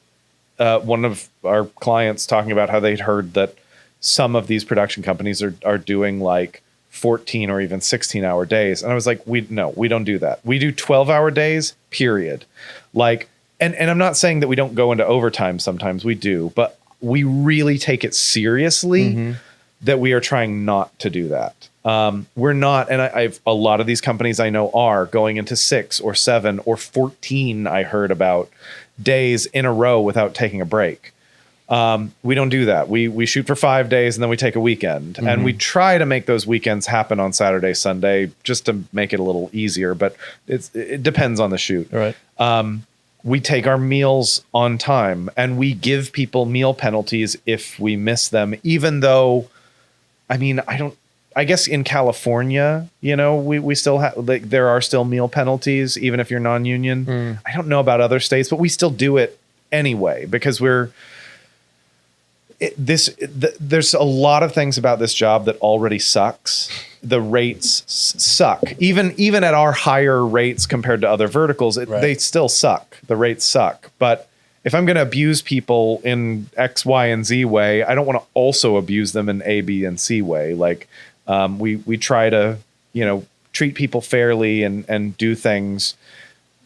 one of our clients talking about how they'd heard that some of these production companies are doing like 14 or even 16-hour days. And I was like, we don't do that. We do 12-hour days, period. Like, and I'm not saying that we don't go into overtime. Sometimes we do, but we really take it seriously that we are trying not to do that. We're not, and I've a lot of these companies I know are going into 6 or 7 or 14, I heard about, days in a row without taking a break. We don't do that. We shoot for 5 days and then we take a weekend, and we try to make those weekends happen on Saturday, Sunday, just to make it a little easier. But it depends on the shoot. Right. We take our meals on time, and we give people meal penalties if we miss them, even though, I guess in California, we still have, like, there are still meal penalties, even if you're non-union. I don't know about other states, but we still do it anyway, because there's a lot of things about this job that already sucks. The rates suck. Even at our higher rates compared to other verticals, they still suck. The rates suck. But if I'm going to abuse people in X, Y, and Z way, I don't want to also abuse them in A, B, and C way. Like, we try to, treat people fairly and do things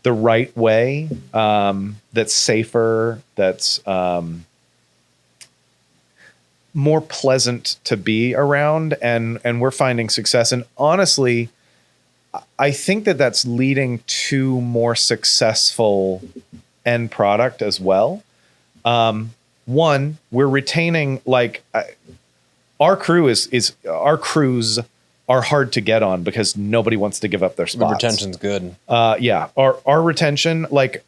the right way. That's safer. That's more pleasant to be around, and we're finding success. And honestly, I think that that's leading to more successful end product as well. One, we're retaining, like, our crews are hard to get on because nobody wants to give up their spots. The retention's good. Yeah, our retention, like,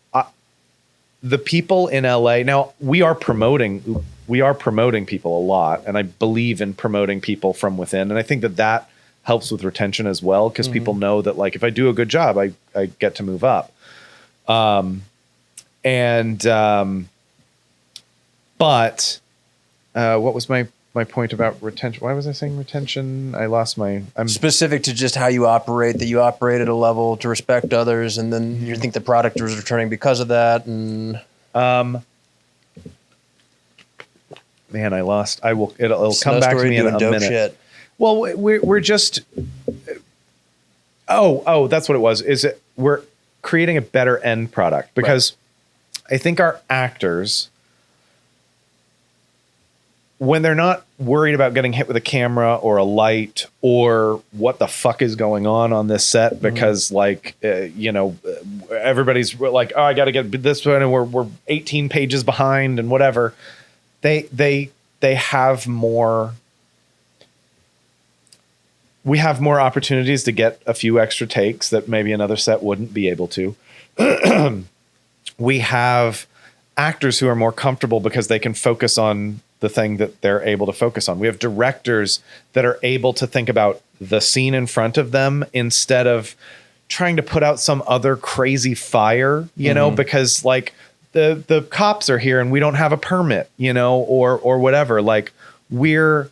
the people in LA now, we are promoting people a lot, and I believe in promoting people from within, and I think that helps with retention as well, because people know that, like, if I do a good job, I get to move up. But what was my point about retention? Why was I saying retention? I lost I'm specific to just how you operate, that you operate at a level to respect others, and then you think the product is returning because of that. And man, I lost. It'll come back to me in a minute. Shit. Well, we're just. Oh, that's what it was. We're creating a better end product, because I think our actors, when they're not worried about getting hit with a camera or a light or what the fuck is going on this set, because everybody's like, oh, I got to get this one, and we're 18 pages behind and whatever. They have more. We have more opportunities to get a few extra takes that maybe another set wouldn't be able to. We have actors who are more comfortable because they can focus on the thing that they're able to focus on. We have directors that are able to think about the scene in front of them instead of trying to put out some other crazy fire, because, like, the cops are here and we don't have a permit, or whatever. Like, we're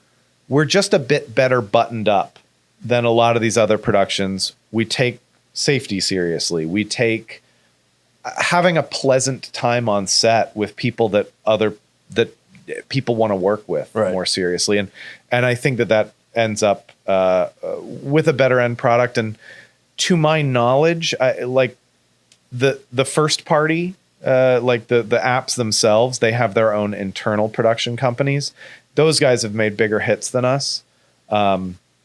just a bit better buttoned up than a lot of these other productions. We take safety seriously. We take having a pleasant time on set with people that people want to work with more seriously. And I think that ends up with a better end product. And to my knowledge, like the first party, like the apps themselves, they have their own internal production companies. Those guys have made bigger hits than us.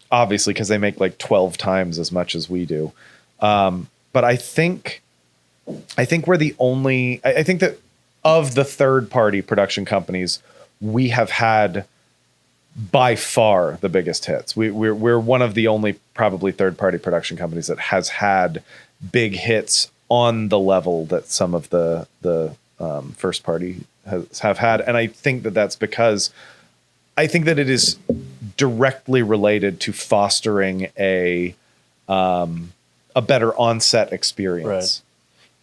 Obviously, because they make like 12 times as much as we do. But I think we're the only, I think that of the third party production companies, we have had by far the biggest hits. We're one of the only probably third party production companies that has had big hits on the level that some of the first party have had. And I think that that's because I think that it is directly related to fostering a better on-set experience. Right.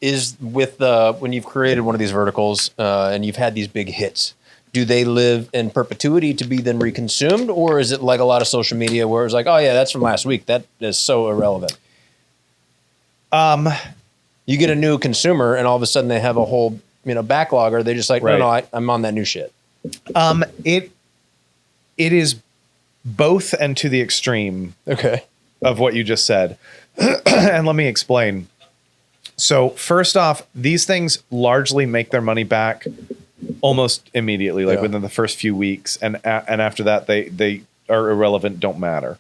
Is with when you've created one of these verticals and you've had these big hits, do they live in perpetuity to be then reconsumed, or is it like a lot of social media where it's like, oh yeah, that's from last week, that is so irrelevant? You get a new consumer and all of a sudden they have a whole backlog, or they just like, no, I'm on that new shit. It is both, and to the extreme of what you just said. And let me explain. So first off, these things largely make their money back almost immediately, like within the first few weeks, and after that they are irrelevant, don't matter.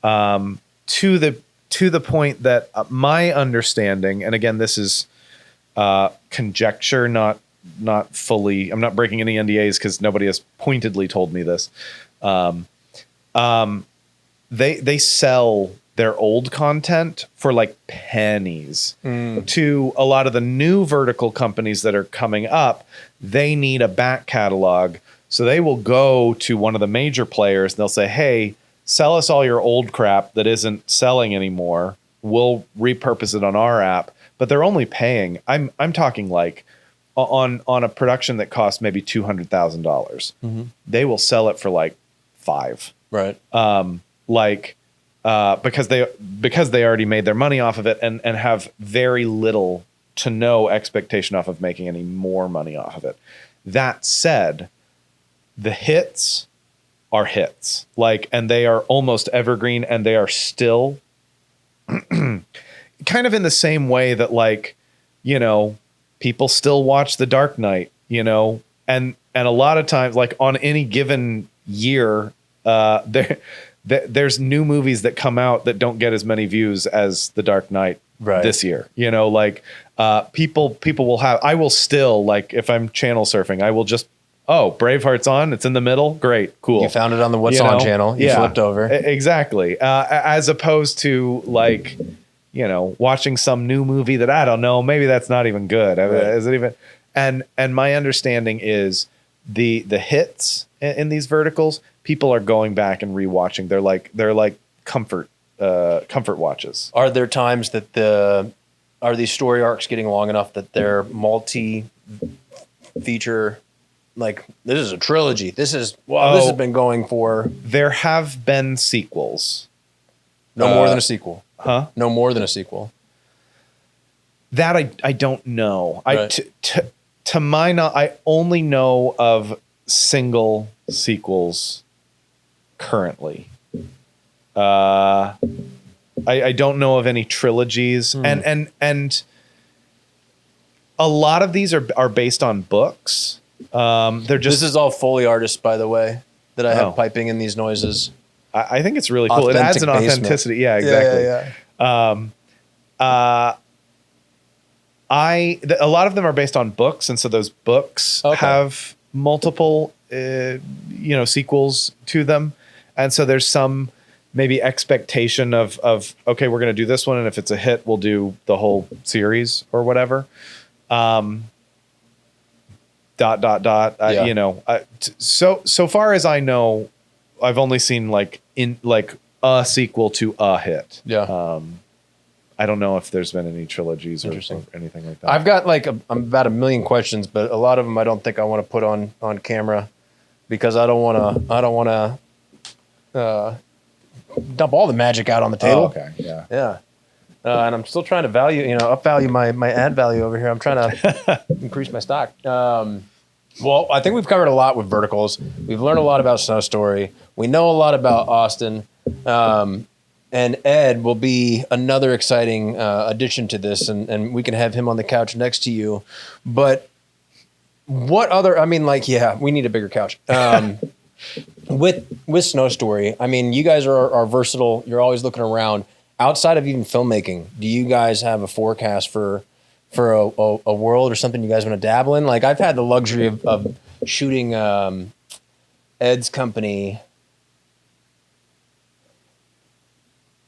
To the point that my understanding, and again, this is conjecture, not not fully. I'm not breaking any NDAs because nobody has pointedly told me this. They sell their old content for like pennies to a lot of the new vertical companies that are coming up. They need a back catalog. So they will go to one of the major players and they'll say, hey, sell us all your old crap that isn't selling anymore. We'll repurpose it on our app. But they're only paying, I'm talking like on a production that costs maybe $200,000. They will sell it for like $5. Right. Because they already made their money off of it and have very little to no expectation off of making any more money off of it. That said, the hits are hits, and they are almost evergreen, and they are still kind of in the same way that people still watch The Dark Knight, and a lot of times, like on any given year, there's new movies that come out that don't get as many views as The Dark Knight this year. People will have. I will still, if I'm channel surfing, I will just. Oh, Braveheart's on. It's in the middle. Great, cool. You found it on the What's On channel. You flipped over. Exactly. As opposed to watching some new movie that I don't know. Maybe that's not even good. Right. Is it even? And my understanding is the hits in these verticals, people are going back and rewatching. They're like comfort watches. Are there times that are these story arcs getting long enough that they're multi-feature? Like, this is a trilogy. This has been going for. There have been sequels. No more than a sequel. Huh? No more than a sequel. That I don't know. Right. To my knowledge, I only know of single sequels currently. I don't know of any trilogies, and a lot of these are based on books. This is all Foley artists, by the way, that I have piping in these noises. I think it's really cool. It adds an authenticity. Yeah, exactly. A lot of them are based on books, and so those books have multiple, sequels to them, and so there's some maybe expectation of okay, we're going to do this one, and if it's a hit, we'll do the whole series or whatever. So far as I know, I've only seen a sequel to a hit. Yeah. I don't know if there's been any trilogies or anything like that. I've got I'm about a million questions, but a lot of them I don't think I want to put on camera because I don't want to dump all the magic out on the table. Oh, okay. Yeah. Yeah. And I'm still trying to upvalue my ad value over here. I'm trying to increase my stock. Well, I think we've covered a lot with verticals. We've learned a lot about Snow Story. We know a lot about Austin. And Ed will be another exciting addition to this, and we can have him on the couch next to you. But what other, we need a bigger couch. With Snow Story, you guys are versatile. You're always looking around. Outside of even filmmaking, do you guys have a forecast for a world or something you guys want to dabble in? Like, I've had the luxury of shooting Ed's company.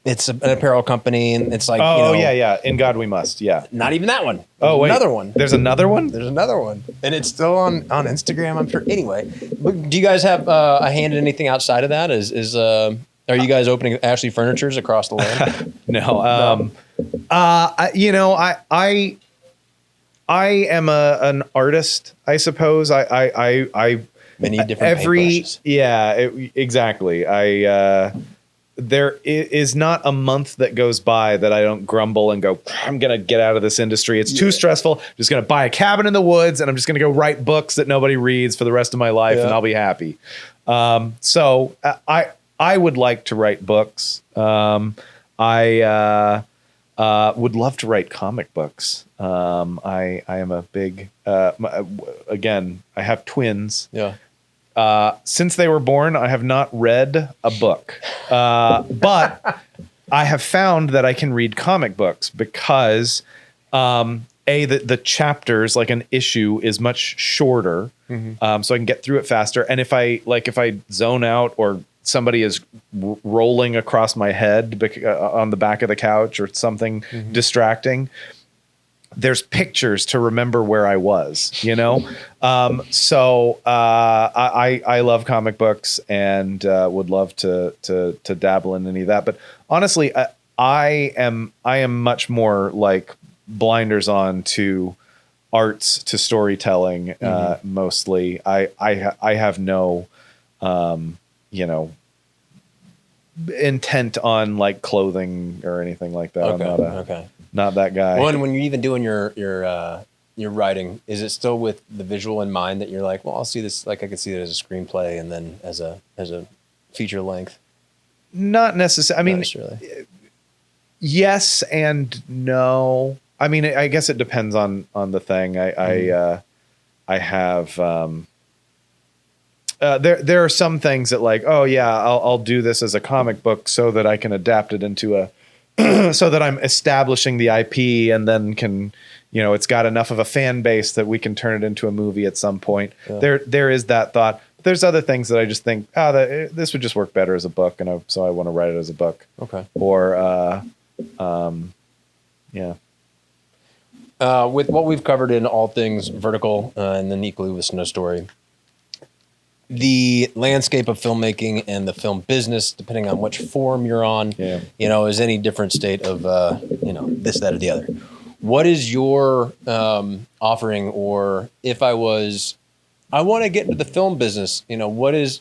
It's an apparel company, and it's yeah. In God We Must, yeah. Not even that one. Wait. Another one. There's another one? There's another one. And it's still on Instagram, I'm sure. Anyway, do you guys have a hand in anything outside of that? Are you guys opening Ashley Furnitures across the land? No. I am an artist, I suppose. I many different paintbrushes. Yeah, exactly. There is not a month that goes by that I don't grumble and go, I'm going to get out of this industry. It's too stressful. I'm just going to buy a cabin in the woods, and I'm just going to go write books that nobody reads for the rest of my life, and I'll be happy. So I would like to write books. I would love to write comic books. I am a big, again, I have twins. Yeah. Since they were born, I have not read a book, but I have found that I can read comic books because the chapters, like an issue, is much shorter, so I can get through it faster. And if I zone out or somebody is rolling across my head on the back of the couch or something distracting, there's pictures to remember where I was, you know? So I love comic books and would love to dabble in any of that. But honestly, I am much more like blinders on to arts, to storytelling, mostly. I have no, you know, intent on like clothing or anything like that. Okay. I'm not that guy. Well, and when you're even doing your writing, is it still with the visual in mind that you're like, well, I'll see this, like I could see it as a screenplay and then as a feature length? Not necessarily. I mean, necessarily. Yes and no. I mean, I guess it depends on the thing. I have there are some things that like, oh yeah, I'll do this as a comic book so that I can adapt it into a so that I'm establishing the IP and then can, you know, it's got enough of a fan base that we can turn it into a movie at some point. Yeah. There is that thought. But there's other things that I just think, this would just work better as a book, and so I want to write it as a book. Okay. Or yeah. With what we've covered in all things vertical, and then equally with Snow Story, the landscape of filmmaking and the film business, depending on which form you're on, you know, is any different state of, you know, this, that, or the other. What is your offering? Or if I want to get into the film business, you know, what is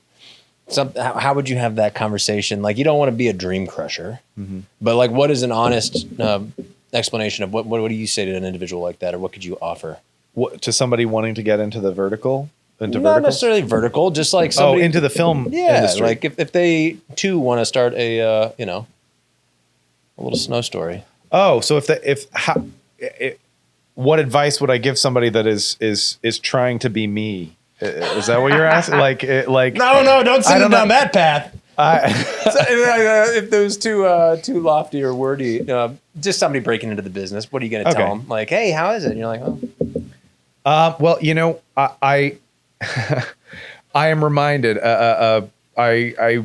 how would you have that conversation? Like, you don't want to be a dream crusher, but like, what is an honest explanation of what do you say to an individual like that? Or what could you offer? To somebody wanting to get into the vertical? Not necessarily vertical, just like somebody into the film industry. Like if they too want to start a you know, a little Snow Story. Oh, so what advice would I give somebody that is trying to be me? Is that what you're asking? like no, don't send them down that path. If those too lofty or wordy, just somebody breaking into the business, what are you going to tell them? Like, hey, how is it? And you're like, oh. Well, you know, I am reminded. I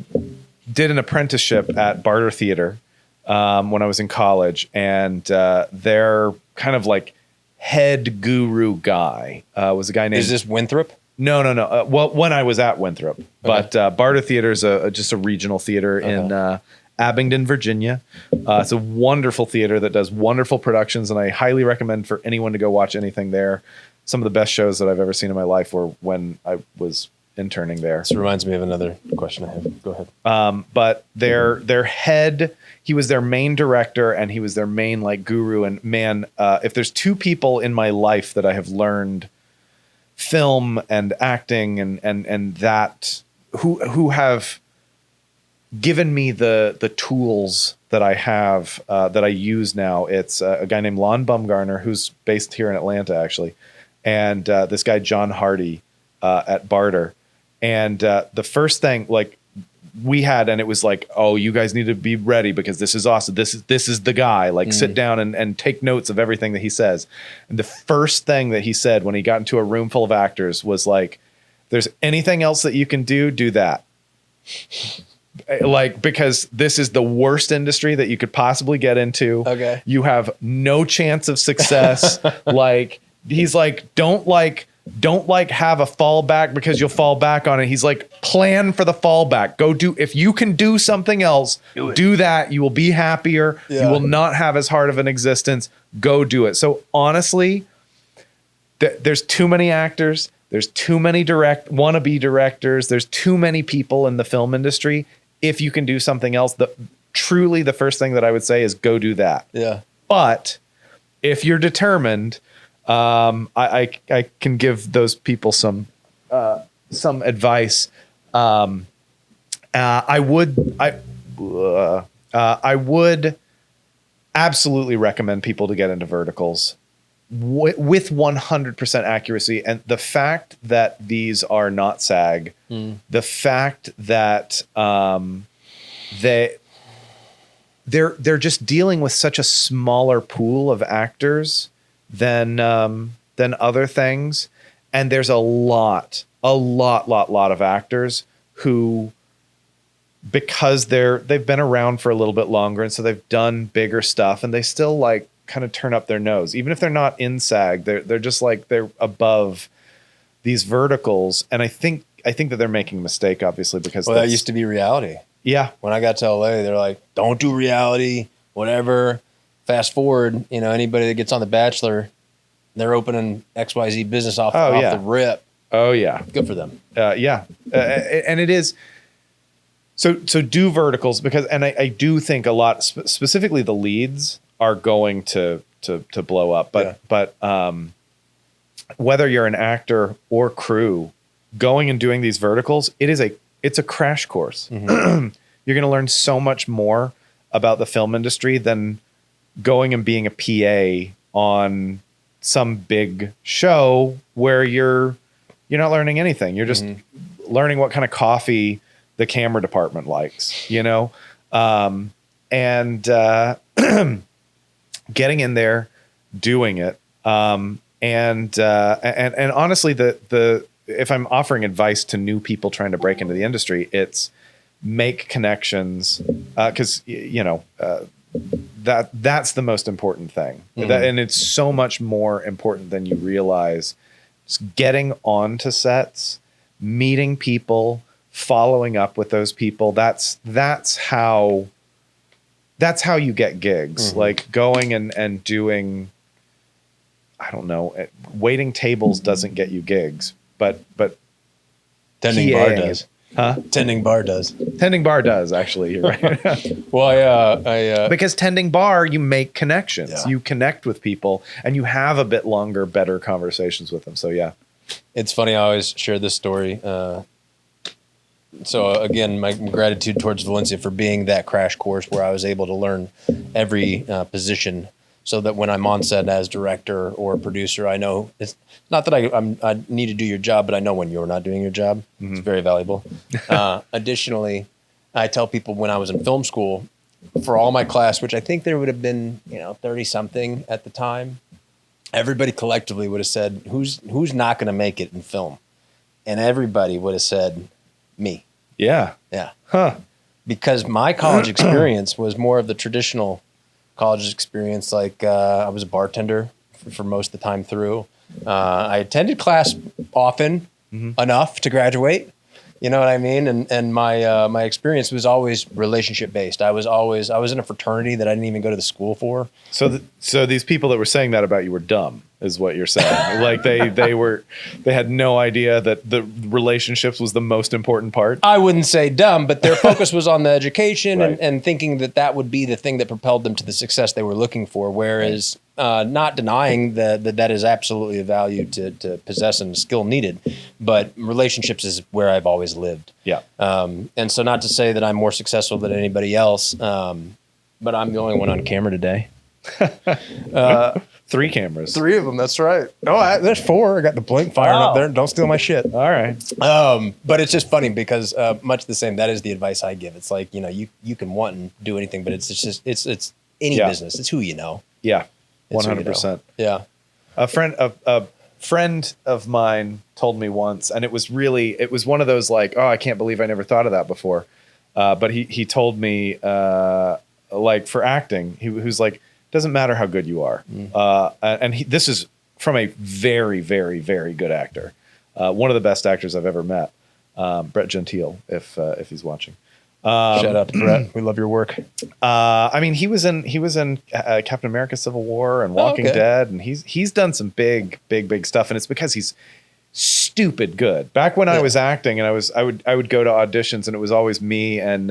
did an apprenticeship at Barter Theater when I was in college, and their kind of like head guru guy was a guy named. Is this Winthrop? No. Well, when I was at Winthrop, but Barter Theater is just a regional theater in Abingdon, Virginia. It's a wonderful theater that does wonderful productions, and I highly recommend for anyone to go watch anything there. Some of the best shows that I've ever seen in my life were when I was interning there. This reminds me of another question I have. Go ahead. But their head, he was their main director, and he was their main like guru. And man, if there's two people in my life that I have learned film and acting and that who have given me the tools that I have that I use now, it's a guy named Lon Bumgarner, who's based here in Atlanta actually, and this guy John Hardy at Barter. And the first thing like we had, and it was like, oh, you guys need to be ready because this is awesome. This is the guy. Like, sit down and take notes of everything that he says. And the first thing that he said when he got into a room full of actors was like, if there's anything else that you can do that. Like, because this is the worst industry that you could possibly get into. Okay. You have no chance of success. Like, he's like, don't have a fallback because you'll fall back on it. He's like, plan for the fallback. If you can do something else, do that. You will be happier. Yeah. You will not have as hard of an existence. Go do it. So honestly, there's too many actors. There's too many wannabe directors. There's too many people in the film industry. If you can do something else, truly the first thing that I would say is go do that. Yeah. But if you're determined, I can give those people some advice. I would absolutely recommend people to get into verticals with 100% accuracy. And the fact that these are not SAG, the fact that they're just dealing with such a smaller pool of actors than other things. And there's a lot of actors who, because they've been around for a little bit longer, and so they've done bigger stuff, and they still like kind of turn up their nose, even if they're not in SAG. They're just like they're above these verticals, and I think that they're making a mistake, obviously, because that used to be reality. Yeah, when I got to LA, they're like, "Don't do reality, whatever." Fast forward, anybody that gets on The Bachelor, they're opening XYZ business off the rip. Oh yeah, good for them. And it is. So do verticals, because, and I do think a lot, specifically the leads are going to blow up, but whether you're an actor or crew going and doing these verticals, it's a crash course. Mm-hmm. You're going to learn so much more about the film industry than going and being a PA on some big show where you're not learning anything. You're just learning what kind of coffee the camera department likes, and getting in there, doing it. And honestly, the if I'm offering advice to new people trying to break into the industry, it's make connections, because that's the most important thing. And it's so much more important than you realize. Just getting onto sets, meeting people, following up with those people. That's how you get gigs. Like going and doing, I don't know, waiting tables doesn't get you gigs, but tending bar does. Huh? Tending bar does. Tending bar does, actually. You're right. Well, because tending bar, you make connections. Yeah. You connect with people, and you have a bit longer, better conversations with them. So yeah, it's funny. I always share this story. So again, my gratitude towards Valencia for being that crash course where I was able to learn every position, so that when I'm on set as director or producer, I know it's not that I need to do your job, but I know when you're not doing your job. It's very valuable. Additionally, I tell people when I was in film school, for all my class, which I think there would have been 30 something at the time, everybody collectively would have said, who's not going to make it in film? And everybody would have said, me. Yeah. Yeah. Huh. Because my college experience was more of the traditional college experience. Like I was a bartender for most of the time through. I attended class often, enough to graduate. You know what I mean? And my experience was always relationship based. I was in a fraternity that I didn't even go to the school for. So these people that were saying that about you were dumb, is what you're saying. Like they had no idea that the relationships was the most important part. I wouldn't say dumb, but their focus was on the education right. and thinking that would be the thing that propelled them to the success they were looking for. Whereas not denying that is absolutely a value to possess and a skill needed, but relationships is where I've always lived. Yeah. And so not to say that I'm more successful than anybody else, but I'm the only one on camera today. 3 cameras. 3 of them. That's right. Oh, there's 4. I got the blink firing up there. Don't steal my shit. All right. But it's just funny because much the same. That is the advice I give. It's like, you can want and do anything, but it's any business. It's who you know. Yeah. 100%. Yeah. A friend of mine told me once, and it was one of those like, oh, I can't believe I never thought of that before. But he told me, like for acting, he was like, doesn't matter how good you are. And this is from a very, very, very good actor. One of the best actors I've ever met. Brett Gentile, if he's watching. Shout out to Brett. We love your work. I mean, he was in Captain America: Civil War and Walking Dead, and he's done some big stuff, and it's because he's stupid good. Back when I was acting, and I would go to auditions, and it was always me and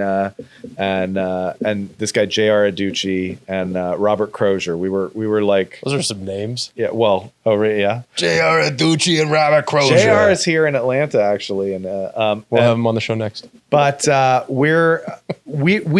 this guy J.R. Adducci and Robert Crozier. We were like, those are some names. Yeah. Well. Oh, really? Yeah. J.R. Adducci and Robert Crozier. J.R. is here in Atlanta actually, and we'll have him on the show next. But we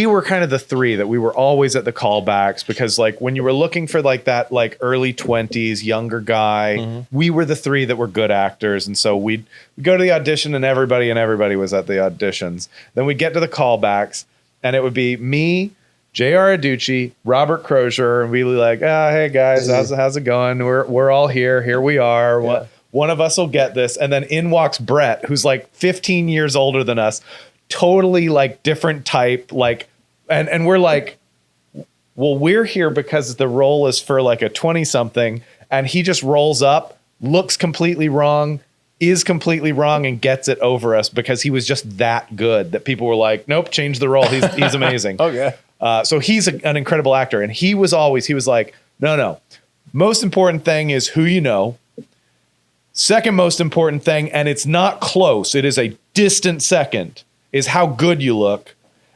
were kind of the 3 that we were always at the callbacks, because like when you were looking for like that like early 20s younger guy, we were the 3 that were good actors, and so we'd go to the audition, and everybody was at the auditions. Then we'd get to the callbacks, and it would be me, J.R. Adducci, Robert Crozier, and we were like, hey guys, how's it going? We're all here. Here we are. Yeah. One of us will get this. And then in walks Brett, who's like 15 years older than us, totally like different type, like, and we're like, well, we're here because the role is for like a 20-something, and he just rolls up, looks completely wrong, is completely wrong, and gets it over us because he was just that good that people were like, nope, change the role. He's amazing. Okay. So he's an incredible actor, and he was like, no. Most important thing is who you know. Second most important thing, and it's not close, it is a distant second, is how good you look.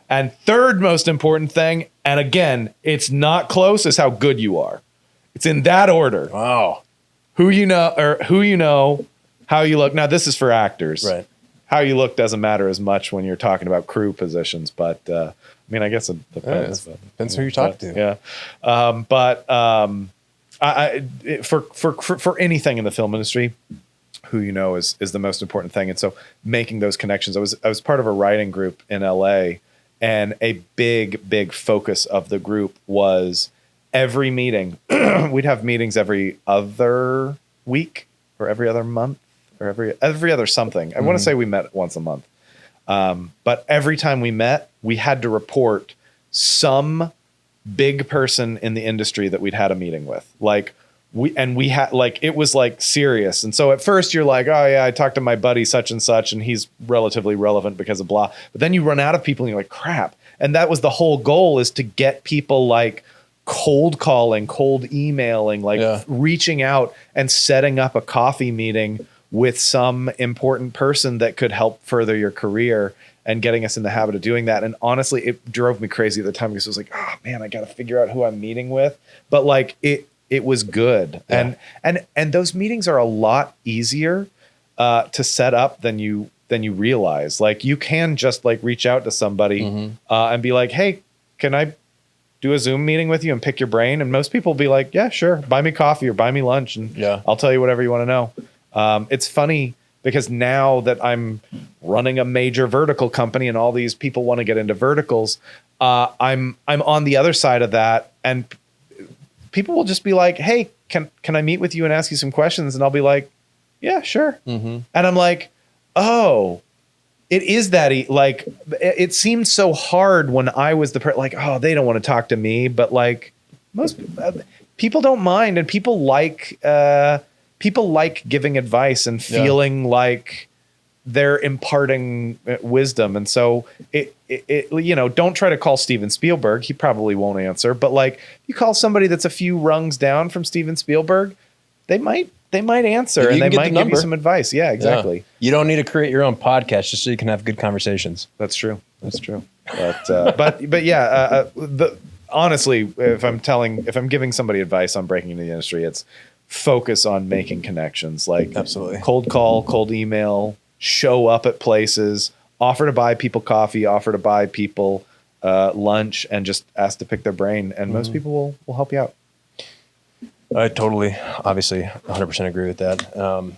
And third most important thing, and again, it's not close, is how good you are. It's in that order. Wow. Who you know, how you look. Now, this is for actors. Right. How you look doesn't matter as much when you're talking about crew positions, but I mean, I guess it depends. Depends who you're talking to. Yeah. For anything in the film industry, who you know is the most important thing. And so making those connections, I was part of a writing group in LA, and a big focus of the group was every meeting. We'd have meetings every other week or every other month or every other something. I want to say we met once a month. But every time we met, we had to report some big person in the industry that we'd had a meeting with. Like we had, like, it was like serious. And so at first you're like, oh yeah, I talked to my buddy such and such, and he's relatively relevant because of blah. But then you run out of people and you're like, crap. And that was the whole goal, is to get people like cold calling, cold emailing, like reaching out and setting up a coffee meeting with some important person that could help further your career, and getting us in the habit of doing that. And honestly, it drove me crazy at the time because it was like, oh man, I got to figure out who I'm meeting with. But like it was good. Yeah. And those meetings are a lot easier to set up than you realize. Like you can just like reach out to somebody and be like, hey, can I do a Zoom meeting with you and pick your brain? And most people will be like, yeah, sure. Buy me coffee or buy me lunch, and I'll tell you whatever you want to know. It's funny because now that I'm running a major vertical company and all these people want to get into verticals, I'm on the other side of that, and people will just be like, hey, can I meet with you and ask you some questions? And I'll be like, yeah, sure. And I'm like, oh, it is that like, it seemed so hard when I was like, oh, they don't want to talk to me. But like most people don't mind, and people like giving advice and feeling like they're imparting wisdom. And so it don't try to call Steven Spielberg. He probably won't answer. But like, you call somebody that's a few rungs down from Steven Spielberg, they might answer, and they might give you some advice. Yeah, exactly. Yeah. You don't need to create your own podcast just so you can have good conversations. That's true. But yeah, honestly, if I'm giving somebody advice on breaking into the industry, it's focus on making connections. Like absolutely, cold call, cold email, show up at places, offer to buy people coffee, offer to buy people lunch, and just ask to pick their brain. And most people will help you out. I totally, obviously, 100% agree with that.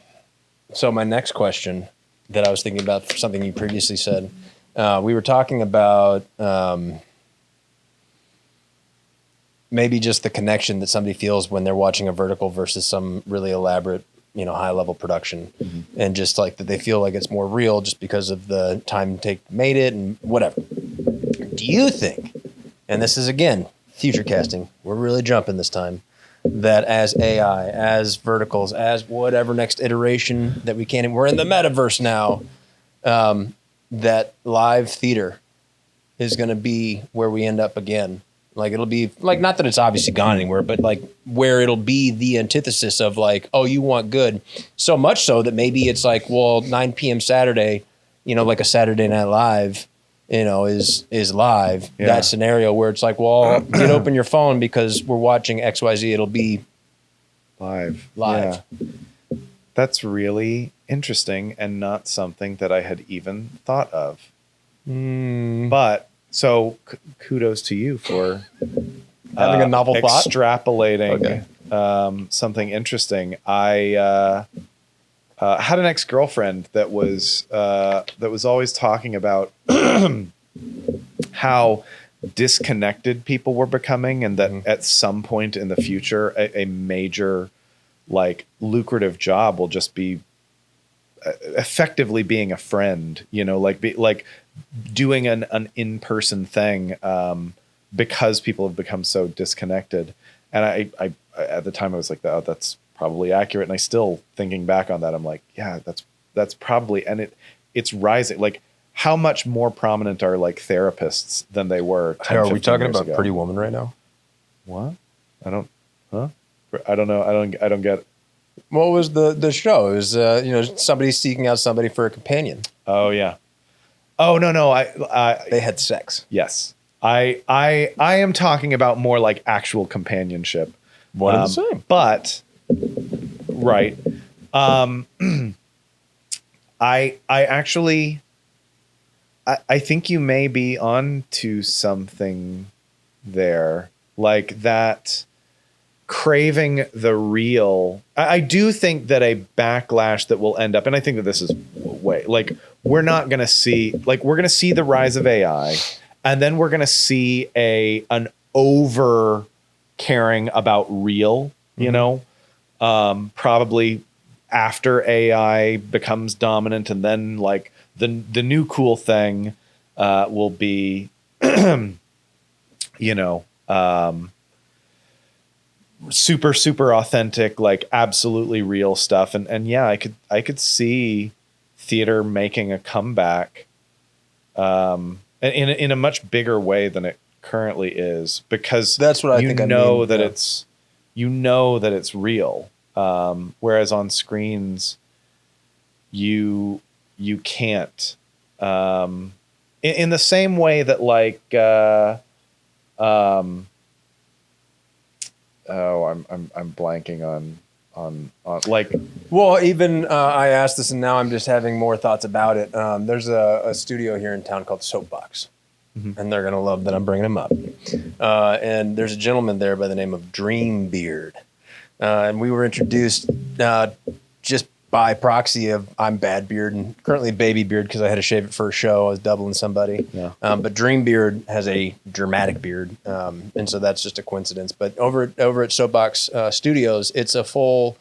So my next question that I was thinking about, for something you previously said, we were talking about maybe just the connection that somebody feels when they're watching a vertical versus some really elaborate, high level production, and just like that they feel like it's more real just because of the time made it and whatever. Do you think, and this is again, future casting, we're really jumping this time, that as AI, as verticals, as whatever next iteration that we're in the metaverse now, that live theater is going to be where we end up again? Like it'll be like, not that it's obviously gone anywhere, but like where it'll be the antithesis of like, oh, you want good. So much so that maybe it's like, well, 9 p.m. Saturday, like a Saturday Night Live, is live. Yeah. That scenario where it's like, well, get open your phone because we're watching XYZ. It'll be live. Yeah. That's really interesting and not something that I had even thought of. But so kudos to you for having a novel thought, extrapolating something interesting. I had an ex-girlfriend that was always talking about how disconnected people were becoming, and that at some point in the future, a major like lucrative job will just be effectively being a friend, like doing an in-person thing, because people have become so disconnected. And I at the time I was like, oh, that's probably accurate. And I still, thinking back on that, I'm like, yeah, that's probably, and it's rising. Like, how much more prominent are like therapists than they were 10, Are we talking about ago? Pretty Woman right now? What? I don't know. I don't get it. What was the show? It was somebody seeking out somebody for a companion. Oh yeah. Oh no. They had sex. Yes. I am talking about more like actual companionship. One and the same. But right. I actually I think you may be on to something there. Like that craving the real. I do think that a backlash that will end up, and I think that this is way, like, we're not going to see, like, we're going to see the rise of AI, and then we're going to see an over caring about real, probably after AI becomes dominant, and then like the new cool thing will be, super authentic, like absolutely real stuff. And yeah, I could see theater making a comeback, in a much bigger way than it currently is, because that's what I think. It's real. Whereas on screens, you can't, in the same way that like, I'm blanking on like. Well, even I asked this, and now I'm just having more thoughts about it. There's a studio here in town called Soapbox, and they're gonna love that I'm bringing them up. And there's a gentleman there by the name of Dreambeard, and we were introduced just by proxy of I'm Bad Beard and currently Baby Beard because I had to shave it for a show. I was doubling somebody. Yeah. But Dreambeard has a dramatic beard, and so that's just a coincidence. But over at Soapbox Studios, it's a full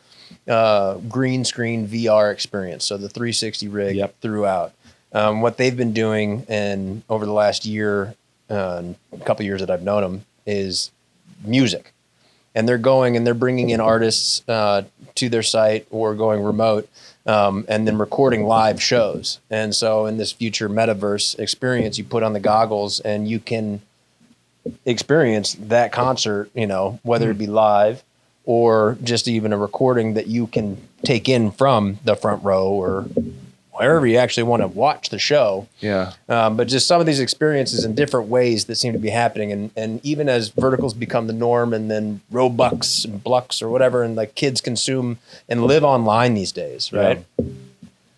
green screen VR experience. So the 360 rig throughout. What they've been doing, and over the last year, a couple years that I've known them, is music. And they're going and they're bringing in artists to their site or going remote, and then recording live shows. And so in this future metaverse experience, you put on the goggles and you can experience that concert, whether it be live or just even a recording that you can take in from the front row or wherever you actually want to watch the show. Yeah. But just some of these experiences in different ways that seem to be happening. And even as verticals become the norm, and then Robux and Blux or whatever, and like kids consume and live online these days, right? Yeah.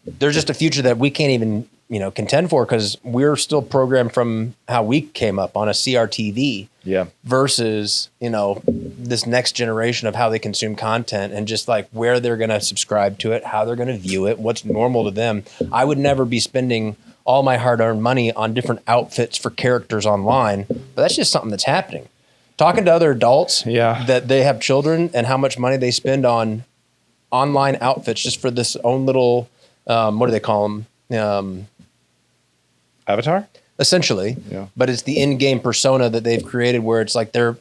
There's just a future that we can't even, contend for, because we're still programmed from how we came up on a CRTV. Yeah. Versus, this next generation of how they consume content, and just like where they're going to subscribe to it, how they're going to view it, what's normal to them. I would never be spending all my hard-earned money on different outfits for characters online, but that's just something that's happening. Talking to other adults that they have children and how much money they spend on online outfits just for this own little, what do they call them? Avatar? Essentially, but it's the in-game persona that they've created, where it's like they're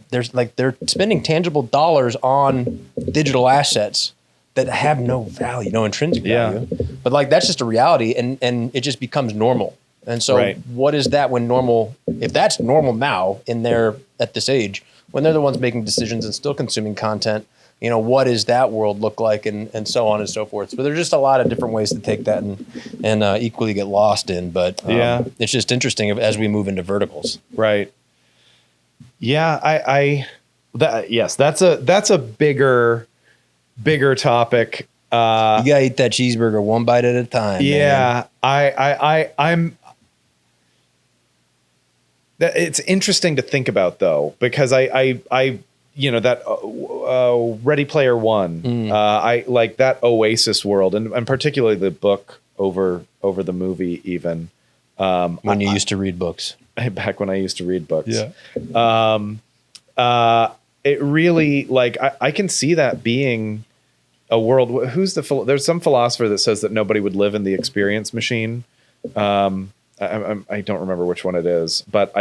spending tangible dollars on digital assets that have no value, no intrinsic value. But like that's just a reality, and it just becomes normal. And so, what is that when normal? If that's normal now at this age, when they're the ones making decisions and still consuming content, what does that world look like, and so on and so forth. So there's just a lot of different ways to take that and equally get lost in. But it's just interesting as we move into verticals. Right. Yeah. That's a bigger topic. You gotta eat that cheeseburger one bite at a time. Yeah. Man. It's interesting to think about though, because that Ready Player One, I like that Oasis world, and particularly the book over the movie even. When you used to read books. back when I used to read books. Yeah. It really, like, I can see that being a world. There's some philosopher that says that nobody would live in the experience machine. I don't remember which one it is, but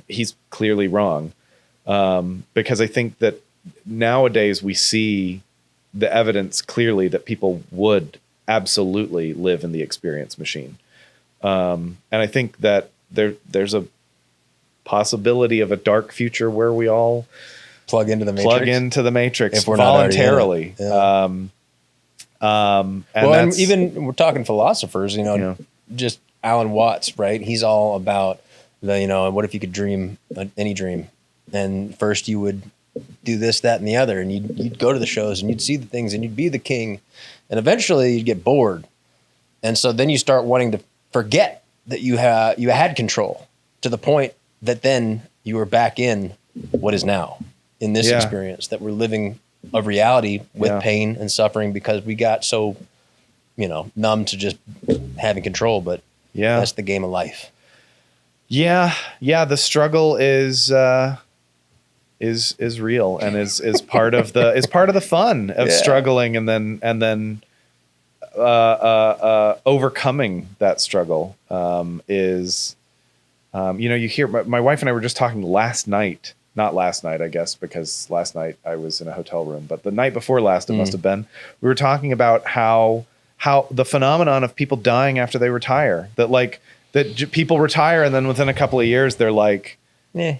he's clearly wrong. Because I think that nowadays we see the evidence clearly that people would absolutely live in the experience machine. And I think that there's a possibility of a dark future where we all plug into the Matrix if we're voluntarily. And even we're talking philosophers, just Alan Watts, right? He's all about what if you could dream any dream? And first you would do this, that, and the other, and you'd go to the shows and you'd see the things and you'd be the king, and eventually you'd get bored, and so then you start wanting to forget that you had control to the point that then you were back in what is now in this experience that we're living of reality with pain and suffering because we got so numb to just having control. But that's the game of life. Yeah, the struggle is real and is part of the fun of struggling and then overcoming that struggle. You hear my wife and I were just talking not last night, I guess, because last night I was in a hotel room, but the night before last, it must have been, we were talking about how the phenomenon of people dying after they retire, people retire and then within a couple of years, they're like, they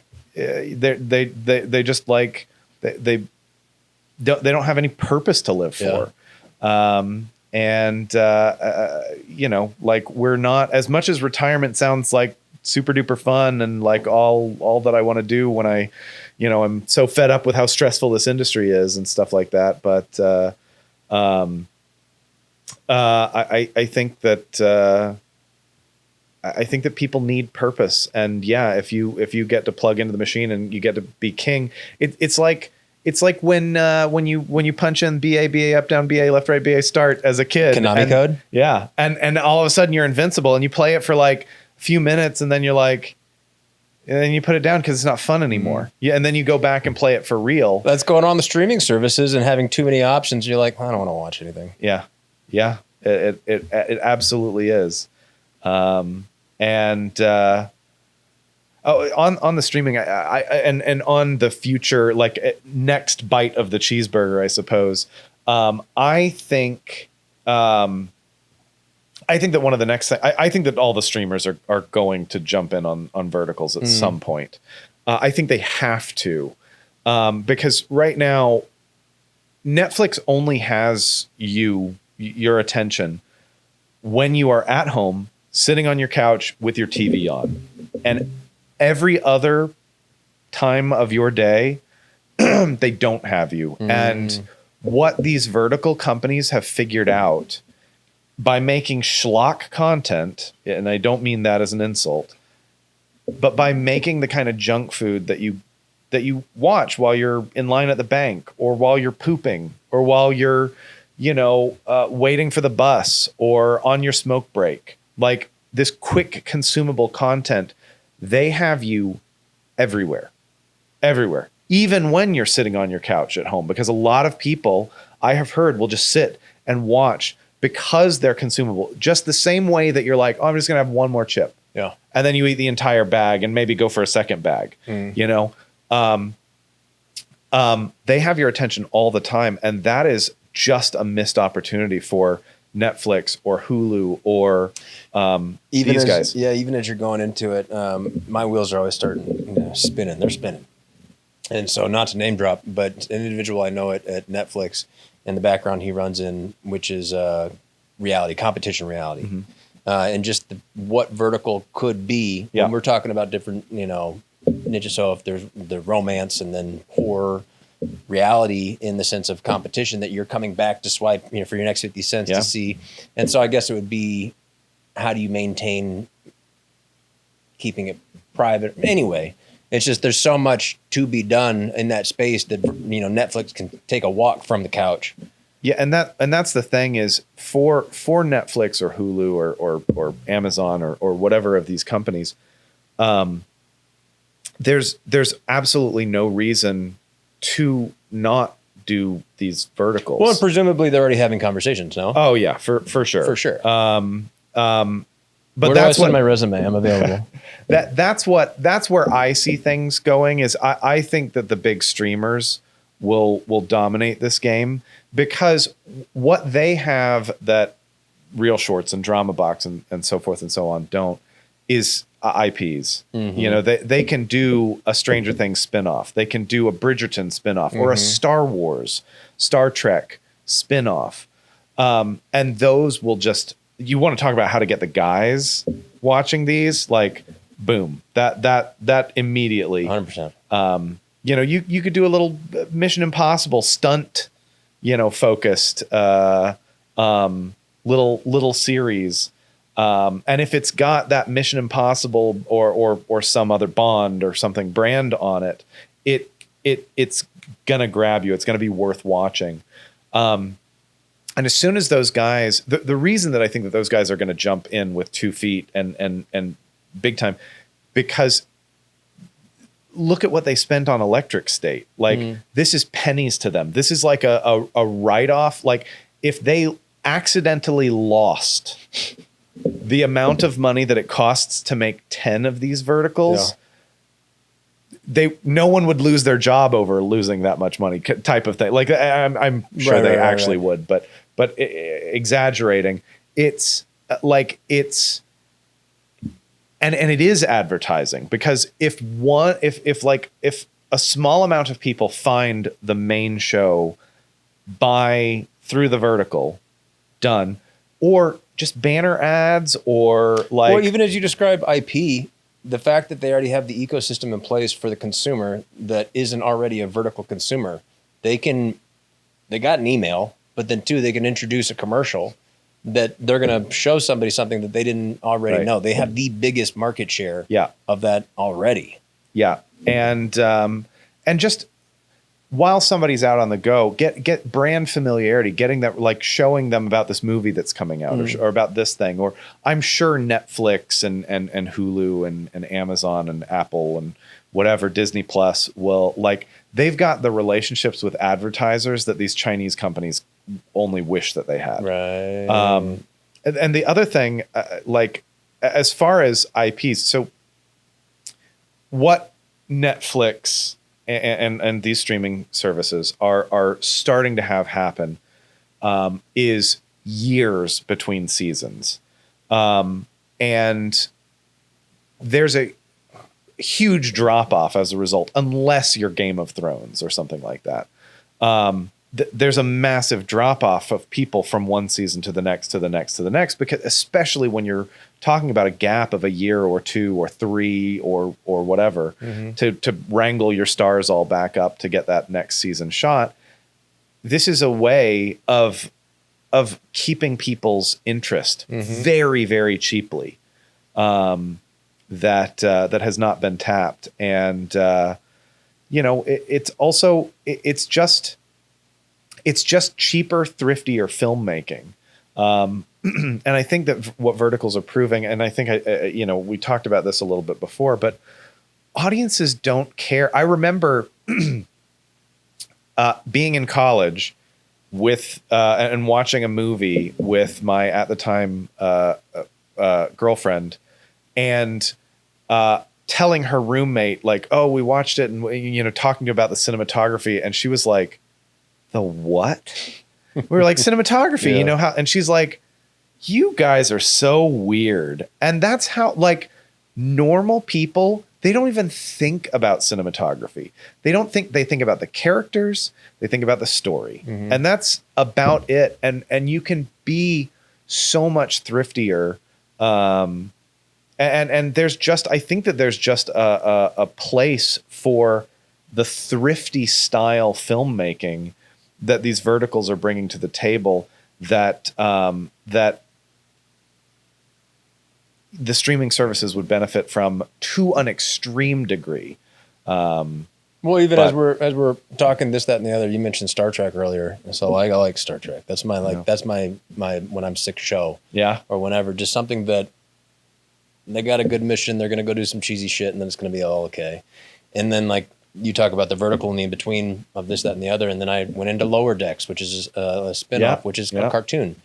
just like, they don't have any purpose to live for. Like we're not, as much as retirement sounds like super duper fun and like all that I want to do when I, I'm so fed up with how stressful this industry is and stuff like that. But I think that people need purpose, and if you get to plug into the machine and you get to be king, it's like when you punch in BA up down BA left right BA start as a kid, Konami code, and all of a sudden you're invincible and you play it for like few minutes and then you're like, and then you put it down because it's not fun anymore. And then you go back and play it for real. That's going on the streaming services and having too many options. You're like, I don't want to watch anything. It absolutely is. On the streaming, and on the future, like next bite of the cheeseburger, I suppose. I think that one of the next things, I think that all the streamers are going to jump in on verticals at some point. I think they have to, because right now Netflix only has your attention when you are at home, sitting on your couch with your TV on, and every other time of your day, they don't have you. And what these vertical companies have figured out by making schlock content, and I don't mean that as an insult, but by making the kind of junk food that you watch while you're in line at the bank or while you're pooping or while you're, waiting for the bus or on your smoke break, like this quick consumable content, they have you everywhere, even when you're sitting on your couch at home, because a lot of people I have heard will just sit and watch because they're consumable, just the same way that you're like, oh, I'm just going to have one more chip. Yeah. And then you eat the entire bag and maybe go for a second bag, they have your attention all the time. And that is just a missed opportunity for Netflix or Hulu or these guys. Yeah. Even as you're going into it, my wheels are always starting spinning. They're spinning. And so, not to name drop, but an individual I know at Netflix, in the background he runs in, which is competition reality. And just what vertical could be when we're talking about different, niches. So if there's the romance and then horror, reality in the sense of competition that you're coming back to swipe, for your next 50 cents to see. And so I guess it would be, how do you maintain keeping it private? Anyway, it's just, there's so much to be done in that space that, Netflix can take a walk from the couch. Yeah. And that's the thing is for Netflix or Hulu or Amazon or whatever of these companies, there's absolutely no reason to not do these verticals. Well, and presumably they're already having conversations, no? Oh yeah, for sure. For sure. But Where that's do I send what my resume? I'm available. that's where I see things going. Is I think that the big streamers will dominate this game, because what they have that Real Shorts and Drama Box and so forth and so on don't is IPs. Mm-hmm. You know, they can do a Stranger Things spinoff. They can do a Bridgerton spinoff or a Star Wars, Star Trek spinoff. And those will just, you want to talk about how to get the guys watching these, like boom, that immediately 100%. you know, you could do a little Mission Impossible stunt, you know, focused little series. And if it's got that Mission Impossible or some other Bond or something brand on it, it's gonna grab you. It's gonna be worth watching. And as soon as those guys, the reason that I think that those guys are going to jump in with 2 feet and big time, because look at what they spent on Electric State. Like this is pennies to them. This is like a write-off. Like if they accidentally lost the amount of money that it costs to make 10 of these verticals, no one would lose their job over losing that much money, type of thing. Like I'm sure they actually would, but exaggerating. It's like and it is advertising, because if a small amount of people find the main show through the vertical, done, or just banner ads, or like, or even as you describe IP, the fact that they already have the ecosystem in place for the consumer that isn't already a vertical consumer, they got an email, but then too, they can introduce a commercial that they're going to show somebody something that they didn't already know. They have the biggest market share of that already. Yeah. And just while somebody's out on the go, get brand familiarity, getting that, like showing them about this movie that's coming out or about this thing. Or I'm sure Netflix and Hulu and Amazon and Apple and whatever, Disney Plus will, like, they've got the relationships with advertisers that these Chinese companies only wish that they had. Right. And the other thing, like as far as IPs, so what Netflix and these streaming services are starting to have happen is years between seasons. And there's a huge drop off as a result, unless you're Game of Thrones or something like that. There's a massive drop off of people from one season to the next, to the next, to the next, because especially when you're talking about a gap of a year or 2 or 3 or whatever, to wrangle your stars all back up to get that next season shot. This is a way of keeping people's interest very, very cheaply. That has not been tapped. And, it's also, it's just cheaper, thriftier filmmaking. And I think that what verticals are proving, and I think, we talked about this a little bit before, but audiences don't care. I remember being in college with, and watching a movie with my, at the time, girlfriend, and telling her roommate, like, oh, we watched it, and, talking about the cinematography. And she was like, the what? We were like, cinematography, how, and she's like, you guys are so weird. And that's how, like, normal people, they don't even think about cinematography. They think about the characters. They think about the story. And that's about it. And you can be so much thriftier. And there's just, I think that there's just a place for the thrifty style filmmaking that these verticals are bringing to the table, that the streaming services would benefit from to an extreme degree. Well, even as we're talking this, that, and the other, you mentioned Star Trek earlier. And so I like Star Trek. That's my, that's my when I'm sick show. Yeah. Or whenever, just something that They got a good mission. They're going to go do some cheesy shit, and then it's going to be all okay. And then, like, you talk about the vertical and the in-between of this, that, and the other. And then I went into Lower Decks, which is a spin-off, which is a cartoon.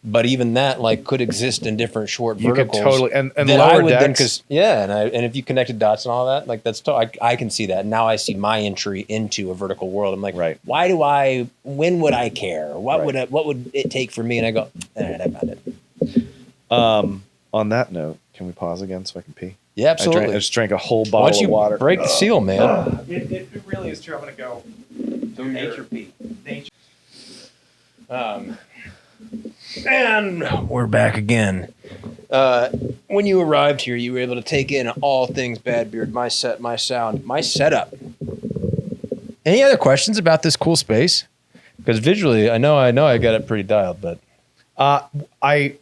But even that, like, could exist in different short verticals. You could totally, and Lower Decks. And if you connected dots and all that, like, that's, I can see that. Now I see my entry into a vertical world. I'm like, when would I care? What would it take for me? And I go, all right, I found it. On that note, can we pause again so I can pee? Yeah, absolutely. I just drank a whole bottle of water. Break the seal, man. It really is true. I'm going to go do nature pee. And we're back again. When you arrived here, you were able to take in all things Bad Beard, my set, my sound, my setup. Any other questions about this cool space? Because visually, I know I got it pretty dialed, but I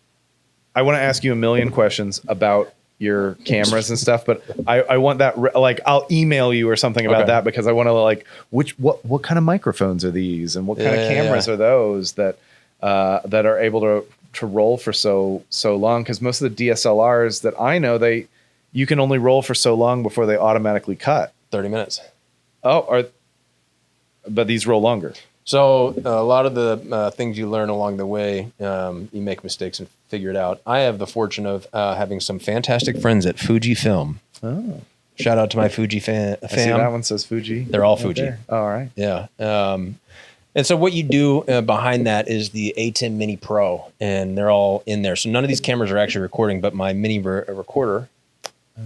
want to ask you a million questions about your cameras and stuff, but I want that, like, I'll email you or something about that, because I want to, like, what kind of microphones are these, and what kind of cameras are those that are able to roll for so long? Because most of the DSLRs that I know, you can only roll for so long before they automatically cut. 30 minutes. But these roll longer. So a lot of the things you learn along the way, you make mistakes and figure it out. I have the fortune of having some fantastic friends at Fujifilm. Oh. Shout out to my Fuji fam. I see that one says Fuji. They're all Fuji. There. Oh, all right. Yeah. And so what you do behind that is the A10 Mini Pro, and they're all in there. So none of these cameras are actually recording, but my mini recorder. Oh.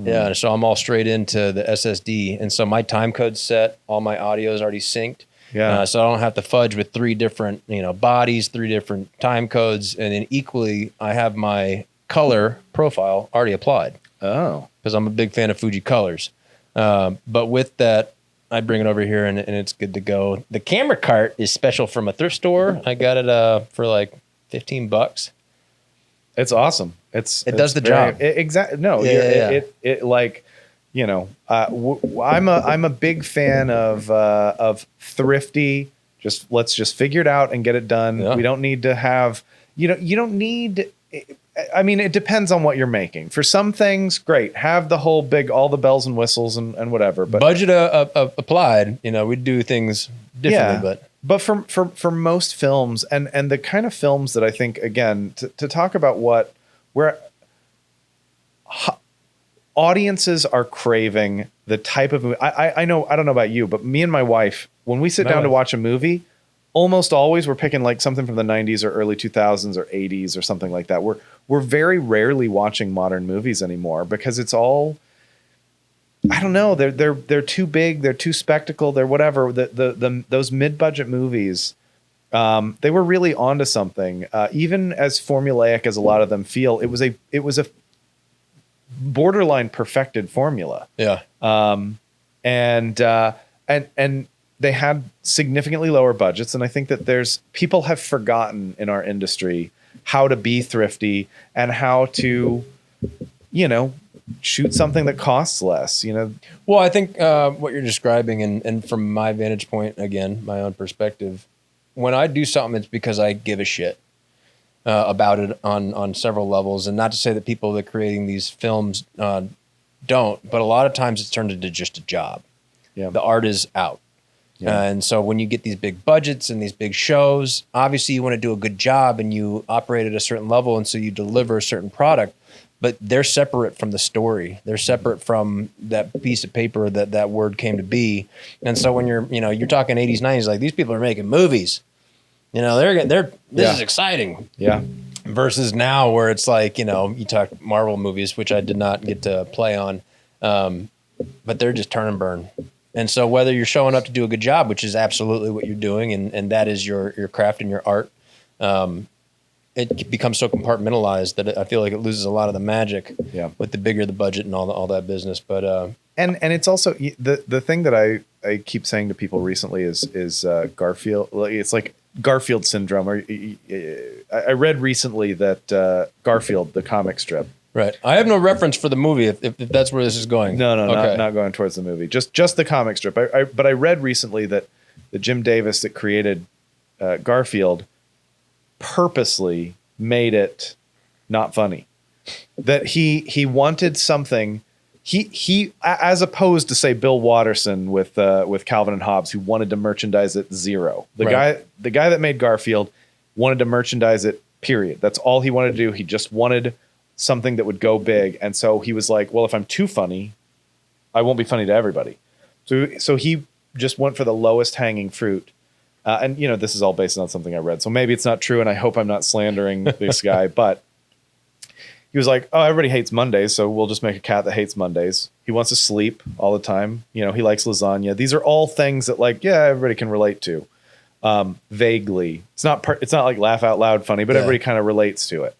Yeah, so I'm all straight into the SSD. And so my time code's set. All my audio is already synced. Yeah. So I don't have to fudge with 3 different, bodies, 3 different time codes. And then equally, I have my color profile already applied. Oh. Because I'm a big fan of Fuji colors. But with that, I bring it over here and it's good to go. The camera cart is special from a thrift store. I got it for like $15. It's awesome. It does the job. Exactly. No, it like, I'm a big fan of thrifty. Let's just figure it out and get it done. Yeah. We don't need to have, you don't need. I mean, it depends on what you're making. For some things, great. Have the whole all the bells and whistles and whatever. But budget applied, we do things differently. But for most films and the kind of films that I think, again, to talk about where audiences are craving the type of movie. I know, I don't know about you, but me and my wife, when we sit down to watch a movie, almost always we're picking like something from the 90s or early 2000s or 80s or something like that. We're very rarely watching modern movies anymore because it's all, I don't know, they're too big, they're too spectacle, they're whatever. Those mid-budget movies, they were really onto something. Even as formulaic as a lot of them feel, it was a borderline perfected formula. Yeah. And they had significantly lower budgets. And I think that people have forgotten in our industry how to be thrifty and how to, shoot something that costs less, Well, I think what you're describing and from my vantage point, again, my own perspective, when I do something, it's because I give a shit about it on several levels. And not to say that people that are creating these films don't, but a lot of times it's turned into just a job. Yeah. The art is out. Yeah. And so when you get these big budgets and these big shows, obviously you want to do a good job and you operate at a certain level. And so you deliver a certain product, but they're separate from the story. They're separate from that piece of paper that word came to be. And so when you're talking 80s, 90s, like these people are making movies, this is exciting. Yeah. Versus now where it's like, you talk Marvel movies, which I did not get to play on. But they're just turn and burn. And so whether you're showing up to do a good job, which is absolutely what you're doing, and that is your craft and your art, it becomes so compartmentalized that I feel like it loses a lot of the magic with the bigger the budget and all that business. But and it's also the thing that I keep saying to people recently is Garfield. It's like Garfield syndrome. I read recently that Garfield, the comic strip. Right. I have no reference for the movie if that's where this is going. No, okay. not going towards the movie. Just the comic strip. But I read recently that the Jim Davis that created Garfield purposely made it not funny. that he wanted something. He as opposed to say Bill Watterson with Calvin and Hobbes, who wanted to merchandise it zero. The guy that made Garfield wanted to merchandise it, period. That's all he wanted to do. He just wanted something that would go big. And so he was like, well, if I'm too funny, I won't be funny to everybody. So he just went for the lowest hanging fruit. And this is all based on something I read, so maybe it's not true, and I hope I'm not slandering this guy, but he was like, oh, everybody hates Mondays, so we'll just make a cat that hates Mondays. He wants to sleep all the time. He likes lasagna. These are all things that, like, yeah, everybody can relate to. Vaguely. It's not like laugh out loud funny, but everybody kind of relates to it.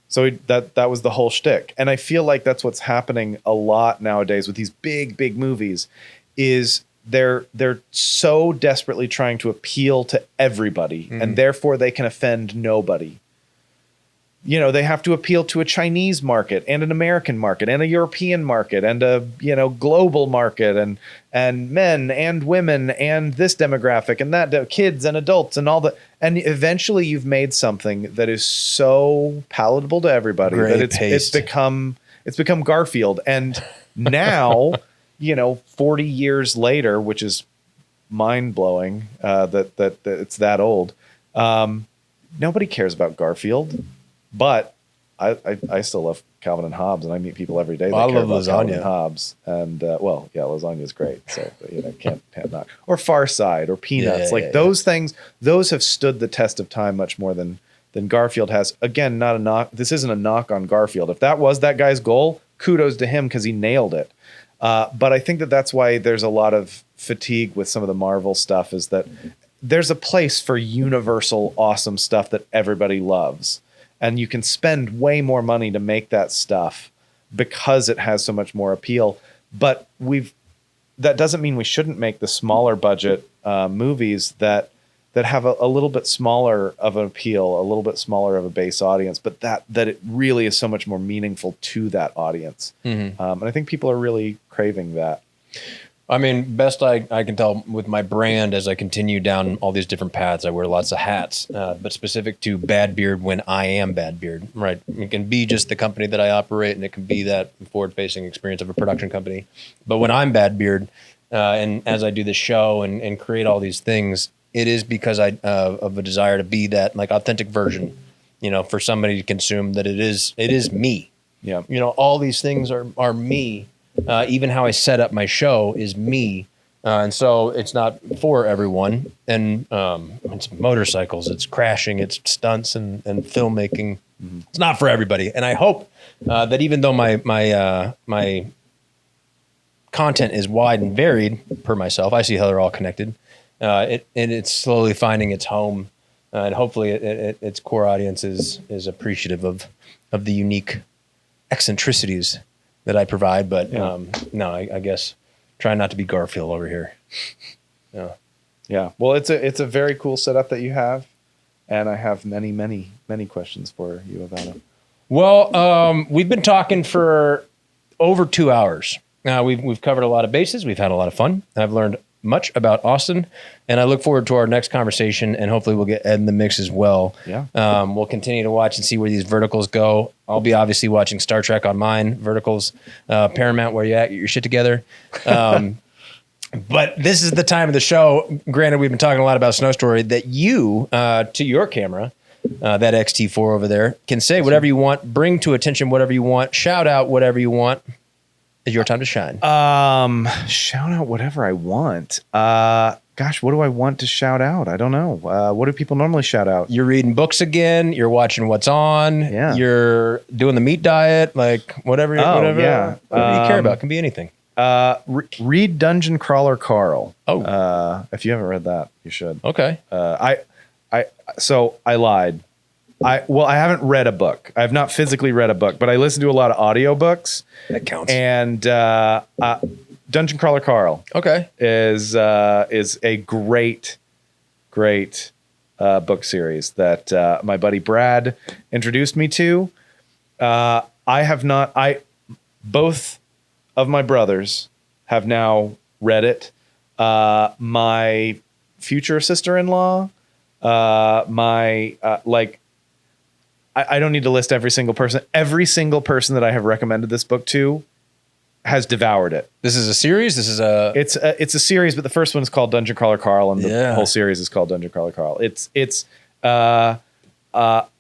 So that was the whole shtick. And I feel like that's what's happening a lot nowadays with these big movies is they're so desperately trying to appeal to everybody, and therefore they can offend nobody. They have to appeal to a Chinese market and an American market and a European market and a, global market and men and women and this demographic and that, kids and adults and all that. And eventually you've made something that is so palatable to everybody that it's become Garfield. And now, 40 years later, which is mind blowing, that it's that old. Nobody cares about Garfield. But I still love Calvin and Hobbes, and I meet people every day that care about Calvin and Hobbes. And lasagna is great, so can't not. Or Far Side or Peanuts, those things. Those have stood the test of time much more than Garfield has. Again, not a knock. This isn't a knock on Garfield. If that was that guy's goal, kudos to him because he nailed it. But I think that's why there's a lot of fatigue with some of the Marvel stuff. Is that there's a place for universal awesome stuff that everybody loves. And you can spend way more money to make that stuff because it has so much more appeal. But that doesn't mean we shouldn't make the smaller budget movies that have a little bit smaller of an appeal, a little bit smaller of a base audience, but that it really is so much more meaningful to that audience. And I think people are really craving that. I mean, best I can tell with my brand as I continue down all these different paths, I wear lots of hats, but specific to Bad Beard when I am Bad Beard, right? It can be just the company that I operate, and it can be that forward-facing experience of a production company. But when I'm Bad Beard, and as I do this show and create all these things, it is because of a desire to be that like authentic version, for somebody to consume, that it is me. Yeah. All these things are me. Even how I set up my show is me. And so it's not for everyone. And it's motorcycles, it's crashing, it's stunts and filmmaking. It's not for everybody. And I hope that even though my content is wide and varied per myself, I see how they're all connected. It's slowly finding its home. And hopefully its core audience is appreciative of the unique eccentricities that I provide, but no, I guess try not to be Garfield over here. Yeah. Well, it's a very cool setup that you have, and I have many questions for you about it. Well, we've been talking for over 2 hours. Now we've covered a lot of bases. We've had a lot of fun. I've learned much about Austin, and I look forward to our next conversation, and hopefully we'll get Ed in the mix as well. Yeah. We'll continue to watch and see where these verticals go. I'll be obviously watching Star Trek on mine, verticals, Paramount, where you at, get your shit together. But this is the time of the show. Granted, we've been talking a lot about Snow Story, that you, to your camera, that XT4 over there, can say whatever you want, bring to attention whatever you want, shout out whatever you want. It's your time to shine. Shout out whatever I want. Gosh, what do I want to shout out? I don't know. What do people normally shout out? You're reading books again. You're watching What's On. Yeah. You're doing the meat diet. Like whatever you care about. It can be anything. Read Dungeon Crawler Carl. Oh. If you haven't read that, you should. Okay. So I lied. I haven't read a book. I have not physically read a book, but I listen to a lot of audiobooks. That counts. And Dungeon Crawler Carl, is a great book series that my buddy Brad introduced me to. Both of my brothers have now read it. My future sister-in-law, I don't need to list every single person. Every single person that I have recommended this book to has devoured it. This is a series. This is a. It's a series, but the first one is called Dungeon Crawler Carl, and the whole series is called Dungeon Crawler Carl. It's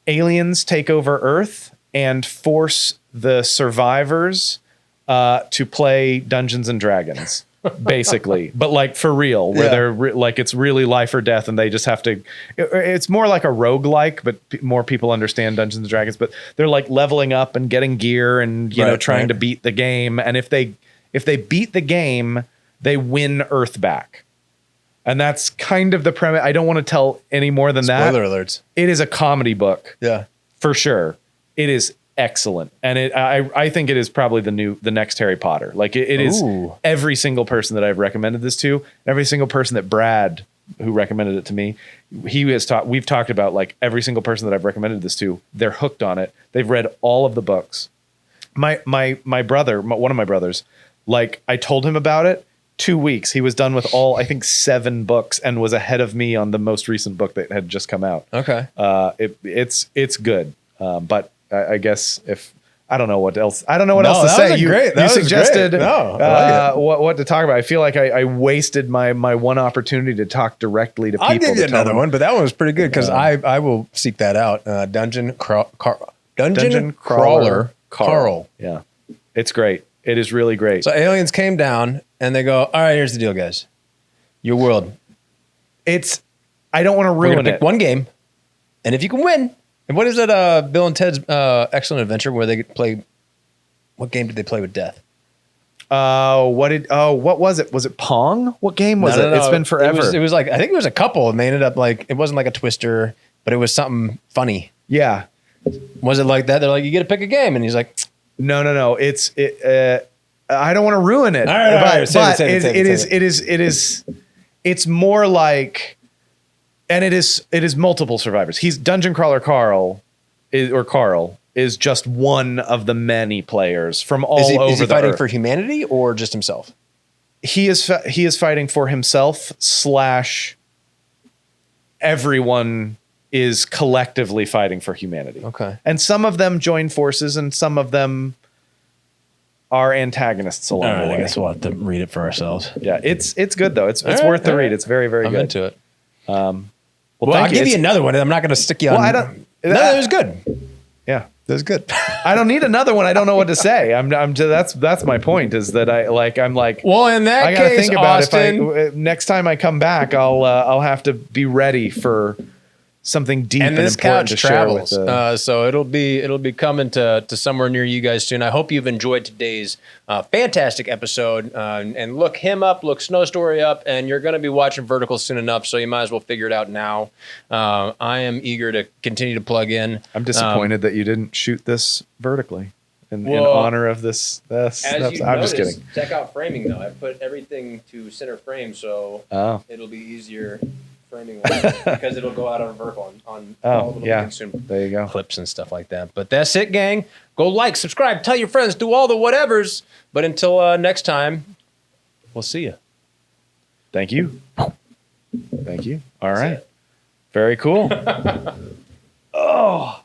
aliens take over Earth and force the survivors to play Dungeons and Dragons, basically, but like for real, where they're like it's really life or death, and they just have to. It's more like a roguelike, but more people understand Dungeons and Dragons. But they're like leveling up and getting gear, and trying to beat the game. And if they beat the game, they win Earth back. And that's kind of the premise. I don't want to tell any more than that. Spoiler alerts. It is a comedy book. Yeah, for sure. It is excellent, and I think it is probably the next Harry Potter. Like it is every single person that I've recommended this to, every single person that Brad, who recommended it to me, we've talked about, like every single person that I've recommended this to, they're hooked on it. They've read all of the books. My brother, one of my brothers, like I told him about it. 2 weeks, he was done with all, I think 7 books, and was ahead of me on the most recent book that had just come out. Okay. It's good. But I guess I don't know what else. I don't know what else to say. You suggested what to talk about. I feel like I wasted my one opportunity to talk directly to people. I'll give you another one, but that one was pretty good because I will seek that out. Dungeon Crawler Carl. Yeah, it's great. It is really great. So aliens came down and they go, all right, here's the deal, guys. Your world. I don't want to ruin it. One game, and if you can win. And what is it? Bill and Ted's Excellent Adventure, where they play. What game did they play with death? What was it? Was it Pong? What game was it? No. It's been forever. It was like, I think it was a couple, and they ended up like, it wasn't like a twister, but it was something funny. Yeah. Was it like that? They're like, you get to pick a game, and he's like, no. I don't want to ruin it. All right. It's more like, and it is multiple survivors. He's Dungeon Crawler Carl is just one of the many players from all over the Earth. Is he fighting for humanity or just himself? He is fighting for himself / everyone is collectively fighting for humanity. Okay. And some of them join forces, and some of them are antagonists along the way. I guess we'll have to read it for ourselves. Yeah, it's good though. It's worth the read. It's very, very good. I'm into it. Well, I'll give you another one. I'm not going to stick you on. That was good. Yeah, that was good. I don't need another one. I don't know what to say. That's my point. Is that I'm like. Well, in that case, I gotta think about Austin, next time I come back, I'll have to be ready for something deep and this important couch to travels. Share with so it'll be coming to somewhere near you guys soon. I hope you've enjoyed today's fantastic episode. And look him up, look Snow Story up, and you're going to be watching Vertical soon enough. So you might as well figure it out now. I am eager to continue to plug in. I'm disappointed that you didn't shoot this vertically in honor of this. I'm just kidding. Check out framing though. I put everything to center frame, so it'll be easier. Framing because it'll go out on vertical on all the little there you go, clips and stuff like that. But that's it, gang. Go like, subscribe, tell your friends, do all the whatevers. But until next time, we'll see you. Thank you. Thank you. All right. Very cool. Oh.